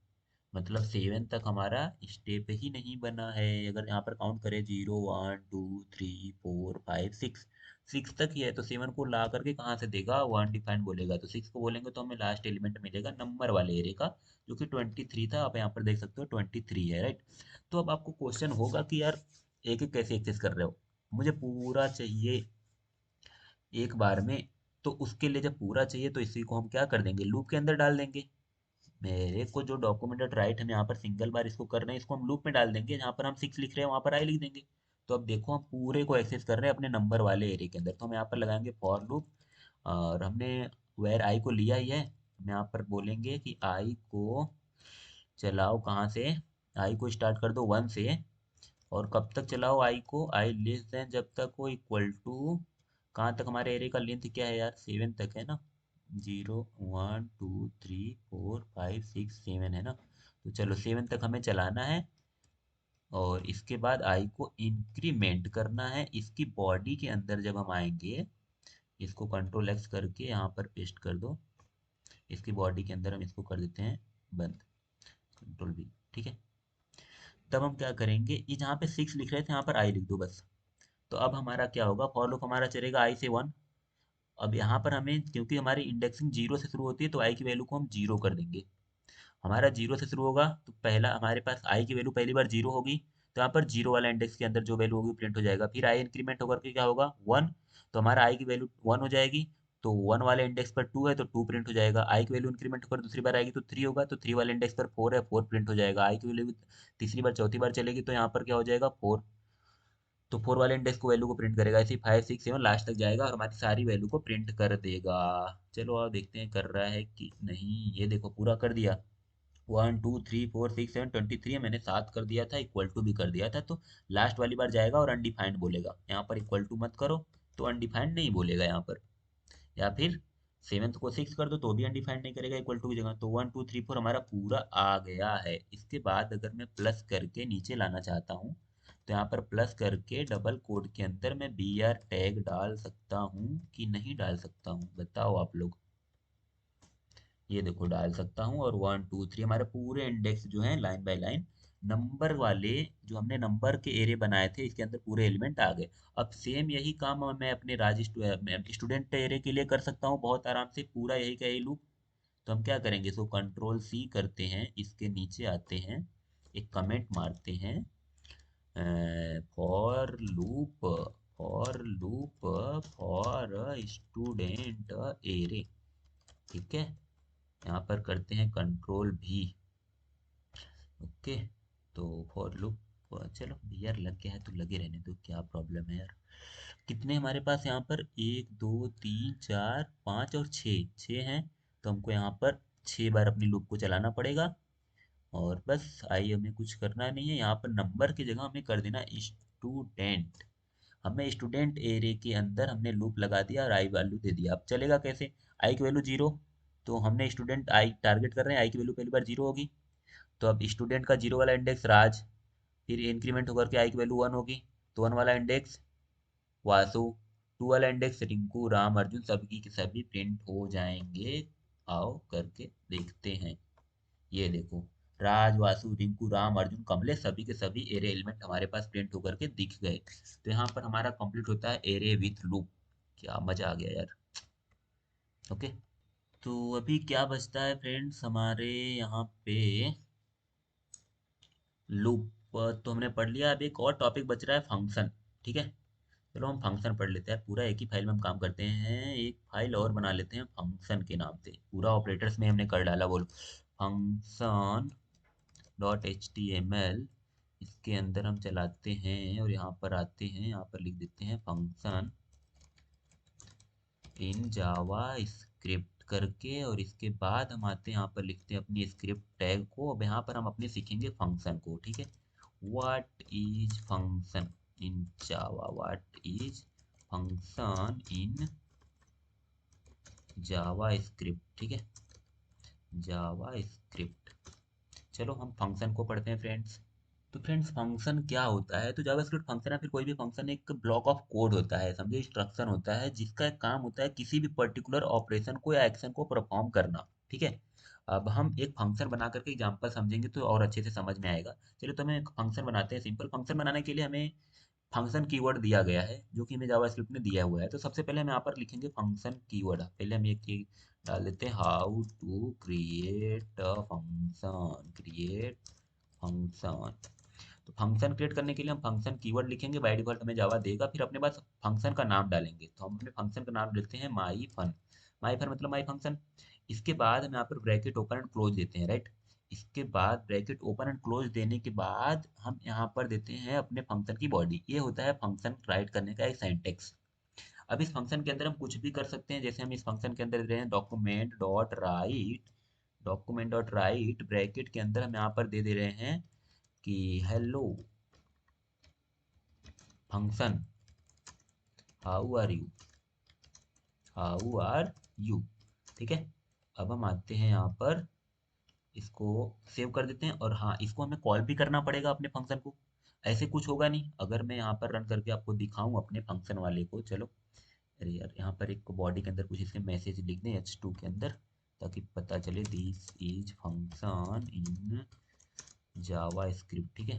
मतलब 7 तक हमारा स्टेप ही नहीं बना है। अगर यहाँ पर काउंट करें 0 1 2 3 4 5 6, 6 तक ही है, तो 7 को ला करके कहाँ से देगा, वो अनडिफाइंड बोलेगा। तो 6 को बोलेंगे तो हमें लास्ट एलिमेंट मिलेगा नंबर वाले एरे का, जो कि 23 था। आप यहाँ पर देख सकते हो 23 है, राइट। तो अब आपको क्वेश्चन होगा कि यार एक एक कैसे एक्सेस कर रहे हो, मुझे पूरा चाहिए एक बार में। तो उसके लिए जब पूरा चाहिए तो इसी को हम क्या कर देंगे, लूप के अंदर डाल देंगे। मेरे को जो डॉक्यूमेंटेड राइट हम यहाँ पर सिंगल बार इसको कर रहे हैं, इसको हम लूप में डाल देंगे, जहाँ पर हम 6 लिख रहे हैं वहाँ पर आई लिख देंगे। तो अब देखो हम पूरे को एक्सेस कर रहे हैं अपने नंबर वाले एरिया के अंदर, तो हम यहाँ पर लगाएंगे फॉर लूप। और हमने वेर आई को लिया ही है, हम यहाँ पर बोलेंगे कि आई को चलाओ कहाँ से, आई को स्टार्ट कर दो 1 से, और कब तक चलाओ आई को, आई लेस देन जब तक वो इक्वल टू, कहाँ तक हमारे एरे का लेंथ क्या है यार, 7 तक है ना। 0 1 2 3 4 5 6 7 है ना। तो चलो 7 तक हमें चलाना है, और इसके बाद आई को इंक्रीमेंट करना है इसकी बॉडी के अंदर। जब हम आएंगे, इसको कंट्रोल एक्स करके यहाँ पर पेस्ट कर दो, इसकी बॉडी के अंदर हम इसको कर देते हैं बंद, कंट्रोल बी, ठीक है। तब हम क्या करेंगे, ये जहाँ पे 6 लिख रहे थे यहाँ पर आई लिख दो बस। तो अब हमारा क्या होगा, फॉर लूप हमारा चलेगा आई से 1। अब यहाँ पर हमें, क्योंकि हमारी इंडेक्सिंग 0 से शुरू होती है, तो आई की वैल्यू को हम 0 कर देंगे। हमारा 0 से शुरू होगा तो पहला हमारे पास आई की वैल्यू पहली बार 0 होगी, तो यहाँ पर 0 वाला इंडेक्स के अंदर जो वैल्यू होगी प्रिंट हो जाएगा। फिर आई इंक्रीमेंट होकर के क्या होगा 1, तो हमारा आई की वैल्यू 1 हो जाएगी। तो 1 वाले इंडेक्स पर 2 है तो 2 प्रिंट हो जाएगा। आई की वैल्यू इंक्रीमेंट होकर दूसरी बार आएगी तो 3 होगा, तो 3 वाले इंडेक्स पर 4 है, 4 प्रिंट हो जाएगा। आई की वैल्यू तीसरी बार चौथी बार चलेगी तो यहाँ पर क्या हो जाएगा 4, तो 4 वाले इंडेक्स को वैल्यू को प्रिंट करेगा। ऐसे 5 6 7 लास्ट तक जाएगा और हमारी सारी वैल्यू को प्रिंट कर देगा। चलो अब देखते हैं कर रहा है कि नहीं। ये देखो पूरा कर दिया, 1 2 3 4 6 7 23 मैंने 7 कर दिया था, इक्वल टू भी कर दिया था। तो लास्ट वाली बार जाएगा और अनडिफाइंड बोलेगा, यहाँ पर इक्वल टू मत करो, तो अनडिफाइंड नहीं बोलेगा यहाँ पर। या फिर 7th को 6 कर दो तो भी अनडिफाइंड नहीं करेगा, इक्वल टू की जगह। तो 1 2 3 4 हमारा पूरा आ गया है। इसके बाद अगर मैं प्लस करके नीचे लाना चाहता हूँ, तो यहाँ पर प्लस करके डबल कोड के अंदर मैं बी आर टैग डाल सकता हूँ कि नहीं डाल सकता हूँ, बताओ आप लोग। ये देखो डाल सकता हूँ, और 1 2 3 हमारे पूरे इंडेक्स जो हैं लाइन बाय लाइन नंबर वाले, जो हमने नंबर के एरे बनाए थे, इसके अंदर पूरे एलिमेंट आ गए। अब सेम यही काम मैं अपने स्टूडेंट एरे के लिए कर सकता हूँ बहुत आराम से, पूरा यही का यही लूप। तो हम क्या करेंगे, इसको कंट्रोल सी करते हैं, इसके नीचे आते हैं, एक कमेंट मारते हैं, for loop, for loop for student array, ठीक है। यहाँ पर करते हैं कंट्रोल भी, ओके। तो फॉर लूप, चलो यार लग गया है तो लगे रहने दो, क्या प्रॉब्लम है यार। कितने हमारे पास यहाँ पर, 1 2 3 4 5 और 6 हैं। तो हमको यहाँ पर 6 बार अपनी लूप को चलाना पड़ेगा। और बस आई हमें कुछ करना नहीं है, यहाँ पर नंबर की जगह हमें कर देना स्टूडेंट। हमें स्टूडेंट एरे के अंदर हमने लूप लगा दिया और आई वैल्यू दे दिया। अब चलेगा कैसे? आई की वैल्यू जीरो, तो हमने स्टूडेंट आई टारगेट कर रहे हैं, आई की वैल्यू पहली बार जीरो होगी, तो अब स्टूडेंट का जीरो वाला इंडेक्स राज, फिर इंक्रीमेंट होकर के आई की वैल्यू वन होगी, तो वन वाला इंडेक्स वासु, टू वाला इंडेक्स रिंकू राम अर्जुन, सभी के सभी प्रिंट हो जाएंगे। आओ करके देखते हैं। ये देखो, राज वासु रिंकू राम अर्जुन कमलेश सभी के सभी एरे एलिमेंट हमारे पास प्रिंट होकर के दिख गए। तो यहाँ पर हमारा कंप्लीट होता है एरे विथ लूप। क्या मजा आ गया यार। ओके, तो अभी क्या बचता है फ्रेंड्स हमारे यहाँ पे? लूप तो हमने पढ़ लिया। अब एक और टॉपिक बच रहा है, फंक्शन। ठीक है, चलो हम फंक्शन पढ़ लेते हैं। पूरा एक ही फाइल में हम काम करते हैं, एक फाइल और बना लेते हैं फंक्शन के नाम से। पूरा ऑपरेटर्स में हमने कर डाला, बोलो function dot H T M L. इसके अंदर हम चलाते हैं और यहाँ पर आते हैं, यहाँ पर लिख देते हैं फंक्शन इन जावा स्क्रिप्ट करके, और इसके बाद हम आते हैं यहाँ पर लिखते हैं अपनी स्क्रिप्ट टैग को। अब यहाँ पर हम अपने सीखेंगे फंक्शन को। ठीक है, what is function in Java, what is function in Java script. ठीक है, जावा स्क्रिप्ट। चलो हम फंक्शन को पढ़ते हैं फ्रेंड्स। तो फ्रेंड्स फंक्शन क्या होता है? तो जावास्क्रिप्ट फंक्शन है, फिर कोई भी फंक्शन एक ब्लॉक ऑफ कोड होता है, समझे, इंस्ट्रक्शन होता है जिसका एक काम होता है किसी भी पर्टिकुलर ऑपरेशन को या एक्शन को परफॉर्म करना। ठीक है, अब हम एक फंक्शन बना करके एग्जांपल समझेंगे तो और अच्छे से समझ में आएगा। चलिए तो हमें एक फंक्शन बनाते हैं। सिंपल फंक्शन बनाने के लिए हमें फंक्शन कीवर्ड दिया गया है, जो कि हमें जावास्क्रिप्ट में दिया हुआ है। तो सबसे पहले हम यहाँ पर लिखेंगे फंक्शन कीवर्ड। पहले हम एक डाल देते हैं, how to create a function, create function. तो फंक्शन क्रिएट करने के लिए हम फंक्शन कीवर्ड लिखेंगे, बाय डिफॉल्ट हमें जावा देगा। फिर अपने पास फंक्शन का नाम डालेंगे, तो हम अपने फंक्शन का नाम लिखते हैं माई फन। माई फन मतलब माई फंक्शन। इसके बाद हम यहाँ पर ब्रैकेट ओपन एंड क्लोज देते हैं, राइट। इसके बाद ब्रैकेट ओपन एंड क्लोज देने के बाद हम यहाँ पर देते हैं अपने फंक्शन की बॉडी। ये होता है फंक्शन राइट करने का एक सिंटेक्स। अब इस फंक्शन के अंदर हम कुछ भी कर सकते हैं, जैसे हम इस फंक्शन के अंदर दे रहे हैं document dot write, document dot write bracket के अंदर हम यहाँ पर दे रहे हैं कि hello function, how are you, how are you. ठीक है, अब हम आते हैं यहाँ पर, इसको सेव कर देते हैं। और हाँ, इसको हमें कॉल भी करना पड़ेगा अपने फंक्शन को, ऐसे कुछ होगा नहीं। अगर मैं यहाँ पर रन करके आपको दिखाऊं अपने फंक्शन वाले को, चलो। अरे यार, यहाँ पर एक बॉडी के अंदर कुछ इसके मैसेज लिख दें h2 के अंदर, ताकि पता चले this is function in Java script. ठीक है,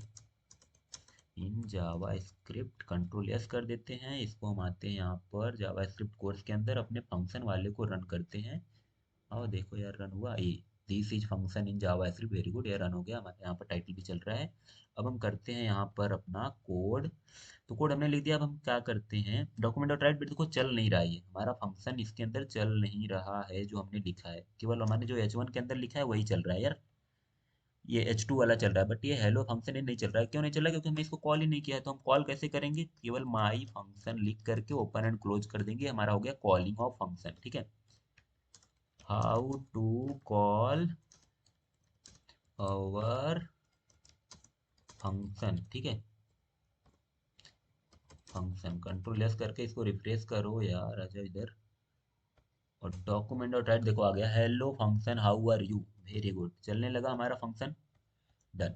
इन जावा स्क्रिप्ट कंट्रोल एस कर देते हैं। इसको हम आते हैं यहाँ पर जावा स्क्रिप्ट कोर्स के अंदर, अपने फंक्शन वाले को रन करते हैं। और देखो यार, रन हुआ ये, this is function in Java script, very good, ये रन हो गया। हमारे यहाँ पर टाइटल भी चल रहा है। अब हम करते हैं यहाँ पर अपना कोड। तो कोड हमने लिख दिया। अब हम क्या करते हैं, डॉक्यूमेंट डॉट राइट, देखो चल नहीं रहा है ये हमारा फंक्शन, इसके अंदर चल नहीं रहा है जो हमने लिखा है, केवल हमारे जो h1 के अंदर लिखा है वही चल रहा है यार। ये h2 वाला चल रहा है, बट ये हेलो फंक्शन ही नहीं चल रहा है। क्यों नहीं चल रहा है? क्योंकि हमने इसको कॉल ही नहीं किया है। तो हम कॉल कैसे करेंगे? केवल माई फंक्शन लिख करके ओपन एंड क्लोज कर देंगे, हमारा हो गया कॉलिंग ऑफ फंक्शन। ठीक है, how to call our function. ठीक है, फंक्शन कंट्रोल एस करके इसको रिफ्रेश करो यार, आजा इधर। और डॉक्यूमेंट डॉट राइट देखो आ गया, hello function how are you, very good, चलने लगा हमारा फंक्शन। डन।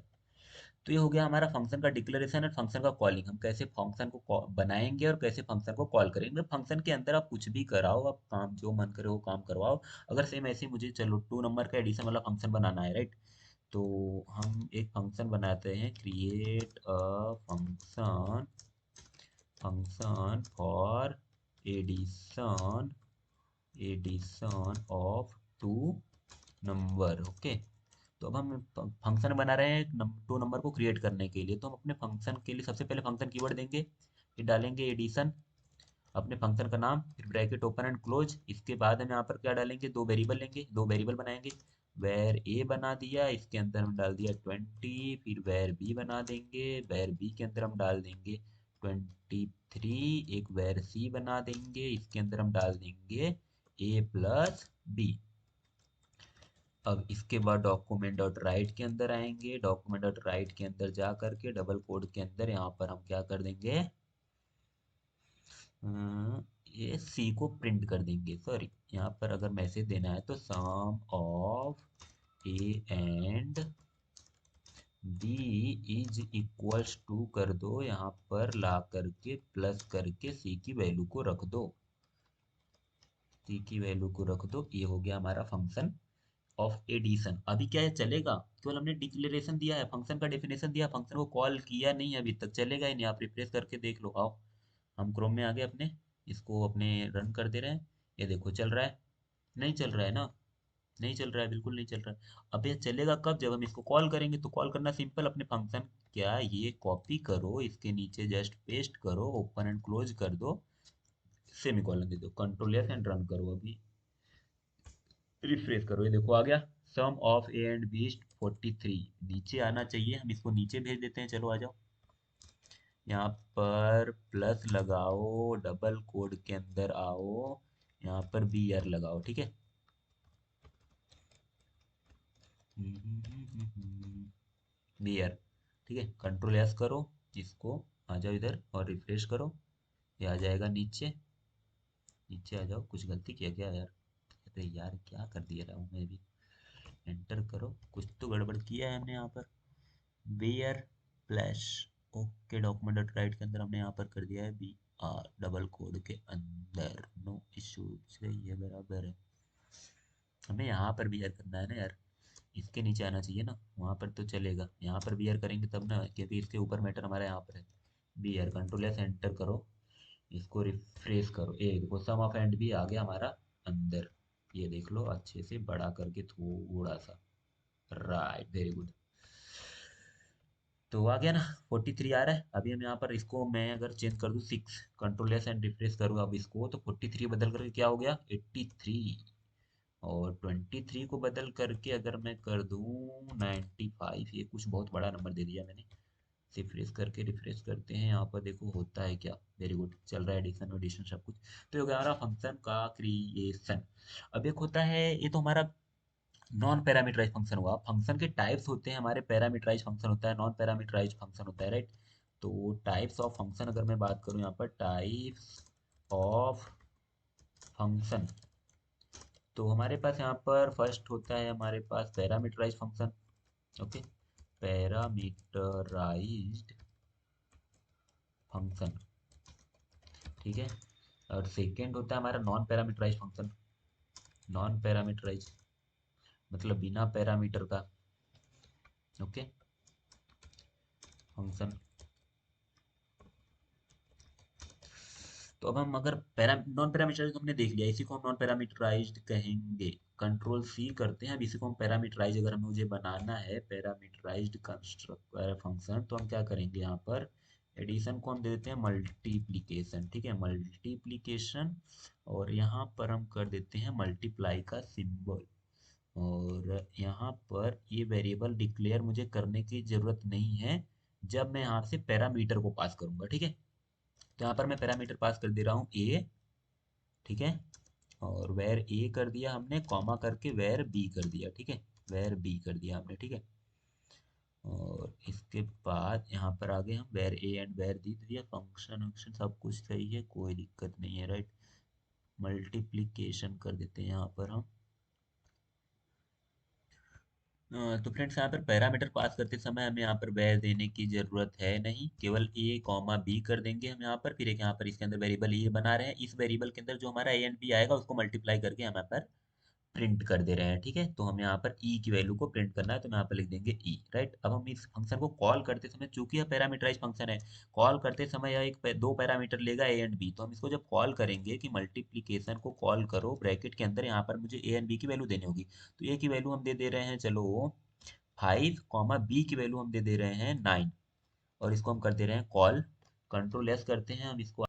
तो ये हो गया हमारा फंक्शन का डिक्लेरेशन और फंक्शन का कॉलिंग। हम कैसे फंक्शन को बनाएंगे और कैसे फंक्शन को कॉल करेंगे। फंक्शन के अंदर आप कुछ भी कराओ, आप काम जो मन करे वो काम करवाओ। अगर सेम ऐसे ही मुझे चलो 2 नंबर का एडिशन वाला फंक्शन बनाना है, राइट। तो हम एक फंक्शन बनाते हैं, create a function, function for addition, addition of 2 number. Okay, तो अब हम फंक्शन बना रहे हैं 2 नंबर को क्रिएट करने के लिए। तो हम अपने फंक्शन के लिए सबसे पहले फंक्शन कीवर्ड देंगे, फिर डालेंगे एडिशन, अपने फंक्शन का नाम, फिर ब्रैकेट ओपन एंड क्लोज। इसके बाद हम यहाँ पर क्या डालेंगे, 2 वेरिएबल लेंगे, 2 वेरिएबल बनाएंगे। वेर ए बना दिया, इसके अंदर हम डाल दिया 20। फिर वेर बी बना देंगे, वेर बी के अंदर हम डाल देंगे 23। एक वेर सी बना देंगे, इसके अंदर हम डाल देंगे ए प्लस बी। अब इसके बाद डॉक्यूमेंट डॉट राइट के अंदर आएंगे, डॉक्यूमेंट डॉट राइट के अंदर जा करके डबल कोड के अंदर यहाँ पर हम क्या कर देंगे, ये सी को प्रिंट कर देंगे, सॉरी यहाँ पर अगर मैसेज देना है तो sum of A and B is equals to कर दो, यहाँ पर ला करके प्लस करके सी की वैल्यू को रख दो, सी की वैल्यू को रख दो। ये हो गया हमारा फंक्शन ऑफ एडिशन। अभी क्या है, चलेगा? केवल हमने डिक्लेरेशन दिया है, फंक्शन का डेफिनेशन दिया, फंक्शन को कॉल किया नहीं है अभी तक, चलेगा ही नहीं। आप रिफ्रेश करके देख लो। आओ हम क्रोम में आ गए अपने, इसको अपने रन कर दे रहे हैं। ये देखो चल रहा है, नहीं चल रहा है ना, नहीं चल रहा है, बिल्कुल नहीं चल रहा है। अब ये चलेगा कब? जब हम इसको कॉल करेंगे। तो कॉल करना सिंपल, अपने फंक्शन क्या ये कॉपी करो, इसके नीचे जस्ट पेस्ट करो, ओपन एंड क्लोज कर दो, सेमीकोलन दे दो, कंट्रोल एस एंड रन करो। अभी रिफ्रेश करो, ये देखो आ गया। Sum of A and B is 43। नीचे आना चाहिए, हम इसको नीचे भेज देते हैं। चलो आ जाओ, यहाँ पर प्लस लगाओ, डबल कोड के अंदर आओ, यहाँ पर बी आर लगाओ, ठीक है। बी आर, ठीक है। कंट्रोल एस करो, इसको आ जाओ इधर और रिफ्रेश करो, ये आ जाएगा नीचे। नीचे आ जाओ, कुछ गलती किया क्या यार? अरे यार क्या कर दिया रहा हूँ मैं भी। एंटर करो, कुछ तो गड़बड़ किया है हमने यहाँ पर। Var plus, okay, document dot write के अंदर हमने यहाँ पर कर दिया है बी आर, डबल कोड के अंदर, नो इशू, सही है, बराबर है। हमें यहाँ पर भी आर करना है ना यार, इसके नीचे आना चाहिए ना, वहाँ पर तो चलेगा। यहाँ पर बी आर करेंगे तब ना, क्योंकि इसके ऊपर मैटर हमारा यहाँ पर है। B R, control S enter करो, इसको रिफ्रेश करो, ए देखो सम ऑफ एंड भी आ गया हमारा अंदर। ये देख लो अच्छे से बड़ा करके थोड़ा सा, राइट, वेरी गुड। तो आ गया ना, 43 आ रहा है। अभी हम यहाँ पर इसको मैं अगर चेंज कर दूँ 6, कंट्रोल एस एंड रिफ्रेश करूँ अब इसको, तो 43 बदल करके क्या हो गया 83। और 23 को बदल करके अगर मैं कर दूँ 95, ये कुछ बहुत बड़ा नंबर दे दिया मैंने। रिफ्रेश करके रिफ्रेश करते हैं, यहाँ पर देखो होता है क्या। वेरी गुड, चल रहा है एडिशन एडिशन सब कुछ। तो ये हो गया हमारा फंक्शन का क्रिएशन। अब एक होता है, ये तो हमारा नॉन पैरामीटराइज फंक्शन हुआ। फंक्शन के टाइप्स होते हैं हमारे, पैरामीटराइज फंक्शन होता है, नॉन पैरामीटराइज फंक्शन होता है, राइट। तो टाइप्स ऑफ फंक्शन अगर मैं बात करूँ यहाँ पर, टाइप्स ऑफ फंक्शन, तो हमारे पास यहाँ पर फर्स्ट होता है हमारे पास parameterize function, okay, parameterized function, ठीक है। और सेकेंड होता है हमारा non parameterize function, non parameterize मतलब बिना पैरामीटर का, ओके, फंक्शन। तो अब हम अगर नॉन पैरामीटराइज हमने देख लिया, इसी को हम नॉन पैरामीटराइज्ड कहेंगे। कंट्रोल सी करते हैं, अब इसी को हम पैरामीटराइज, अगर हमें मुझे बनाना है पैरामीटराइज्ड कंस्ट्रक्ट फंक्शन, तो हम क्या करेंगे यहाँ पर, एडिशन को हम दे देते हैं मल्टीप्लीकेशन, ठीक है, मल्टीप्लीकेशन। और यहाँ पर हम कर देते हैं मल्टीप्लाई का सिंबल। और यहाँ पर ये वेरिएबल डिक्लेयर मुझे करने की जरूरत नहीं है, जब मैं यहाँ से पैरामीटर को पास करूंगा, ठीक है। तो यहाँ पर मैं पैरामीटर पास कर दे रहा हूँ ए, ठीक है। और वेर ए कर दिया हमने, कॉमा करके वेर बी कर दिया, ठीक है, वेर बी कर दिया हमने, ठीक है। और इसके बाद यहाँ पर आगे हम where A and where the दिया, फंक्शन वंक्शन सब कुछ सही है, कोई दिक्कत नहीं है, राइट। मल्टीप्लीकेशन कर देते हैं यहाँ पर हम। तो फ्रेंड्स यहाँ पर पैरामीटर पास करते समय हमें यहाँ पर वैर देने की जरूरत है नहीं, केवल ए कॉमा बी कर देंगे हम यहाँ पर। फिर एक यहाँ पर इसके अंदर वेरिएबल ए बना रहे हैं, इस वेरिएबल के अंदर जो हमारा ए एंड बी आएगा उसको मल्टीप्लाई करके हम यहाँ पर प्रिंट कर दे रहे हैं, ठीक है। तो हमें यहाँ पर ई की वैल्यू को प्रिंट करना है, तो हम यहाँ पर लिख देंगे ई, राइट। अब हम इस फंक्शन को कॉल करते समय, चूंकि यह पैरामीटराइज फंक्शन है, कॉल करते समय यह दो पैरामीटर लेगा ए एंड बी। तो हम इसको जब कॉल करेंगे कि मल्टीप्लीकेशन को कॉल करो ब्रैकेट के अंदर, यहाँ पर मुझे ए एंड बी की वैल्यू देनी होगी। तो ए की वैल्यू हम दे दे रहे हैं, चलो 5, कॉमा बी की वैल्यू हम दे दे रहे हैं 9। और इसको हम कर दे रहे हैं कॉल, कंट्रोल एस करते हैं हम इसको,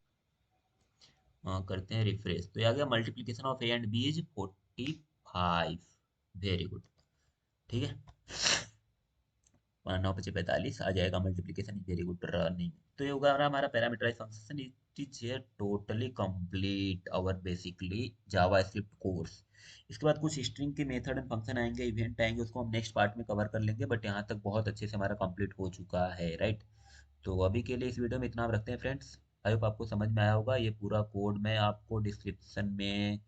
करते हैं रिफ्रेश। तो ये आ गया multiplication of A and B is 45, very good, ठीक है। 9 × 5 = 45 आ जाएगा मल्टीप्लीकेशन, वेरी गुड, रनिंग। तो ये होगा हमारा parameterize function. It is totally complete our basically JavaScript course. इसके बाद कुछ स्ट्रिंग के मेथड एंड फंक्शन आएंगे, इवेंट आएंगे, उसको हम नेक्स्ट पार्ट में कवर कर लेंगे। बट यहाँ तक बहुत अच्छे से हमारा कंप्लीट हो चुका है, राइट। तो अभी के लिए इस वीडियो में इतना आप रखते हैं फ्रेंड्स। आई होप आपको समझ में आया होगा। ये पूरा कोड मैं आपको डिस्क्रिप्शन में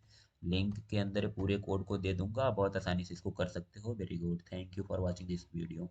लिंक के अंदर पूरे कोड को दे दूंगा, आप बहुत आसानी से इसको कर सकते हो। Very good, thank you for watching this video.